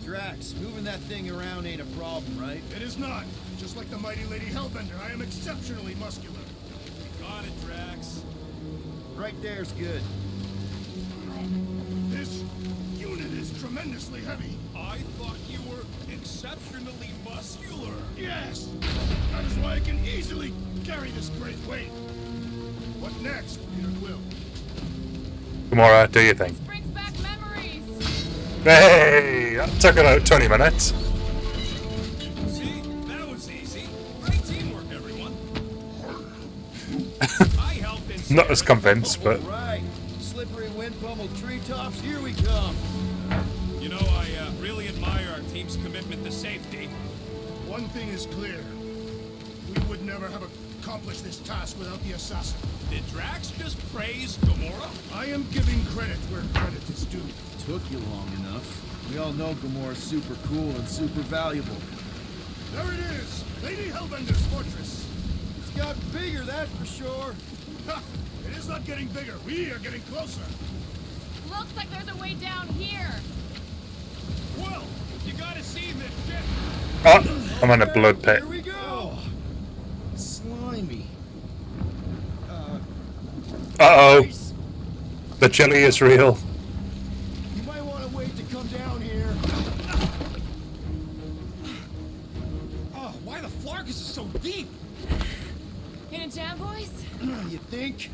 Drax, moving that thing around ain't a problem, right? It is not. Just like the mighty Lady Hellbender, I am exceptionally muscular. Got it, Drax. Right there's good. This unit is tremendously heavy. I thought you were exceptionally muscular. Yes! That is why I can easily carry this great weight. What next, Peter Quill? Gamora, do you think? Brings back memories. Hey! That took about 20 minutes. See? That was easy. Great teamwork, everyone. I helped in Not as convinced, but... Right. Slippery wind pummeled treetops, here we come. You know, I really admire our team's commitment safety. One thing is clear. We would never have accomplished this task without the assassin. Did Drax just praise Gamora? I am giving credit where credit is due. Took you long enough. We all know Gamora's super cool and super valuable. There it is! Lady Hellbender's fortress! It's got bigger, that's for sure. Ha! It is not getting bigger. We are getting closer. Looks like there's a way down here. Well, you gotta see this ship. Oh, I'm in a blood pit. Here we go! Slimy. Uh-oh. The jelly is real. You might want to wait to come down here. Oh, why the Flarkus is so deep? In a jam, boys? You think?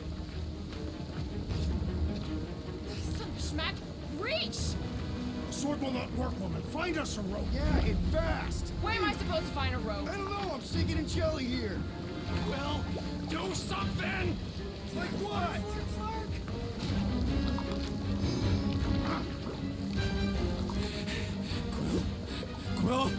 Some schmack. Reach! Sword will not work, woman. Find us a rope. Yeah, and fast. Where am I supposed to find a rope? I don't know, I'm sinking in jelly here. Well, do something! Like what? Quill?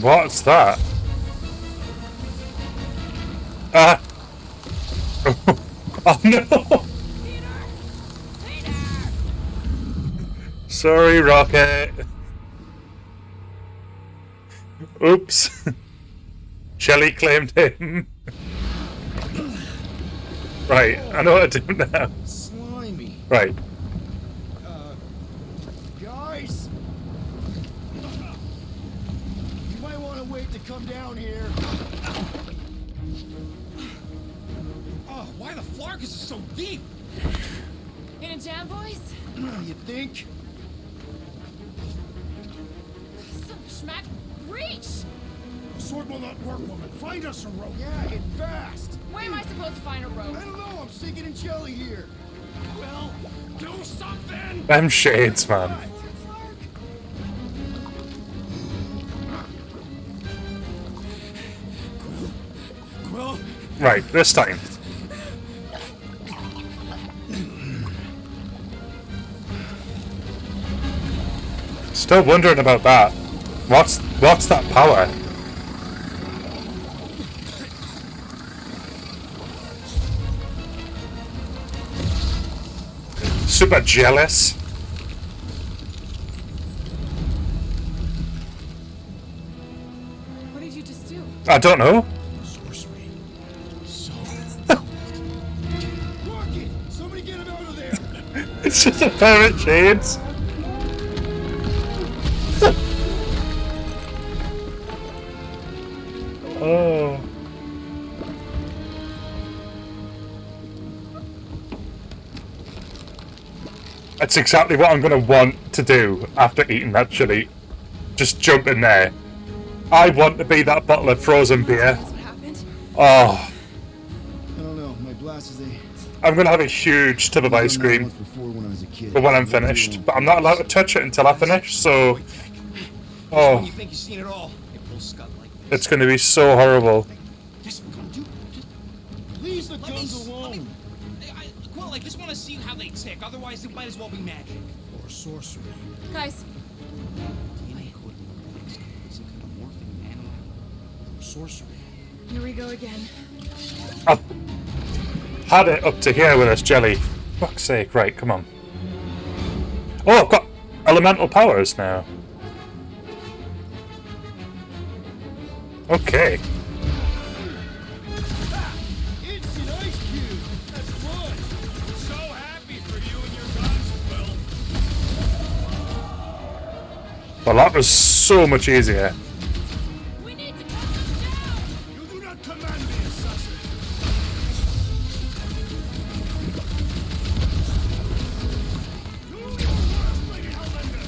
What's that? Ah! Oh no! Sorry, Rocket. Oops. Shelly claimed him. Right, I know what to do now. Slimy. Right. Guys! You might want to wait to come down here. Oh, why the Flarkus is so deep? In a jam, boys? You think? Some schmack. Reach! Sword will not work, woman. Find us a rope. Yeah, and fast. Where am I supposed to find a rope? I don't know, I'm sinking in jelly here. Well, do something! Them shades, man. Quill? Right, this time. Still wondering about that. What's that power? Super jealous. What did you just do? I don't know. Sorcery. So... Rocket! Somebody get him out of there! It's just a pair of shades. Oh. That's exactly what I'm going to want to do after eating that chili. Just jump in there. I want to be that bottle of frozen beer. That's what happened. Oh. I don't know. My glasses, they... I'm going to have a huge tub of ice cream Before when I was a kid. for when I'm finished. But I'm not allowed to touch it until I finish, so... Oh. When you think you've seen it all, it pulls scut like this. It's going to be so horrible. Just Leave the let me, guns alone! Quill, I just want to see how they tick. Otherwise, it might as well be magic. Or sorcery. Guys, DNA code mixed with some kind of morphing animal. Or sorcery. Here we go again. I've had it up to here with this jelly. Fuck's sake, right, come on. Oh, I've got elemental powers now. Okay. Instant ice cube! That's fun! So happy for you and your guns, Quill. Well, that was so much easier. we need to cut them down! You do not command me, assassin. You are worst, Lady Hellbender.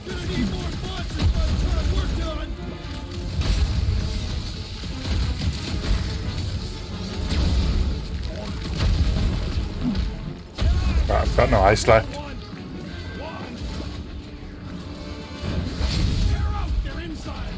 Gonna need more monsters by the time we're done! Right, I've got no ice left. One. They're out. They're inside.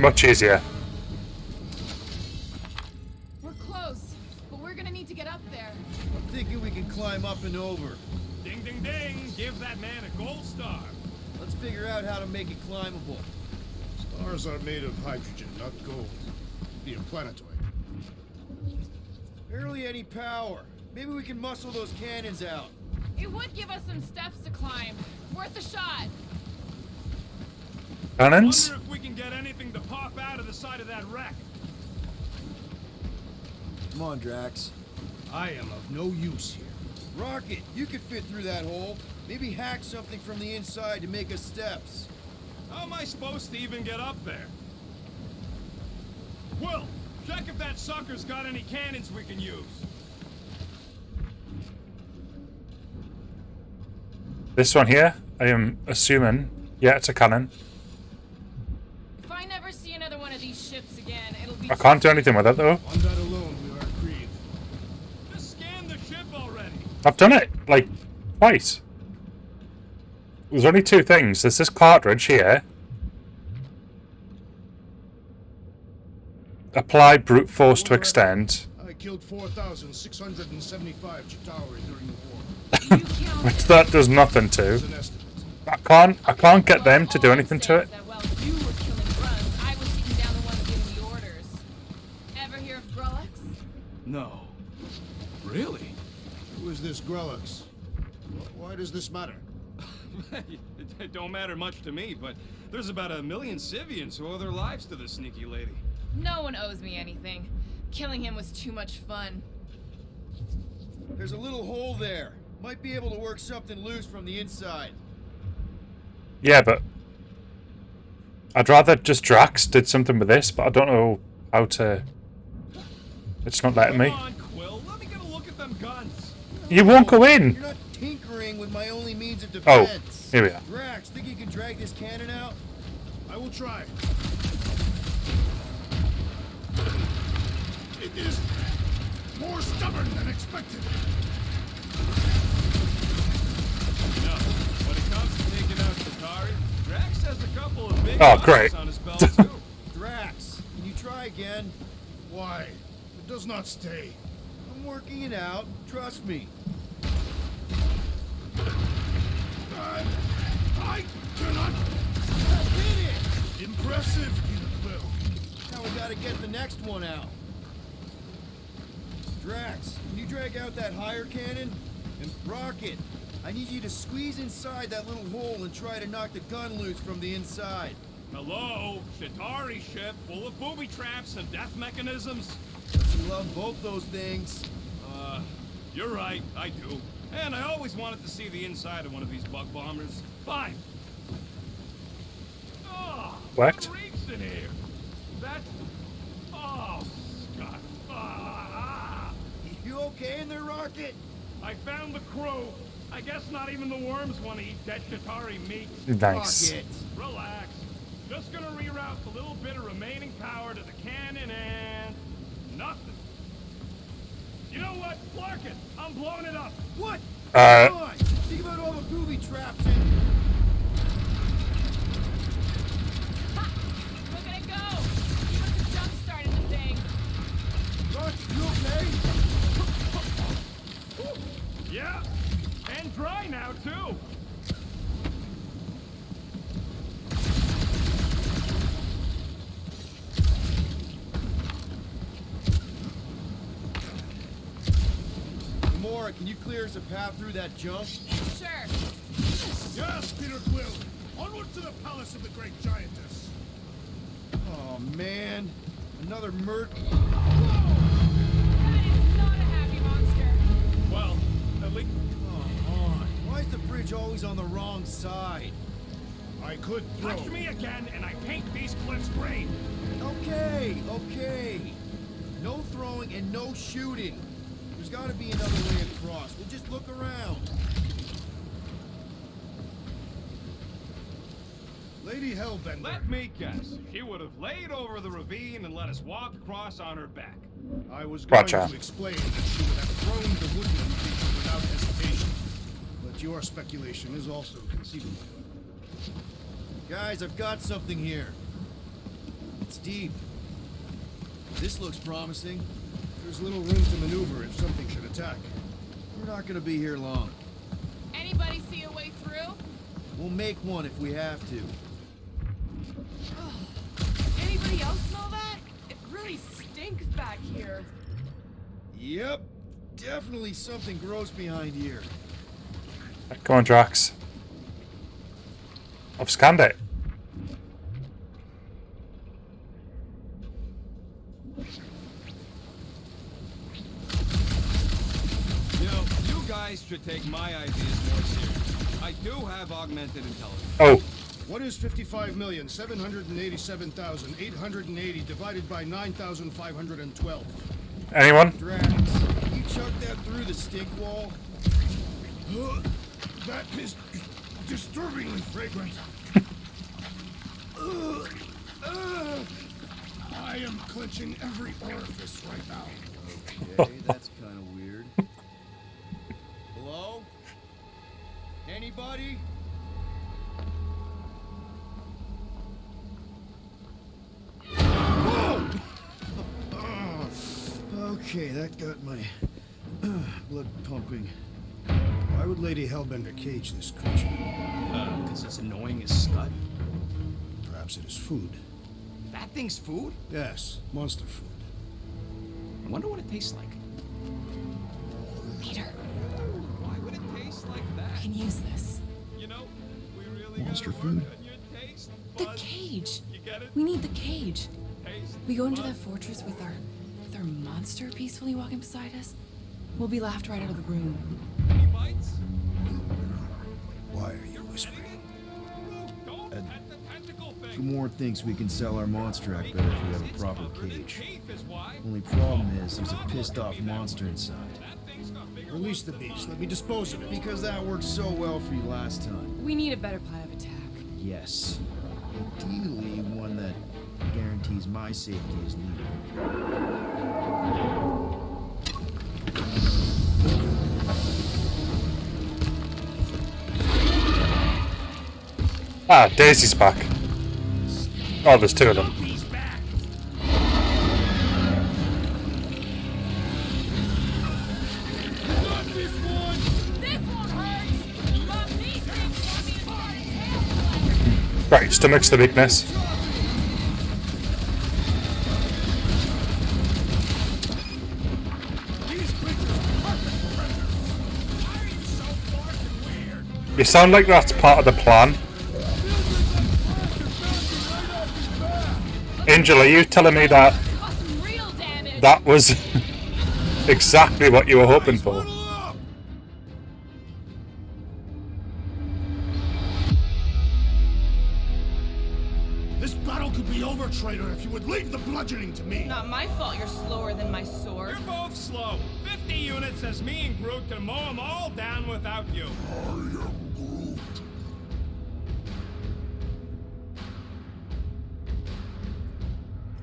Much easier. We're close, but we're gonna need to get up there. I'm thinking we can climb up and over. Ding, ding, ding! Give that man a gold star. Let's figure out how to make it climbable. Stars are made of hydrogen, not gold. Be a planetoid. Barely any power. Maybe we can muscle those cannons out. It would give us some steps to climb. Worth a shot. Cannons? Wonder if we can get anything to pop out of the side of that wreck. Come on, Drax. I am of no use here. Rocket, you could fit through that hole. Maybe hack something from the inside to make us steps. How am I supposed to even get up there? Will, check if that sucker's got any cannons we can use. This one here, I am assuming. Yeah, it's a cannon. If I never see another one of these ships again, it'll be. I can't do anything with it though. On that alone, we are agreed. Just scan the ship already. I've done it, like, twice. There's only two things. There's this cartridge here. Apply brute force to extend. I killed 4,675 Chitauri during the war. Which that does nothing to. As an estimate. I can't get them to do anything to it. While you were killing grunts, I was shooting down the ones giving the orders. Ever hear of Grulix? No. Really? Who is this Grelix? Why does this matter? It don't matter much to me, but there's about 1 million Sivians who owe their lives to this sneaky lady. No one owes me anything. Killing him was too much fun. There's a little hole there. Might be able to work something loose from the inside. Yeah, but I'd rather just Drax did something with this, but I don't know how to. It's not letting me. Come on, Quill. Let me get a look at them guns. You won't go in. You're not tinkering with my only means of Oh, defense. here we are. Drax, think you can drag this cannon out? I will try. It is more stubborn than expected. No, when it comes to taking out Chitauri, Drax has a couple of big Oh, buttons great. on his belt too. Drax, can you try again? Why? It does not stay. I'm working it out. Trust me. I cannot. Hit it! Impressive, Peter Quill. Now we gotta get the next one out. Drax, can you drag out that higher cannon? And Rocket, I need you to squeeze inside that little hole and try to knock the gun loose from the inside. Hello, Chitauri ship full of booby traps and death mechanisms. Don't you love both those things? You're right, I do. And I always wanted to see the inside of one of these bug bombers. Fine. Oh, What? reeks in here. That's... Oh, Scott. You okay in there, Rocket? I found the crew. I guess not even the worms want to eat dead Chitauri meat. Nice. Rocket. Relax. Just gonna reroute the little bit of remaining power to the cannon and... nothing. You know what? Clark it. I'm blowing it up. What? Come on! Think about all the booby traps and... Look at it go! He must have jump-started the thing. Rocket, you okay? Yeah. And dry now, too. Gamora, can you clear us a path through that junk? Sure. Yes, Peter Quill. Onward to the palace of the great giantess. Oh, man. Another murder. That is not a happy monster. Well, at least... Come on. Why is the bridge always on the wrong side? I could throw. Touch me again, and I paint these cliffs green. Okay, okay. No throwing and no shooting. There's got to be another way across. We'll just look around. Lady Hellbender. Let me guess. She would have laid over the ravine and let us walk across on her back. I was going Gotcha. to explain that she would have thrown the woodland creature without hesitation. But your speculation is also conceivable. Guys, I've got something here. It's deep. This looks promising. There's little room to maneuver if something should attack. We're not gonna be here long. Anybody see a way through? We'll make one if we have to. Anybody else smell that? It really stinks back here. Yep. Definitely something gross behind here. Come on, Drax. I've scanned it. You know, you guys should take my ideas more seriously. I do have augmented intelligence. Oh. What is 55,787,880 divided by 9,512? Anyone? Drax, you chuck that through the stink wall? That is disturbingly fragrant. I am clenching every orifice right now. Okay, that's kind of weird. Hello? Anybody? Okay, that got my blood pumping. Why would Lady Hellbender cage this creature? Because it's annoying as scud. Perhaps it is food. That thing's food? Yes, monster food. I wonder what it tastes like. Peter, Why would it taste like that? I can use this. You know, we really Monster gotta food? work on your taste The buds. cage. You get it? We need the cage. Taste We go into buds. that fortress with our monster peacefully walking beside us. We'll be laughed right out of the room. Any bites? Why are you whispering? Don't pet the tentacle thing. Kumor thinks we can sell our monster act better if we have a proper cage. Teeth is why. Only problem is there's a pissed off monster inside. That thing's got bigger. Release the beast. Let me dispose of it. Because that worked so well for you last time. We need a better plan of attack. Yes. Ideally, one that guarantees my safety as leader. Ah, Daisy's back. Oh, there's two of them. He's back. This one hurts. But these things want me to start a tail. Right, stomach's the weakness. These creatures are perfect predators. Why are you so far and weird? You sound like that's part of the plan. Angel, are you telling me that Cause some real damage. that was exactly what you were hoping for? This battle could be over, traitor, if you would leave the bludgeoning to me. Not my fault you're slower than my sword. You're both slow. 50 units as me and Groot can mow them all down without you.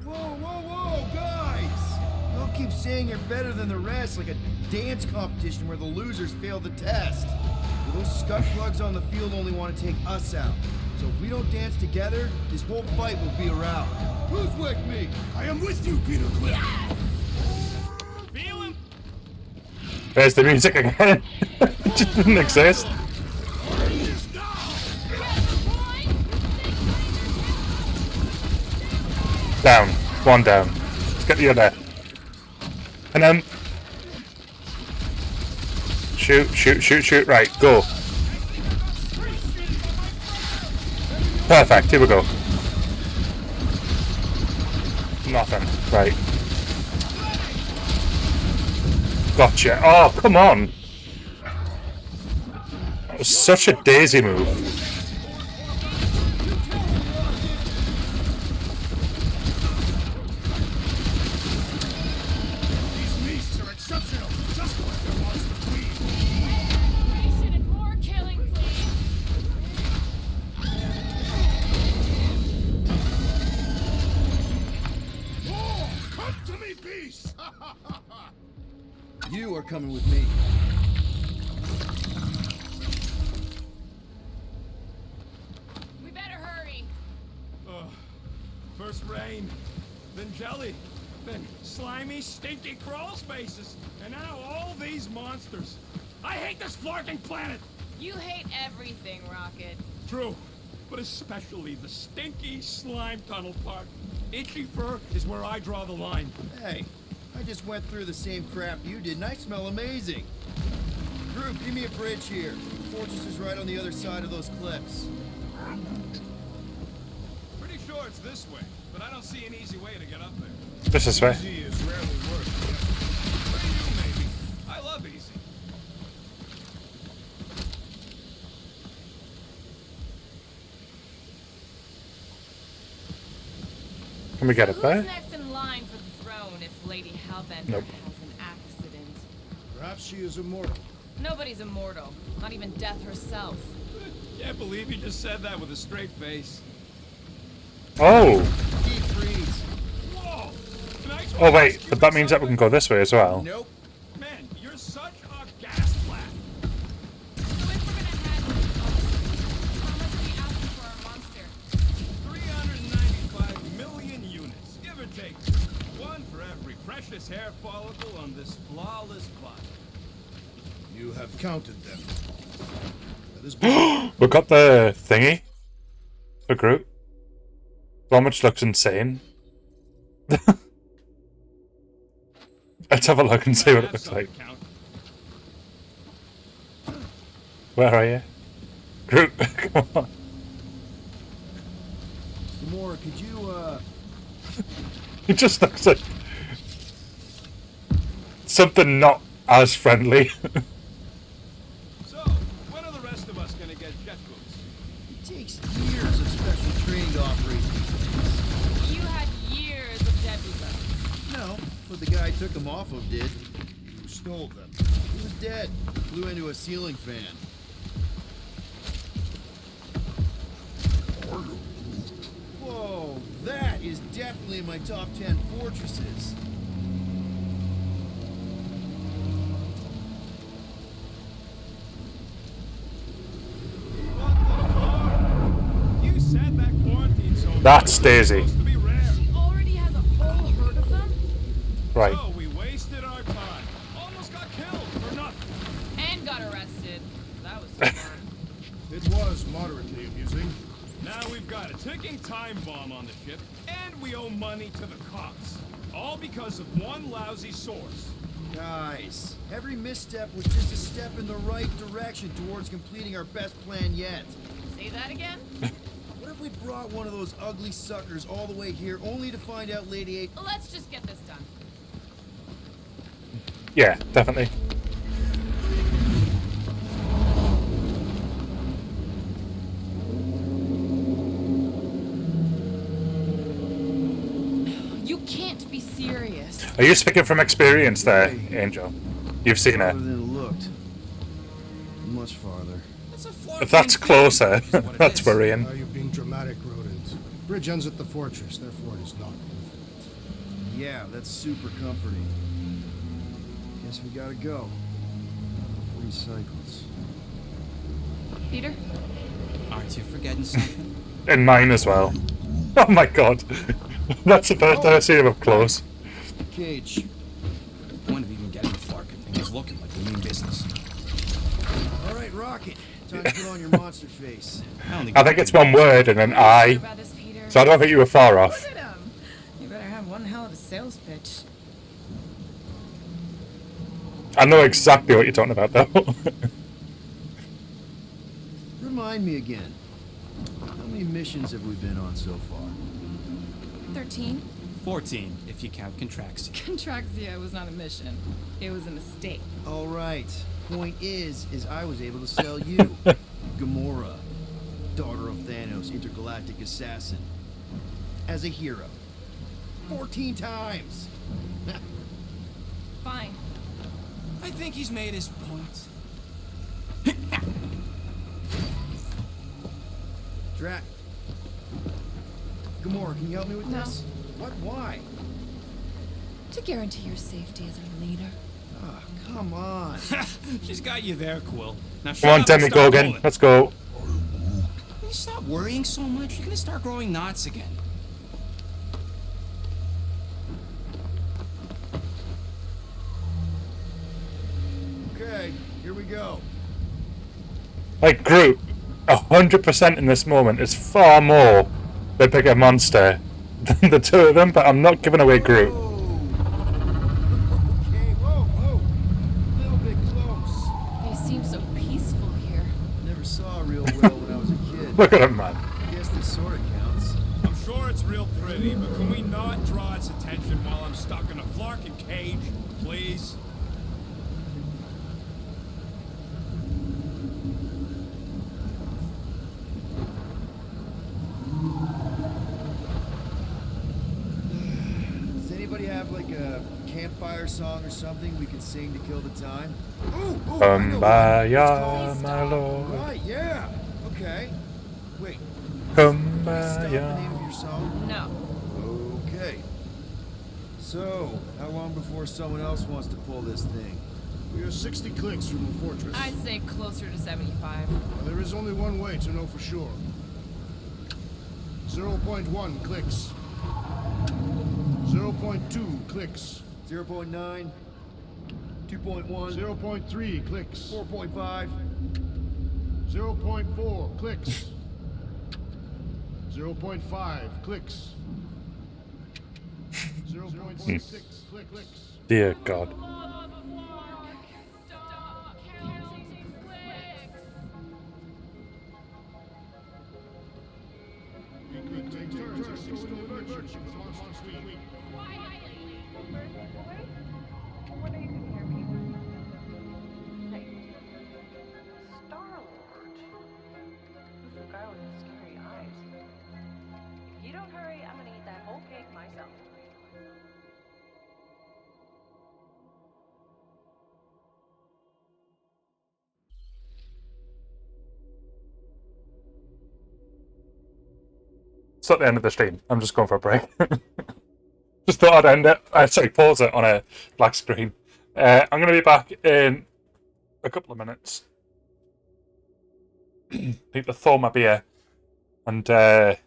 Whoa, whoa, whoa, guys! Don't keep saying you're better than the rest like a dance competition where the losers fail the test. Well, those scut plugs on the field only want to take us out. So if we don't dance together, this whole fight will be a rout. Who's with me? I am with you, Peter Quill. Feel him? There's the music again. It just didn't exist. Down. One down. Let's get the other. And then... Shoot, shoot, shoot, shoot. Right, go. Perfect, here we go. Nothing. Right. Gotcha. Oh, come on. That was such a daisy move. These beasts are exceptional, just like their monster queen. Patient and more killing, please. Oh, come to me, beast! You are coming with me. We better hurry. First rain, then jelly, then slimy, stinky crawl spaces, and now all these monsters. I hate this flarking planet! You hate everything, Rocket. True, but especially the stinky slime tunnel part. Itchy fur is where I draw the line. Hey, I just went through the same crap you did, and I smell amazing. Group, give me a bridge here. The fortress is right on the other side of those cliffs. Pretty sure it's this way, but I don't see an easy way to get up there. This is way. Easy is rarely worse. For you, maybe. I love easy. Can we get it there? Who's next in line for the throne if Lady Hellbender Nope. has an accident? Perhaps she is immortal. Nobody's immortal. Not even death herself. Can't believe you just said that with a straight face. Oh! Deep freeze. Whoa! Oh wait, but that means that we can go this way as well. Nope. Man, you're such a gas flat. So if we're gonna head to the coast, how much are we asking for our monster? 395 million units, give or take. One for every precious hair follicle on this flawless body. You have counted them. That is We got the thingy for Groot. So much looks insane. Let's have a look and see what it looks like. Where are you? Groot, come on. Gamora, could you, It just looks like something not as friendly. So, when are the rest of us gonna get jet boots? It takes years of special training to operate these things. You had years of deadly lessons. No, but the guy I took them off of did. Who stole them? He was dead. Flew into a ceiling fan. Whoa, that is definitely in my top 10 fortresses. You said that quarantine zone That's was Daisy. supposed to be rare. She already has a whole herd of them? Right. So we wasted our time. Almost got killed for nothing. And got arrested. That was so fun. It was moderately amusing. Now we've got a ticking time bomb on the ship, and we owe money to the cops. All because of one lousy source. Guys, every misstep was just a step in the right direction towards completing our best plan yet. Say that again? What if we brought one of those ugly suckers all the way here only to find out Lady A... Let's just get this done. Yeah, definitely. You can't be serious. Are you speaking from experience there, Angel? You've seen Farther it. than it looked. Much farther. If that's closer, that's worrying. Are you being dramatic, Rodent? Bridge ends at the fortress, therefore it is not infinite. Yeah, that's super comforting. Guess we gotta go. 3 cycles. Peter? Aren't you forgetting something? And mine as well. Oh my god. That's the first time I've seen him up close. Cage. The point of even getting the Flarkin thing is looking like we mean business. All right, Rocket. Time to put on your monster face. I think it's one word and an I. So I don't think you were far off. Look at him. You better have one hell of a sales pitch. I know exactly what you're talking about though. Remind me again. How many missions have we been on so far? 13? 14, if you count Contraxia. Contraxia was not a mission. It was a mistake. All right. Point is I was able to sell you, Gamora, daughter of Thanos, intergalactic assassin, as a hero. 14 times. Fine. I think he's made his point. Drac. Gamora, can you help me with No. this? What? Why? To guarantee your safety as our leader. Ah, come on. She's got you there, Quill. Now shut Come on, up and Demi start Gorgon. pulling. Let's go. Will you stop worrying so much? You're gonna start growing knots again. Okay, here we go. Like Groot, 100% in this moment is far more the bigger monster than the two of them, but I'm not giving away Groot. Okay, whoa. A little bit close. They seem so peaceful here. Never saw real well when I was a kid. Look at him, man. I guess this sort of counts. I'm sure it's real pretty, but can we not draw its attention while I'm stuck in a Flarkin cage, please? Does anybody have like a campfire song or something we can sing to kill the time? Ooh, I know one. Kumbaya, my lord. Right, yeah. Okay. Wait. Spell the name Kumbaya. of your song? No. Okay. So, how long before someone else wants to pull this thing? We are 60 clicks from the fortress. I'd say closer to 75. Well, there is only one way to know for sure. 0.1 clicks. 0.2 clicks. 0.9, 2.1, 0.3 clicks. 4.5, 0.4 clicks. 0.5 clicks. 0.6 clicks. Dear God. Star-Lord. Who's the guy with the scary eyes? If you don't hurry, I'm gonna eat that whole cake myself. It's at the end of the stream. I'm just going for a break. Just thought I'd end it. Sorry, pause it on a black screen. I'm going to be back in a couple of minutes. Need to thaw my beer and have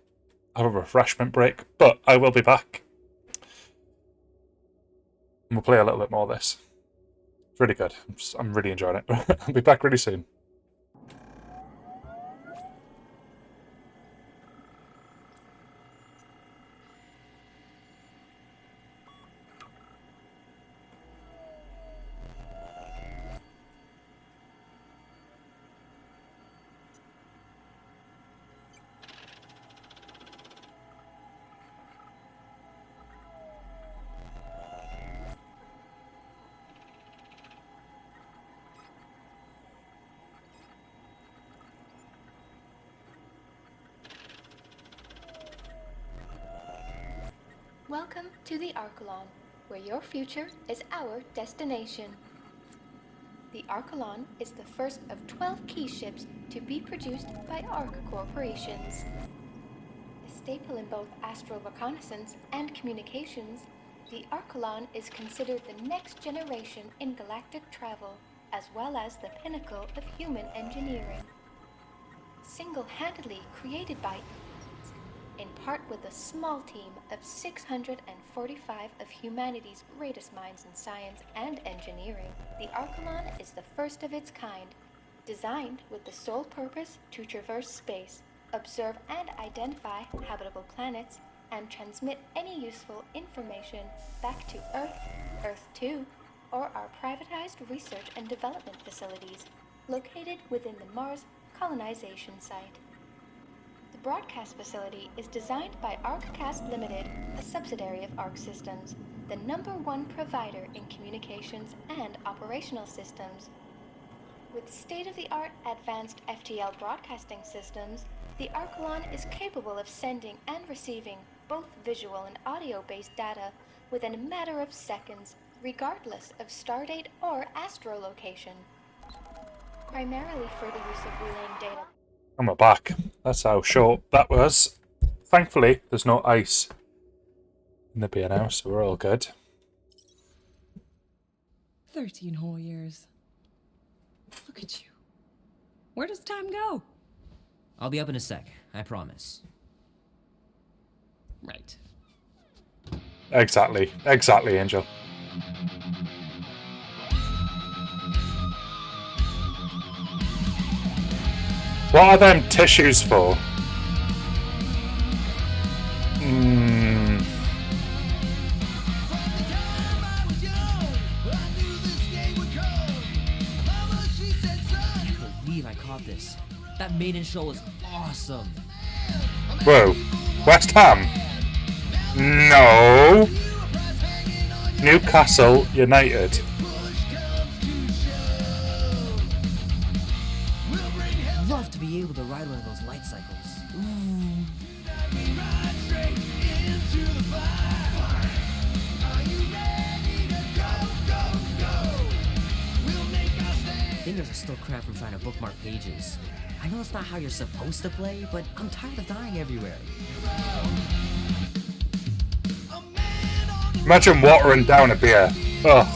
a refreshment break, but I will be back. And we'll play a little bit more of this. It's really good. I'm really enjoying it. I'll be back really soon. Welcome to the Archelon, where your future is our destination. The Archelon is the first of 12 key ships to be produced by ARC Corporations. A staple in both astral reconnaissance and communications, the Archelon is considered the next generation in galactic travel, as well as the pinnacle of human engineering. Single-handedly created by in part with a small team of 645 of humanity's greatest minds in science and engineering, the Archelon is the first of its kind, designed with the sole purpose to traverse space, observe and identify habitable planets, and transmit any useful information back to Earth, Earth-2, or our privatized research and development facilities located within the Mars colonization site. The broadcast facility is designed by ArcCast Limited, a subsidiary of Arc Systems, the #1 provider in communications and operational systems. With state-of-the-art advanced FTL broadcasting systems, the Archelon is capable of sending and receiving both visual and audio-based data within a matter of seconds, regardless of stardate or astrolocation. Primarily for the use of relaying data. And we're back. That's how short that was. Thankfully, there's no ice in the beer now, so we're all good. 13 whole years. Look at you. Where does time go? I'll be up in a sec, I promise. Right. Exactly, Angel. What are them tissues for? I believe I caught this. That maiden show was awesome. Whoa. West Ham? No. Newcastle United. Love to be able to ride one of those light cycles. Fingers are still cramped from trying to bookmark pages. I know it's not how you're supposed to play, but I'm tired of dying everywhere. Imagine watering down a beer. Ugh.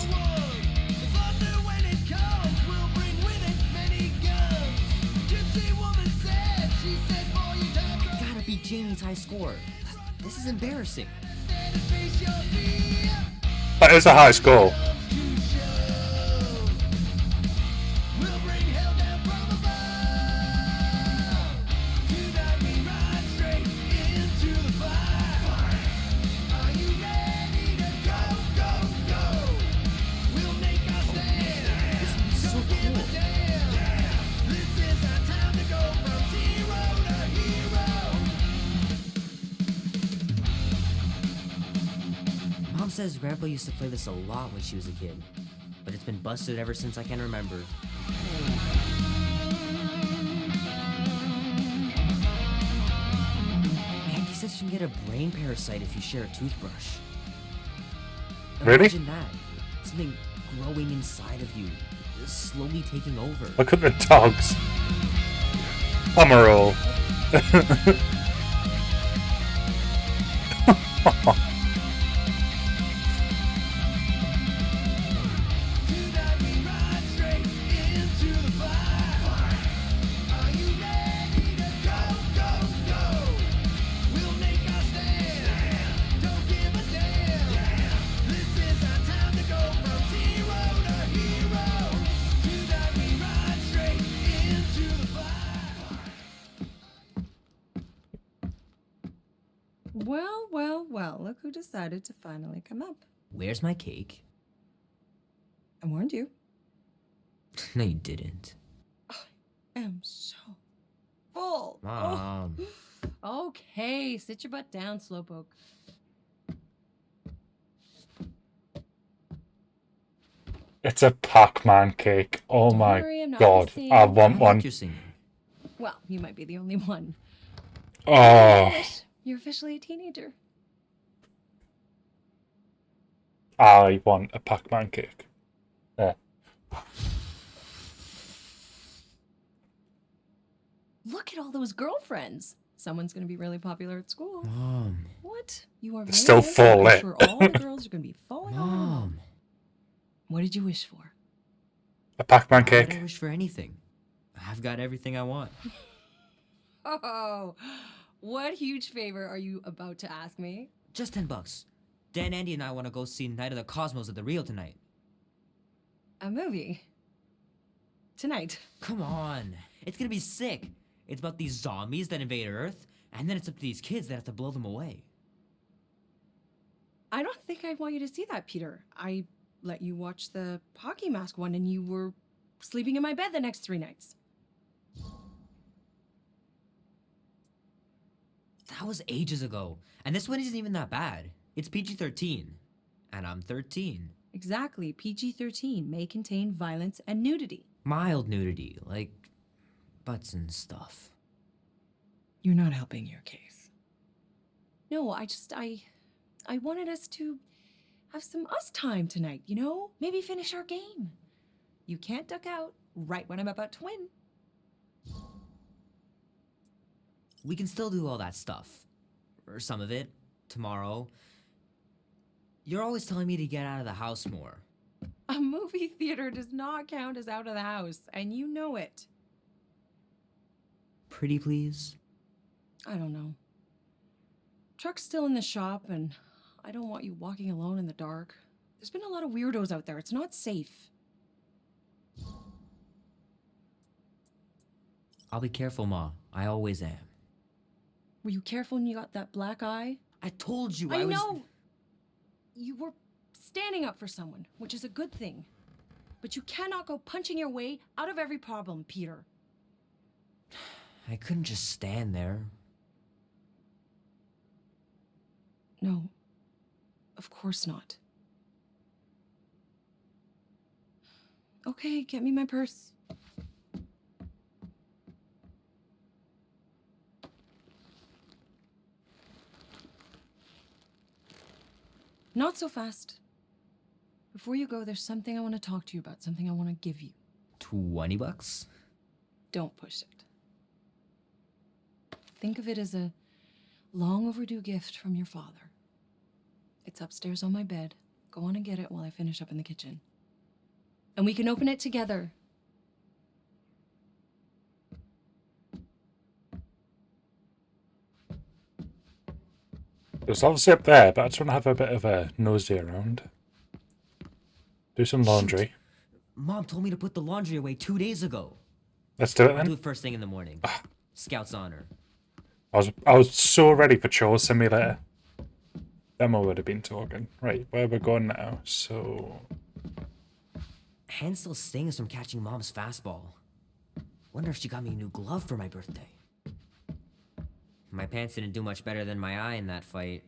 I gotta beat Jamie's high score. This is embarrassing. That is a high score. Mom says Grandpa used to play this a lot when she was a kid, but it's been busted ever since I can remember. Andy says you can get a brain parasite if you share a toothbrush. Really? Imagine that. Something growing inside of you, slowly taking over. Look at the dogs. Pomerol. Well, well, well, look who decided to finally come up. Where's my cake? I warned you. No, you didn't. I am so full. Mom. Oh. Okay, sit your butt down, Slowpoke. It's a Pac-Man cake. Oh Don't my worry, I'm not god. gonna sing. I want I one. like your singing. Well, you might be the only one. Oh, You're officially a teenager. I want a Pac-Man cake. There. Look at all those girlfriends. Someone's gonna be really popular at school. Mom. What? You are Still very full I'm lit. sure all the girls are gonna be falling on. Mom. What did you wish for? A Pac-Man Why would I cake. wish for anything? I've got everything I want. Oh, what huge favor are you about to ask me? Just $10. Dan, Andy, and I want to go see Night of the Cosmos at the Rio tonight. A movie? Tonight. Come on. It's gonna be sick. It's about these zombies that invade Earth, and then it's up to these kids that have to blow them away. I don't think I want you to see that, Peter. I let you watch the hockey mask one and you were sleeping in my bed the next 3 nights. That was ages ago. And this one isn't even that bad. It's PG-13. And I'm 13. Exactly. PG-13 may contain violence and nudity. Mild nudity, like butts and stuff. You're not helping your case. No, I wanted us to have some us time tonight, you know? Maybe finish our game. You can't duck out right when I'm about to win. We can still do all that stuff. Or some of it. Tomorrow. You're always telling me to get out of the house more. A movie theater does not count as out of the house, and you know it. Pretty please? I don't know. Truck's still in the shop, and I don't want you walking alone in the dark. There's been a lot of weirdos out there. It's not safe. I'll be careful, Ma. I always am. Were you careful when you got that black eye? I told you I was... know! You were standing up for someone, which is a good thing. But you cannot go punching your way out of every problem, Peter. I couldn't just stand there. No. Of course not. Okay, get me my purse. Not so fast. Before you go, there's something I want to talk to you about, something I want to give you. $20? Don't push it. Think of it as a long overdue gift from your father. It's upstairs on my bed. Go on and get it while I finish up in the kitchen. And we can open it together. It's obviously up there, but I just want to have a bit of a nosy around. Do some laundry. Shoot. Mom told me to put the laundry away 2 days ago. Let's do it I'll then. do it first thing in the morning. Scout's honor. I was so ready for Chores Simulator. Demo would have been talking. Right, where we're going now. So Hand still stings from catching Mom's fastball. Wonder if she got me a new glove for my birthday. My pants didn't do much better than my eye in that fight.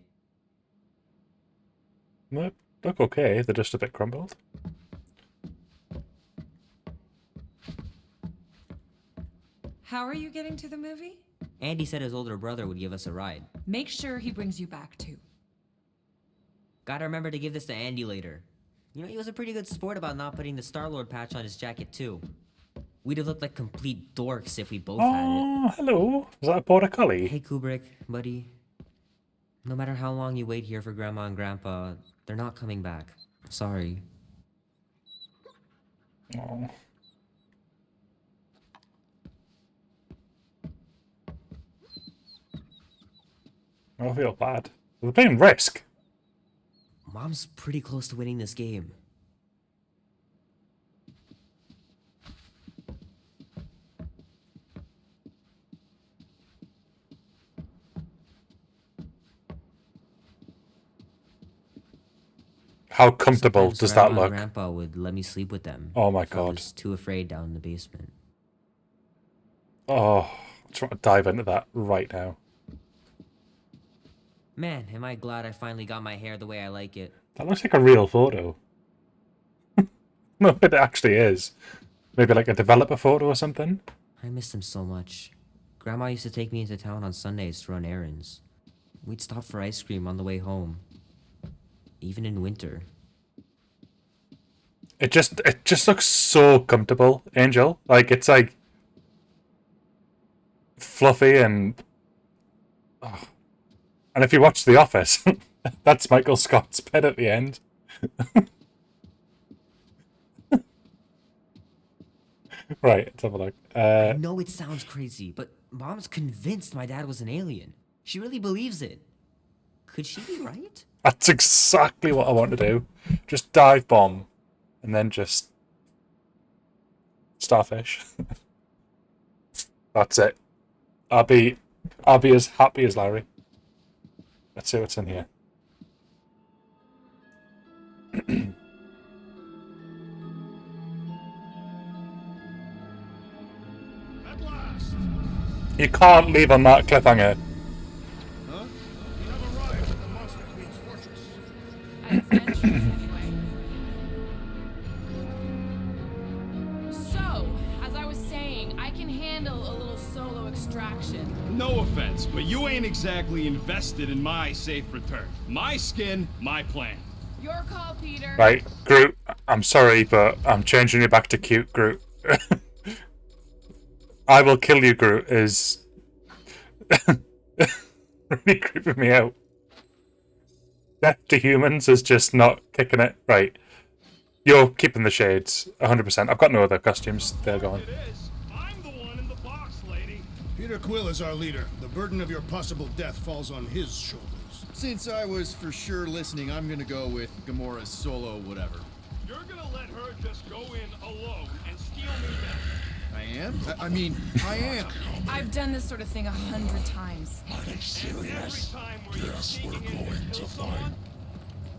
look okay. They're just a bit crumbled. How are you getting to the movie? Andy said his older brother would give us a ride. Make sure he brings you back too. Gotta remember to give this to Andy later. You know, he was a pretty good sport about not putting the Star-Lord patch on his jacket too. We'd have looked like complete dorks if we both had it. Oh, hello. Is that a border collie? Hey, Kubrick, buddy. No matter how long you wait here for Grandma and Grandpa, they're not coming back. Sorry. Oh. I feel bad. They're playing Risk. Mom's pretty close to winning this game. How comfortable Sometimes does that Grandma look? and Grandpa would let me sleep with them. Oh my if I God. was too afraid down in the basement. Oh, I'm trying to dive into that right now. Man, am I glad I finally got my hair the way I like it. That looks like a real photo. No, it actually is. Maybe like a developer photo or something. I miss them so much. Grandma used to take me into town on Sundays to run errands. We'd stop for ice cream on the way home. Even in winter. It just looks so comfortable, Angel. Like it's like fluffy and and if you watch The Office, that's Michael Scott's bed at the end. Right, let's have a look. I know it sounds crazy, but Mom's convinced my dad was an alien. She really believes it. Could she be right? That's exactly what I want to do. Just dive bomb, and then just starfish. That's it. I'll be as happy as Larry. Let's see what's in here. At last. You can't leave on that cliffhanger. Huh? We have arrived at the Monster Queen's fortress. So, as I was saying, I can handle a little solo extraction. No offense, but you ain't exactly invested in my safe return. My skin, my plan. Your call, Peter. Right, Groot, I'm sorry, but I'm changing you back to cute Groot. I will kill you, Groot, is really creeping me out. Death to humans is just not kicking it. Right. You're keeping the shades, 100%. I've got no other costumes. They're gone. I'm the one in the box, lady. Peter Quill is our leader. The burden of your possible death falls on his shoulders. Since I was for sure listening, I'm gonna go with Gamora's solo whatever. You're gonna let her just go in alone and steal me down. I am? I mean, I am. I've done this sort of thing 100 times. Are they serious? Yes, we're going to find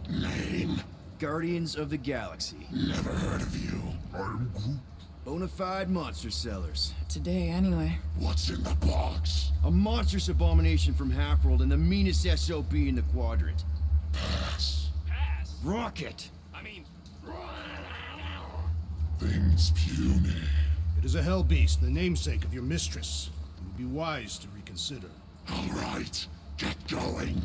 name. Guardians of the Galaxy. Never heard of you. I'm Groot. Bonafide monster sellers. Today, anyway. What's in the box? A monstrous abomination from Halfworld and the meanest SOB in the quadrant. Pass. Pass. Rocket. I mean, Things puny. It is a hell beast, the namesake of your mistress. It would be wise to reconsider. All right, get going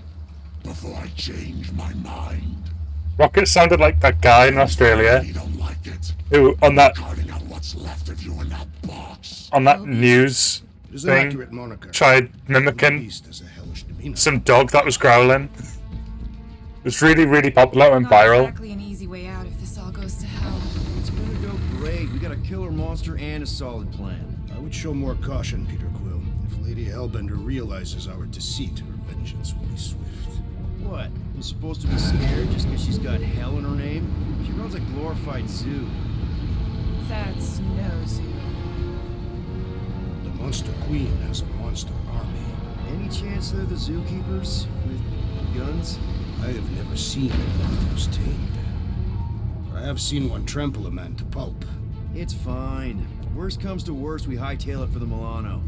before I change my mind. Rocket sounded like that guy in Australia You don't like it. who, on that Carting out what's left of you in that box. on that news It is an thing, accurate moniker. tried mimicking Beast has a hellish demeanor. some dog that was growling. It was really, really popular. It went Not viral. exactly an easy way out if this all goes to hell. It's gonna go great. We got a killer monster and a solid plan. I would show more caution, Peter Quill. If Lady Hellbender realizes our deceit, her vengeance will be swift. What? I'm supposed to be scared just because she's got hell in her name? She runs a glorified zoo. That's no zoo. The Monster Queen has a monster army. Any chance they're the zookeepers with guns? I have never seen monsters tamed. I have seen one trample a man to pulp. It's fine. Worst comes to worst, we hightail it for the Milano.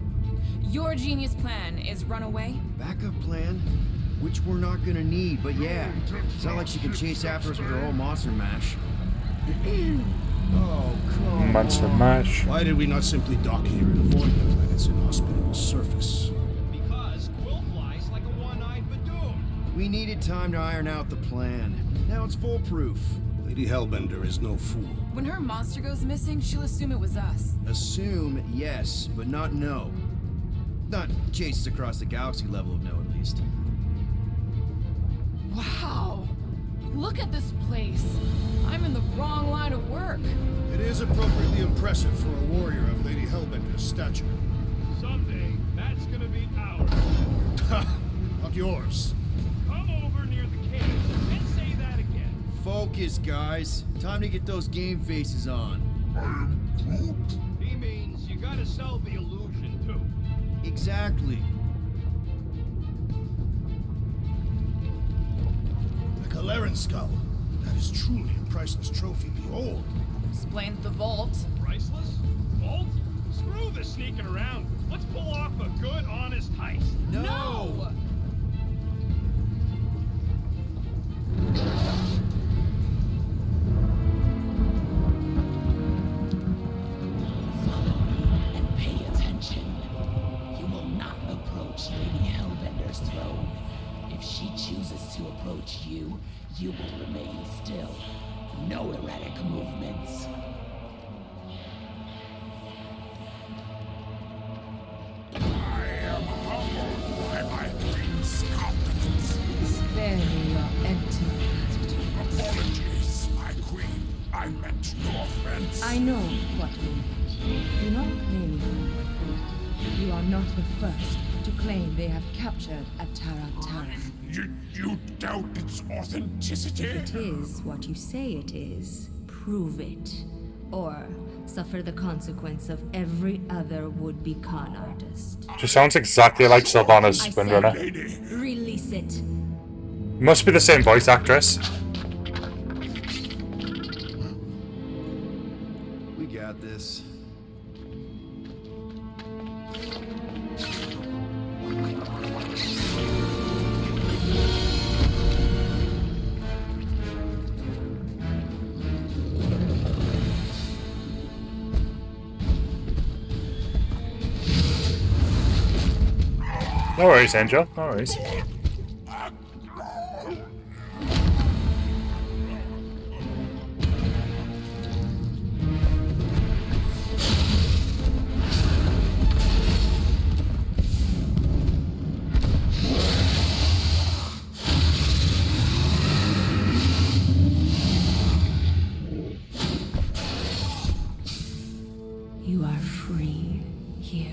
Your genius plan is run away? Backup plan? Which we're not gonna need, but yeah. It's not like she can chase after us with her own monster mash. Oh, come Monster on. mash. Why did we not simply dock here and avoid the planet's inhospitable surface? because Quill flies like a one-eyed Badoon. We needed time to iron out the plan. Now it's foolproof. Lady Hellbender is no fool. When her monster goes missing, she'll assume it was us. Assume yes, but not no. Not chases across the galaxy level of no, at least. Wow! Look at this place. I'm in the wrong line of work. It is appropriately impressive for a warrior of Lady Hellbender's stature. Someday, that's gonna be ours. Ha! Not yours. Come over near the cave and say that again. Focus, guys. Time to get those game faces on. He means you gotta sell the illusion, too. Exactly. The Kaleran skull. That is truly a priceless trophy. Behold. Explains the vault. Priceless? Vault? Screw the sneaking around. Let's pull off a good, honest heist. No! And pay attention. You will not approach Lady Hellbender's throne. If she chooses to approach you, you will remain still. No erratic movements. I am humbled by my queen's competence. Spare me your empty attitude. Apologies, my queen. I meant no offense. I know what you meant. Do not claim it. You are not the first to claim they have captured a Tara Tara. You doubt its authenticity? If it is what you say it is, prove it. Or suffer the consequence of every other would-be con artist. She sounds exactly like Sylvanas I Windrunner. said, release it. Must be the same voice actress. We got this. No worries, Angel. No worries. You are free here.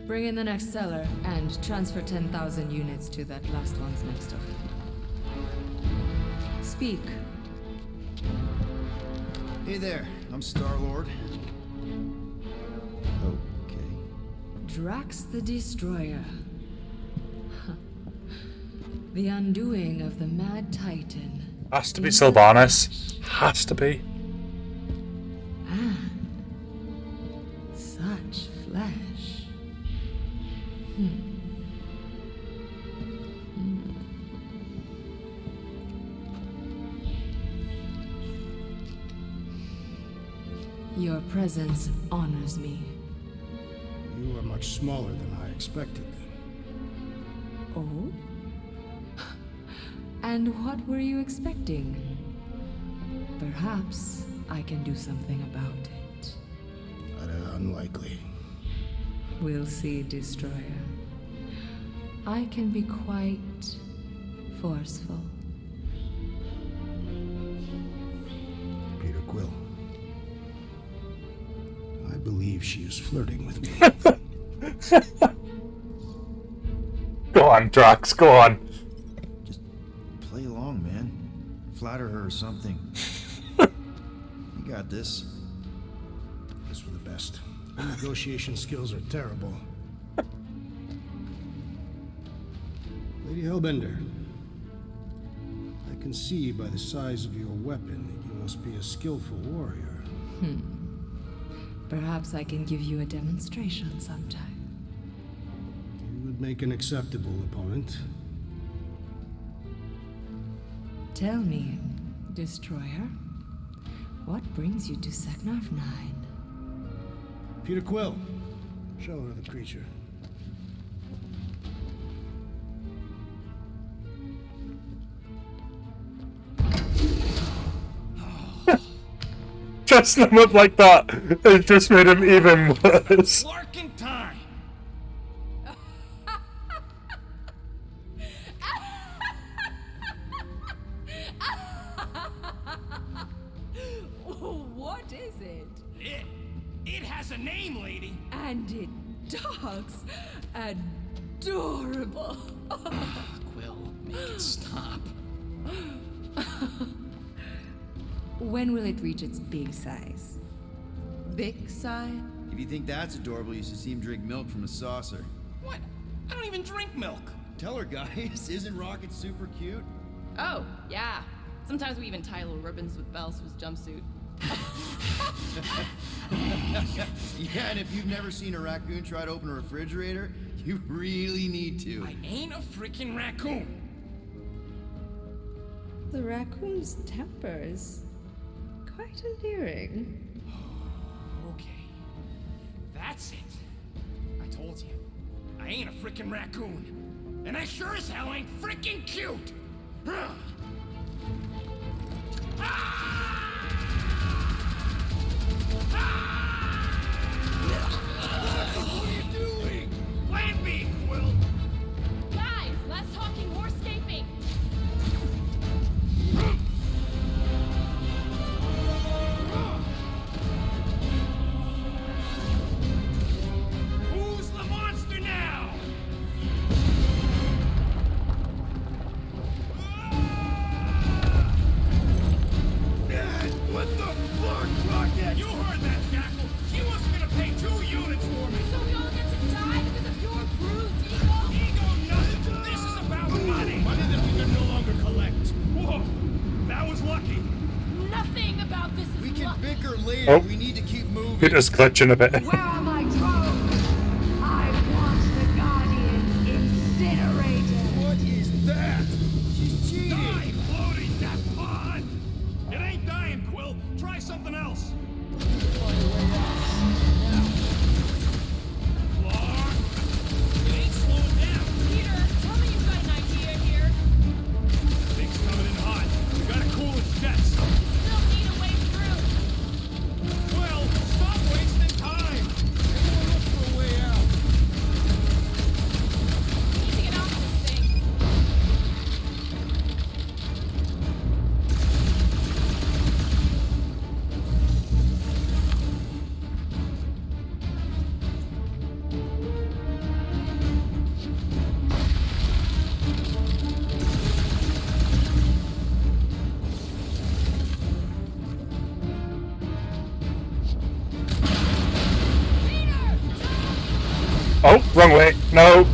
Bring in the next seller and transfer 10,000 units to that last one's next of it. Speak. Hey there, I'm Star-Lord. Okay. Drax the Destroyer. The undoing of the Mad Titan. Has to be Sylvanas. Has to be. And such flesh. Your presence honors me. You are much smaller than I expected. Oh? And what were you expecting? Perhaps I can do something about it. Unlikely. We'll see, Destroyer. I can be quite forceful. Peter Quill. I believe she is flirting with me. Go on, Drax, go on. Just play along, man. Flatter her or something. You got this. It's for the best. Your negotiation skills are terrible. Lady Hellbender, I can see by the size of your weapon that you must be a skillful warrior. Perhaps I can give you a demonstration sometime. You would make an acceptable opponent. Tell me, Destroyer, what brings you to Seknarf 9? Peter Quill, show her the creature. Dressing him up like that, it just made him even worse. Larkin time! What is it? It has a name, lady. And it talks adorable. Quill, make it stop. When will it reach its big size? Big size? If you think that's adorable, you should see him drink milk from a saucer. What? I don't even drink milk. Tell her, guys, isn't Rocket super cute? Oh, yeah. Sometimes we even tie little ribbons with bells to his jumpsuit. Yeah, and if you've never seen a raccoon try to open a refrigerator, you really need to. I ain't a freaking raccoon. The raccoon's tempers. Quite endearing. Okay. That's it. I told you. I ain't a freaking raccoon. And I sure as hell ain't freaking cute. What are you doing? Plan B, Quill. Guys, less talking, more escaping. Who's the monster now? What the fuck, Rocket? You heard that, Jackal. She wasn't gonna pay 2 units for me. So we all get to die because of your bruised ego? Ego nothing. This is about money. Money that we can no longer collect. Whoa, that was lucky. Nothing about this is We can luck. bicker later. Oh. We need to keep moving. Peter's glitching a bit. Where are my drones? I want the Guardians incinerated. What is that? She's cheating. Die floating that pond. It ain't dying, Quill. Try something else. Clark, it ain't slowing down. Peter, tell me you've got an idea here. Thing's coming in hot. We gotta cool its jets. Still need a way through. Well, stop wasting time.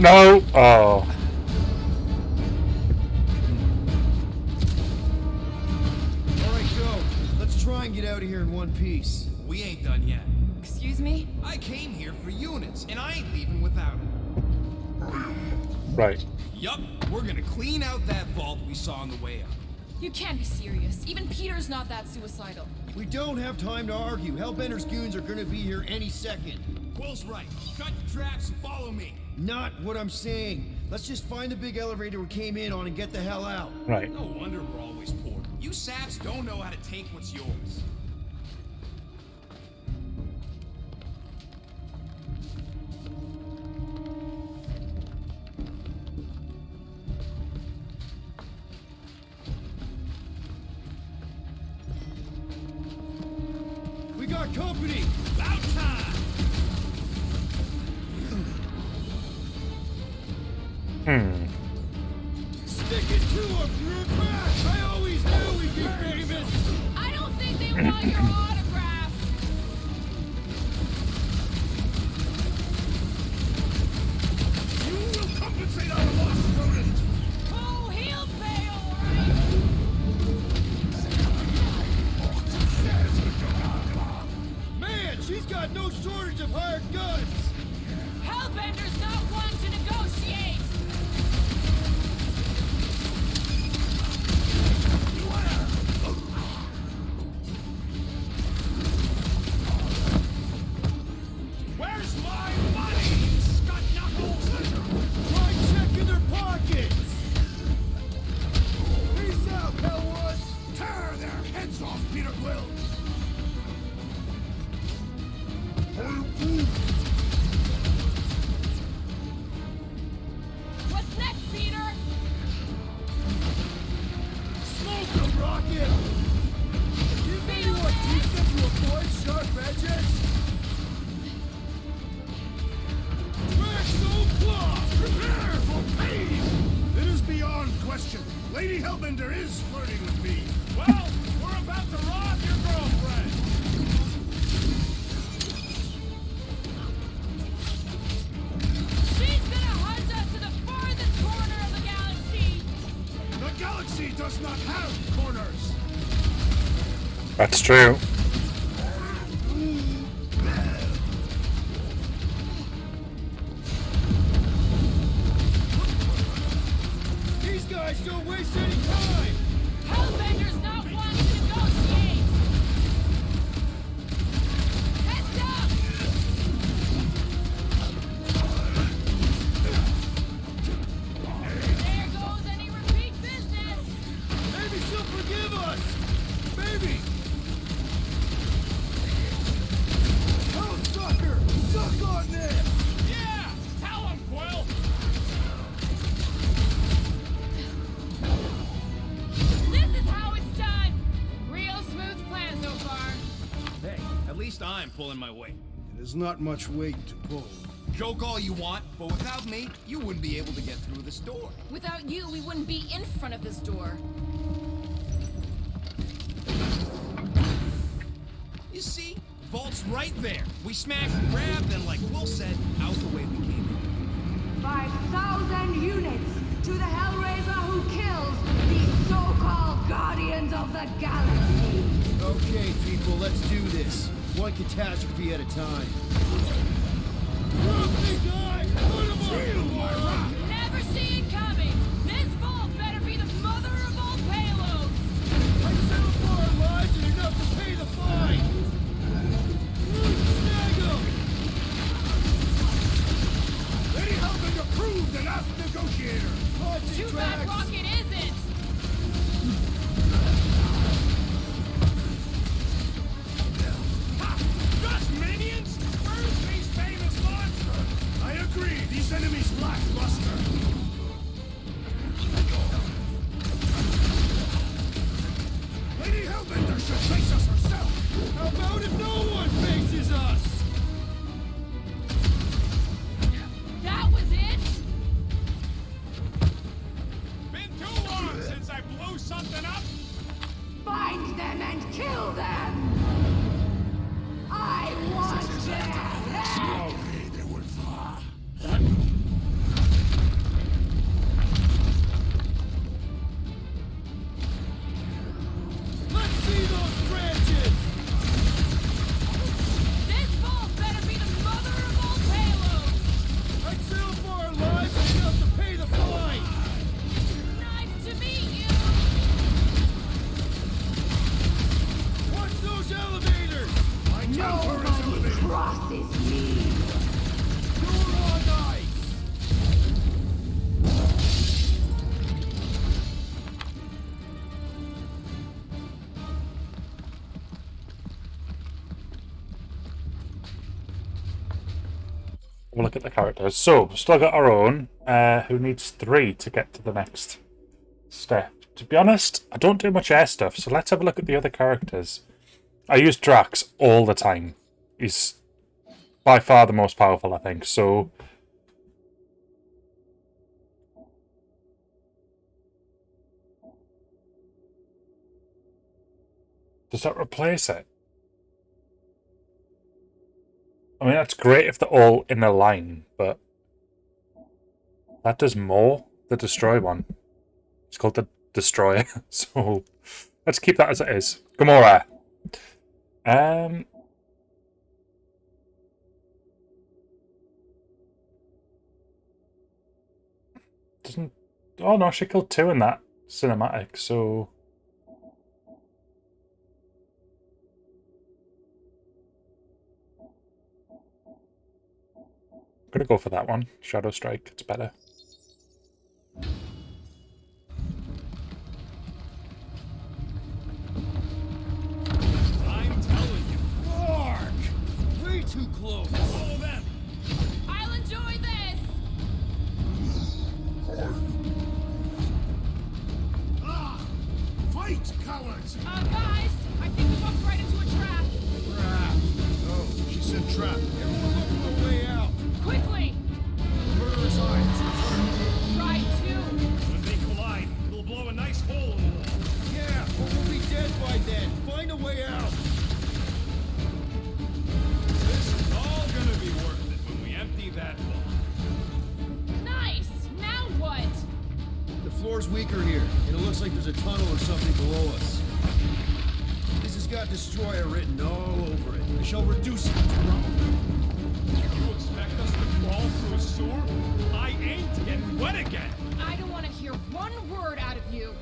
No! Oh. Alright, go. Let's try and get out of here in one piece. We ain't done yet. Excuse me? I came here for units, and I ain't leaving without it. Right. Yup, we're gonna clean out that vault we saw on the way up. You can't be serious. Even Peter's not that suicidal. We don't have time to argue. Hellbender's goons are gonna be here any second. Quill's right. Cut your traps and follow me. Not what I'm saying. Let's just find the big elevator we came in on and get the hell out. Right. No wonder we're always poor. You saps don't know how to take what's yours. We got company! About time! Stick it to him, you're back! I always knew we'd be famous! I don't think they want your autograph. You will compensate our loss, rodent! Oh, he'll pay, all right. Man, she's got no shortage of hired guns! Hellbender's not one to negotiate. Where's my money, Scott Knuckles? Try checking their pockets! Peace out, Hellwoods! Tear their heads off, Peter Quill! What's next, Peter? Smoke them, Rocket! Didn't anyone teach them to avoid sharp edges? Claw! Prepare for pain! It is beyond question. Lady Hellbender is flirting with me. Well, we're about to rob your girlfriend. She's gonna hunt us to the farthest corner of the galaxy. The galaxy does not have corners. That's true. These guys don't waste any time! Hellbender's not one to negotiate. Heads up! There goes any repeat business. Maybe she'll forgive us! Maybe! Oh, sucker! Suck on this! Yeah, tell him, Quill. This is how it's done. Real smooth plan so far. Hey, at least I'm pulling my weight. It is not much weight to pull. Joke all you want, but without me, you wouldn't be able to get through this door. Without you, we wouldn't be in front of this door. You see? Vault's right there. We smash and grab, then like Will said, out the way we came. 5,000 units to the Hellraiser who kills these so-called Guardians of the Galaxy. Okay, people, let's do this. One catastrophe at a time. Never see it coming. This vault better be the mother of all payloads. I'd settle for our lives and enough to pay the fine! Snag 'em! Lady Hellbender proved an apt negotiator. Too bad Rocket isn't. Ha! Just minions? Where's these famous monsters? I agree, these enemies lack luster. Lady Hellbender should face us herself. How about if no one faces us? That was it? Been too long. We'll look at the characters. So, we've still got our own, who needs 3 to get to the next step. To be honest, I don't do much air stuff, so let's have a look at the other characters. I use Drax all the time. He's by far the most powerful, I think, so... Does that replace it? I mean, that's great if they're all in a line, but... That does more, the Destroy one. It's called the Destroyer, so... Let's keep that as it is. Gamora. Doesn't... Oh no, she killed 2 in that cinematic, so... I'm gonna go for that one. Shadow Strike, it's better. I'm telling you. Mark! Way too close. Follow them. I'll enjoy this! Fight, cowards! Guys, I think we walked right into a trap. Trap. Oh, she said trap. Everyone look for a way out. Quickly! Murderous eyes. Return. Try to. When they collide, it'll blow a nice hole in the wall. Yeah, but we'll be dead by then. Find a way out. This is all gonna be worth it when we empty that vault. Nice! Now what? The floor's weaker here, and it looks like there's a tunnel or something below us. This has got Destroyer written all over it. I shall reduce it to rubble. You expect us to crawl through a sewer? I ain't getting wet again. I don't want to hear one word out of you.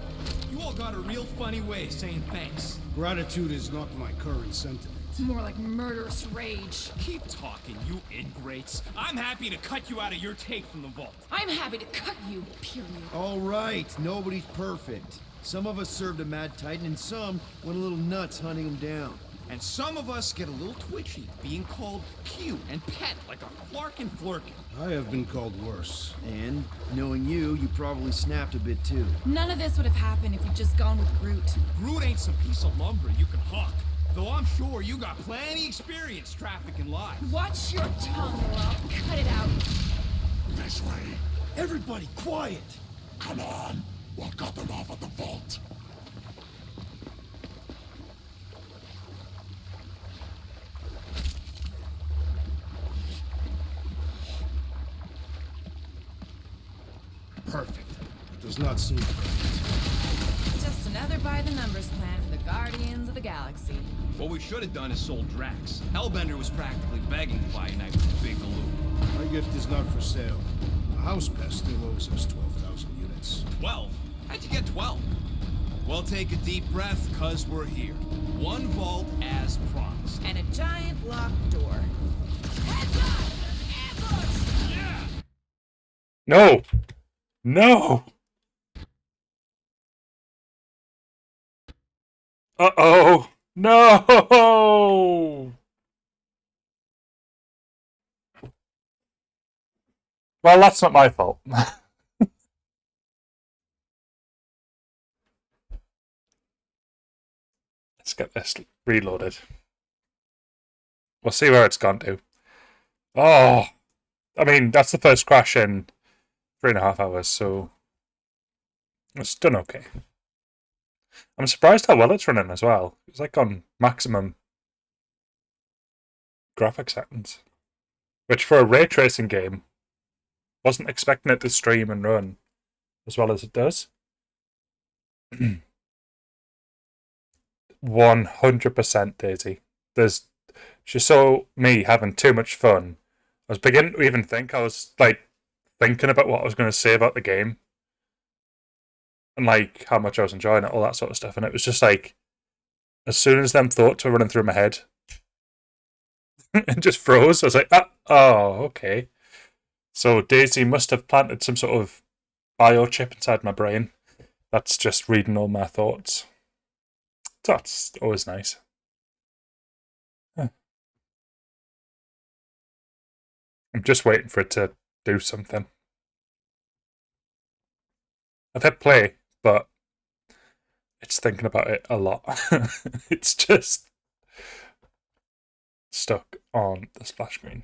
You all got a real funny way of saying thanks. Gratitude is not my current sentiment. More like murderous rage. Keep talking, you ingrates. I'm happy to cut you out of your take from the vault. I'm happy to cut you, period. All right, nobody's perfect. Some of us served a Mad Titan, and some went a little nuts hunting him down. And some of us get a little twitchy, being called cute and pet like a Clark and Flurkin. I have been called worse. And, knowing you, you probably snapped a bit too. None of this would have happened if we'd just gone with Groot. Groot ain't some piece of lumber you can hawk. Though I'm sure you got plenty experience trafficking lives. Watch your tongue or I'll cut it out. This way. Everybody, quiet! Come on. We'll cut them off at the vault. Perfect. It does not seem perfect. Just another by-the-numbers plan for the Guardians of the Galaxy. What we should have done is sold Drax. Hellbender was practically begging to buy a night with the big Aloo. My gift is not for sale. The house pest still owes us 12,000 units. 12? How'd you get 12? Well, take a deep breath, cause we're here. One vault as promised. And a giant locked door. Heads up! Ambush! Yeah! No! No! Uh-oh! No! Well, that's not my fault. Let's get this reloaded. We'll see where it's gone to. Oh! I mean, that's the first crash in 3.5 hours, so it's done okay. I'm surprised how well it's running as well. It's like on maximum graphic settings, which for a ray tracing game, wasn't expecting it to stream and run as well as it does. 100% Daisy. She saw me having too much fun. I was beginning to even think, I was like thinking about what I was going to say about the game and like how much I was enjoying it, all that sort of stuff. And it was just like, as soon as them thoughts were running through my head, it just froze. I was like, oh, okay. So Daisy must have planted some sort of biochip inside my brain that's just reading all my thoughts. That's always nice. Huh. I'm just waiting for it to do something. I've hit play, but it's thinking about it a lot. It's just stuck on the splash screen.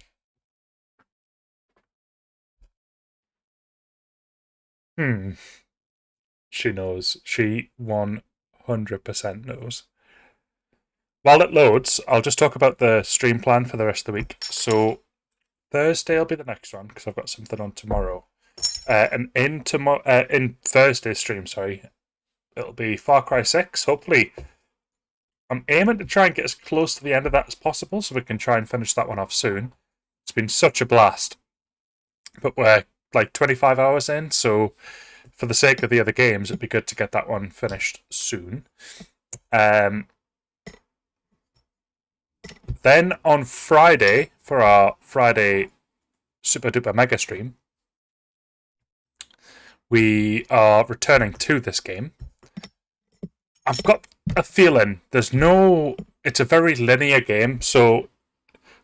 She knows. She 100% knows. While it loads, I'll just talk about the stream plan for the rest of the week. So Thursday will be the next one because I've got something on tomorrow. And in Thursday's stream, it'll be Far Cry 6. Hopefully, I'm aiming to try and get as close to the end of that as possible so we can try and finish that one off soon. It's been such a blast. But we're like 25 hours in, so for the sake of the other games, it'd be good to get that one finished soon. Then on Friday, for our Friday Super Duper Mega Stream, we are returning to this game. I've got a feeling it's a very linear game, so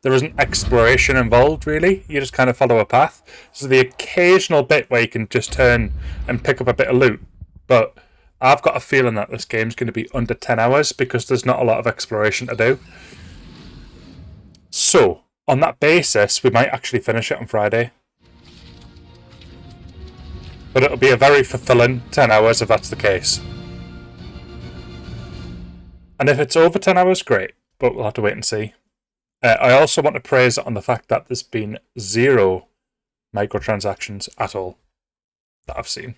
there isn't exploration involved, really. You just kind of follow a path. So the occasional bit where you can just turn and pick up a bit of loot. But I've got a feeling that this game's going to be under 10 hours because there's not a lot of exploration to do. So, on that basis, we might actually finish it on Friday. But it'll be a very fulfilling 10 hours if that's the case. And if it's over 10 hours, great. But we'll have to wait and see. I also want to praise it on the fact that there's been 0 microtransactions at all that I've seen.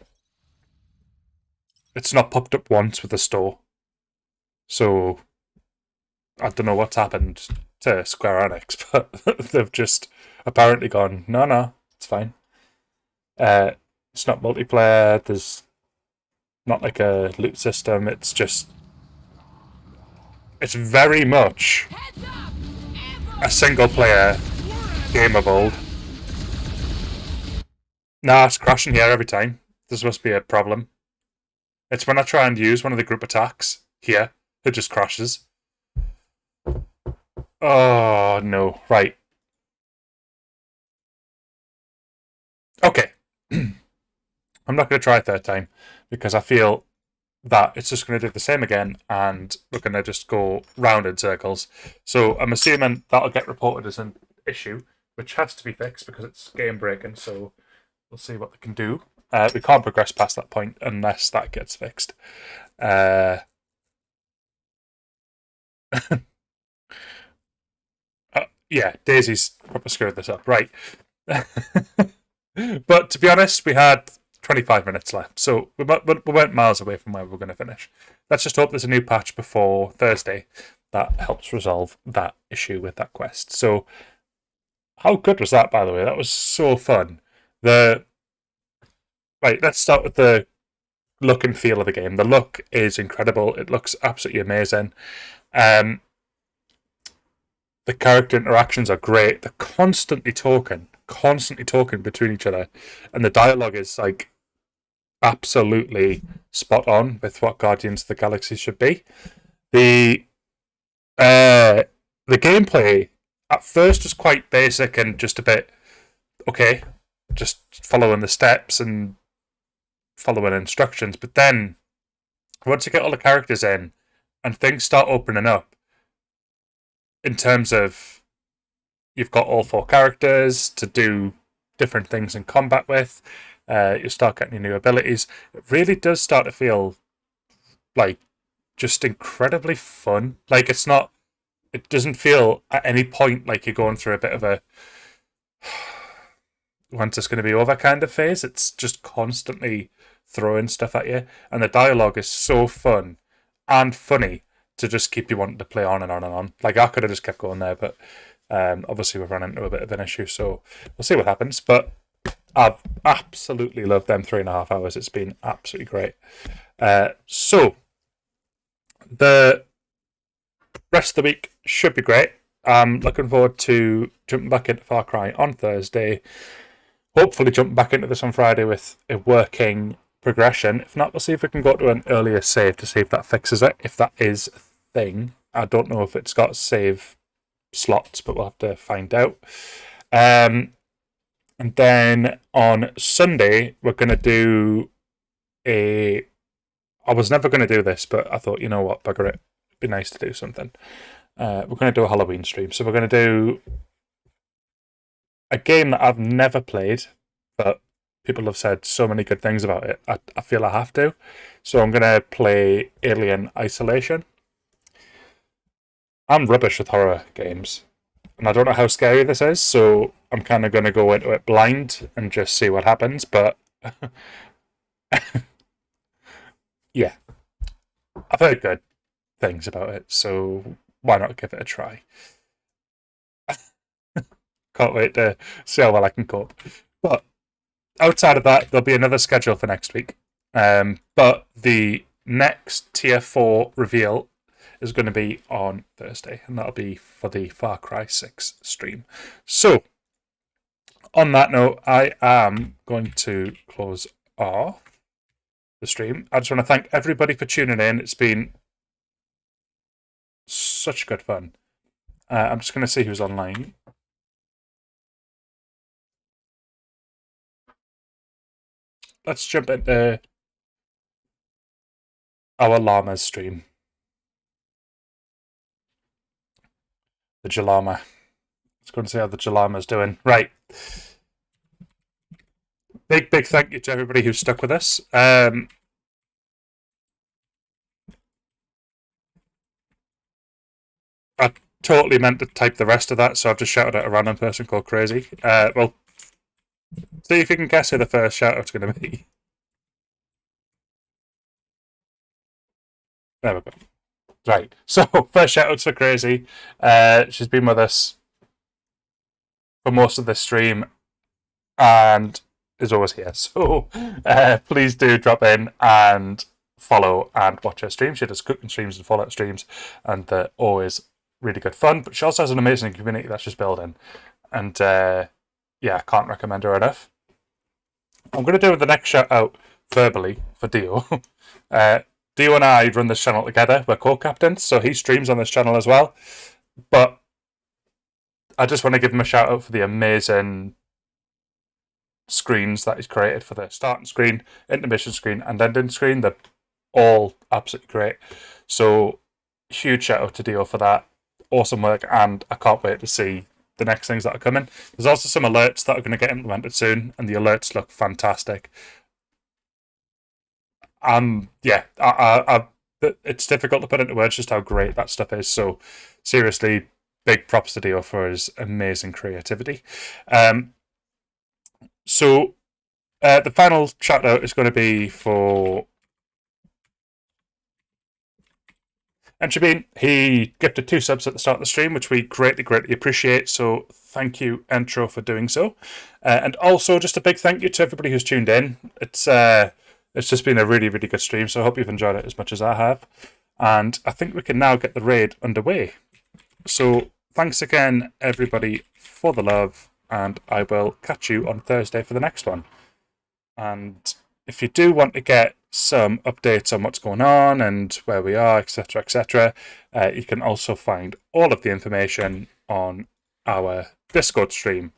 It's not popped up once with the store. So, I don't know what's happened to Square Enix, but they've just apparently gone, no, it's fine. It's not multiplayer, there's not like a loot system, it's very much a single player game of old. Nah, it's crashing here every time. This must be a problem. It's when I try and use one of the group attacks here, it just crashes. Oh, no. Right. Okay. I'm not going to try a third time because I feel that it's just going to do the same again and we're going to just go round in circles. So I'm assuming that'll get reported as an issue, which has to be fixed because it's game breaking. So we'll see what they can do. We can't progress past that point unless that gets fixed. Yeah, Daisy's probably screwed this up. Right. But to be honest, we had 25 minutes left, so we weren't miles away from where we were going to finish. Let's just hope there's a new patch before Thursday that helps resolve that issue with that quest. So, how good was that, by the way? That was so fun. Right, let's start with the look and feel of the game. The look is incredible. It looks absolutely amazing. The character interactions are great. They're constantly talking between each other. And the dialogue is like absolutely spot on with what Guardians of the Galaxy should be. The gameplay at first was quite basic and just a bit, okay, just following the steps and following instructions. But then once you get all the characters in and things start opening up, in terms of you've got all 4 characters to do different things in combat with, you start getting your new abilities. It really does start to feel like just incredibly fun. Like it doesn't feel at any point like you're going through a bit of a when's this going to be over kind of phase. It's just constantly throwing stuff at you. And the dialogue is so fun and funny to just keep you wanting to play on and on and on. Like, I could have just kept going there, but obviously we've run into a bit of an issue, so we'll see what happens. But I've absolutely loved them 3.5 hours. It's been absolutely great. So, the rest of the week should be great. I'm looking forward to jumping back into Far Cry on Thursday. Hopefully jumping back into this on Friday with a working progression. If not, we'll see if we can go to an earlier save to see if that fixes it. If that is a thing. I don't know if it's got save slots, but we'll have to find out. And then on Sunday, we're going to do a... I was never going to do this, but I thought, you know what, bugger it. It'd be nice to do something. We're going to do a Halloween stream. So we're going to do a game that I've never played, but people have said so many good things about it. I feel I have to. So I'm going to play Alien Isolation. I'm rubbish with horror games. And I don't know how scary this is, so I'm kind of going to go into it blind and just see what happens, but yeah. I've heard good things about it, so why not give it a try? Can't wait to see how well I can cope. But outside of that, there'll be another schedule for next week. But the next Tier 4 reveal is going to be on Thursday, and that'll be for the Far Cry 6 stream. So, on that note, I am going to close off the stream. I just want to thank everybody for tuning in. It's been such good fun. I'm just going to see who's online. Let's jump into our llamas stream. The Jalama. Let's go and see how the Jalama's doing. Right. Big thank you to everybody who's stuck with us. I totally meant to type the rest of that, so I've just shouted at a random person called Crazy. Well, see if you can guess who the first shout-out's going to be. There we go. Right, so first shout-out's for Crazy. She's been with us for most of this stream and is always here. So please do drop in and follow and watch her streams. She does cooking streams and Fallout streams, and they're always really good fun. But she also has an amazing community that she's building. And yeah, I can't recommend her enough. I'm going to do the next shout-out verbally for Dio. Dio and I run this channel together. We're co-captains, so he streams on this channel as well. But I just want to give him a shout out for the amazing screens that he's created for the starting screen, intermission screen, and ending screen. They're all absolutely great. So huge shout out to Dio for that. Awesome work, and I can't wait to see the next things that are coming. There's also some alerts that are going to get implemented soon, and the alerts look fantastic. Yeah, it's difficult to put into words just how great that stuff is. So seriously, big props to Dio for his amazing creativity. So the final shout out is going to be for Entropy. He gifted 2 subs at the start of the stream, which we greatly appreciate. So thank you, Entro, for doing so. And also just a big thank you to everybody who's tuned in. It's just been a really good stream, so I hope you've enjoyed it as much as I have. And I think we can now get the raid underway. So thanks again, everybody, for the love, and I will catch you on Thursday for the next one. And if you do want to get some updates on what's going on and where we are, etc., you can also find all of the information on our Discord stream.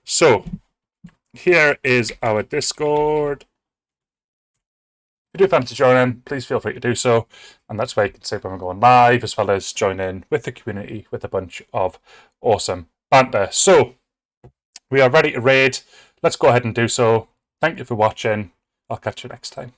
So here is our Discord. If you do fancy joining, please feel free to do so, and that's where you can see when we're going live, as well as join in with the community with a bunch of awesome banter. So we are ready to raid. Let's go ahead and do so. Thank you for watching. I'll catch you next time.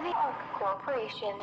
the ARC Corporations.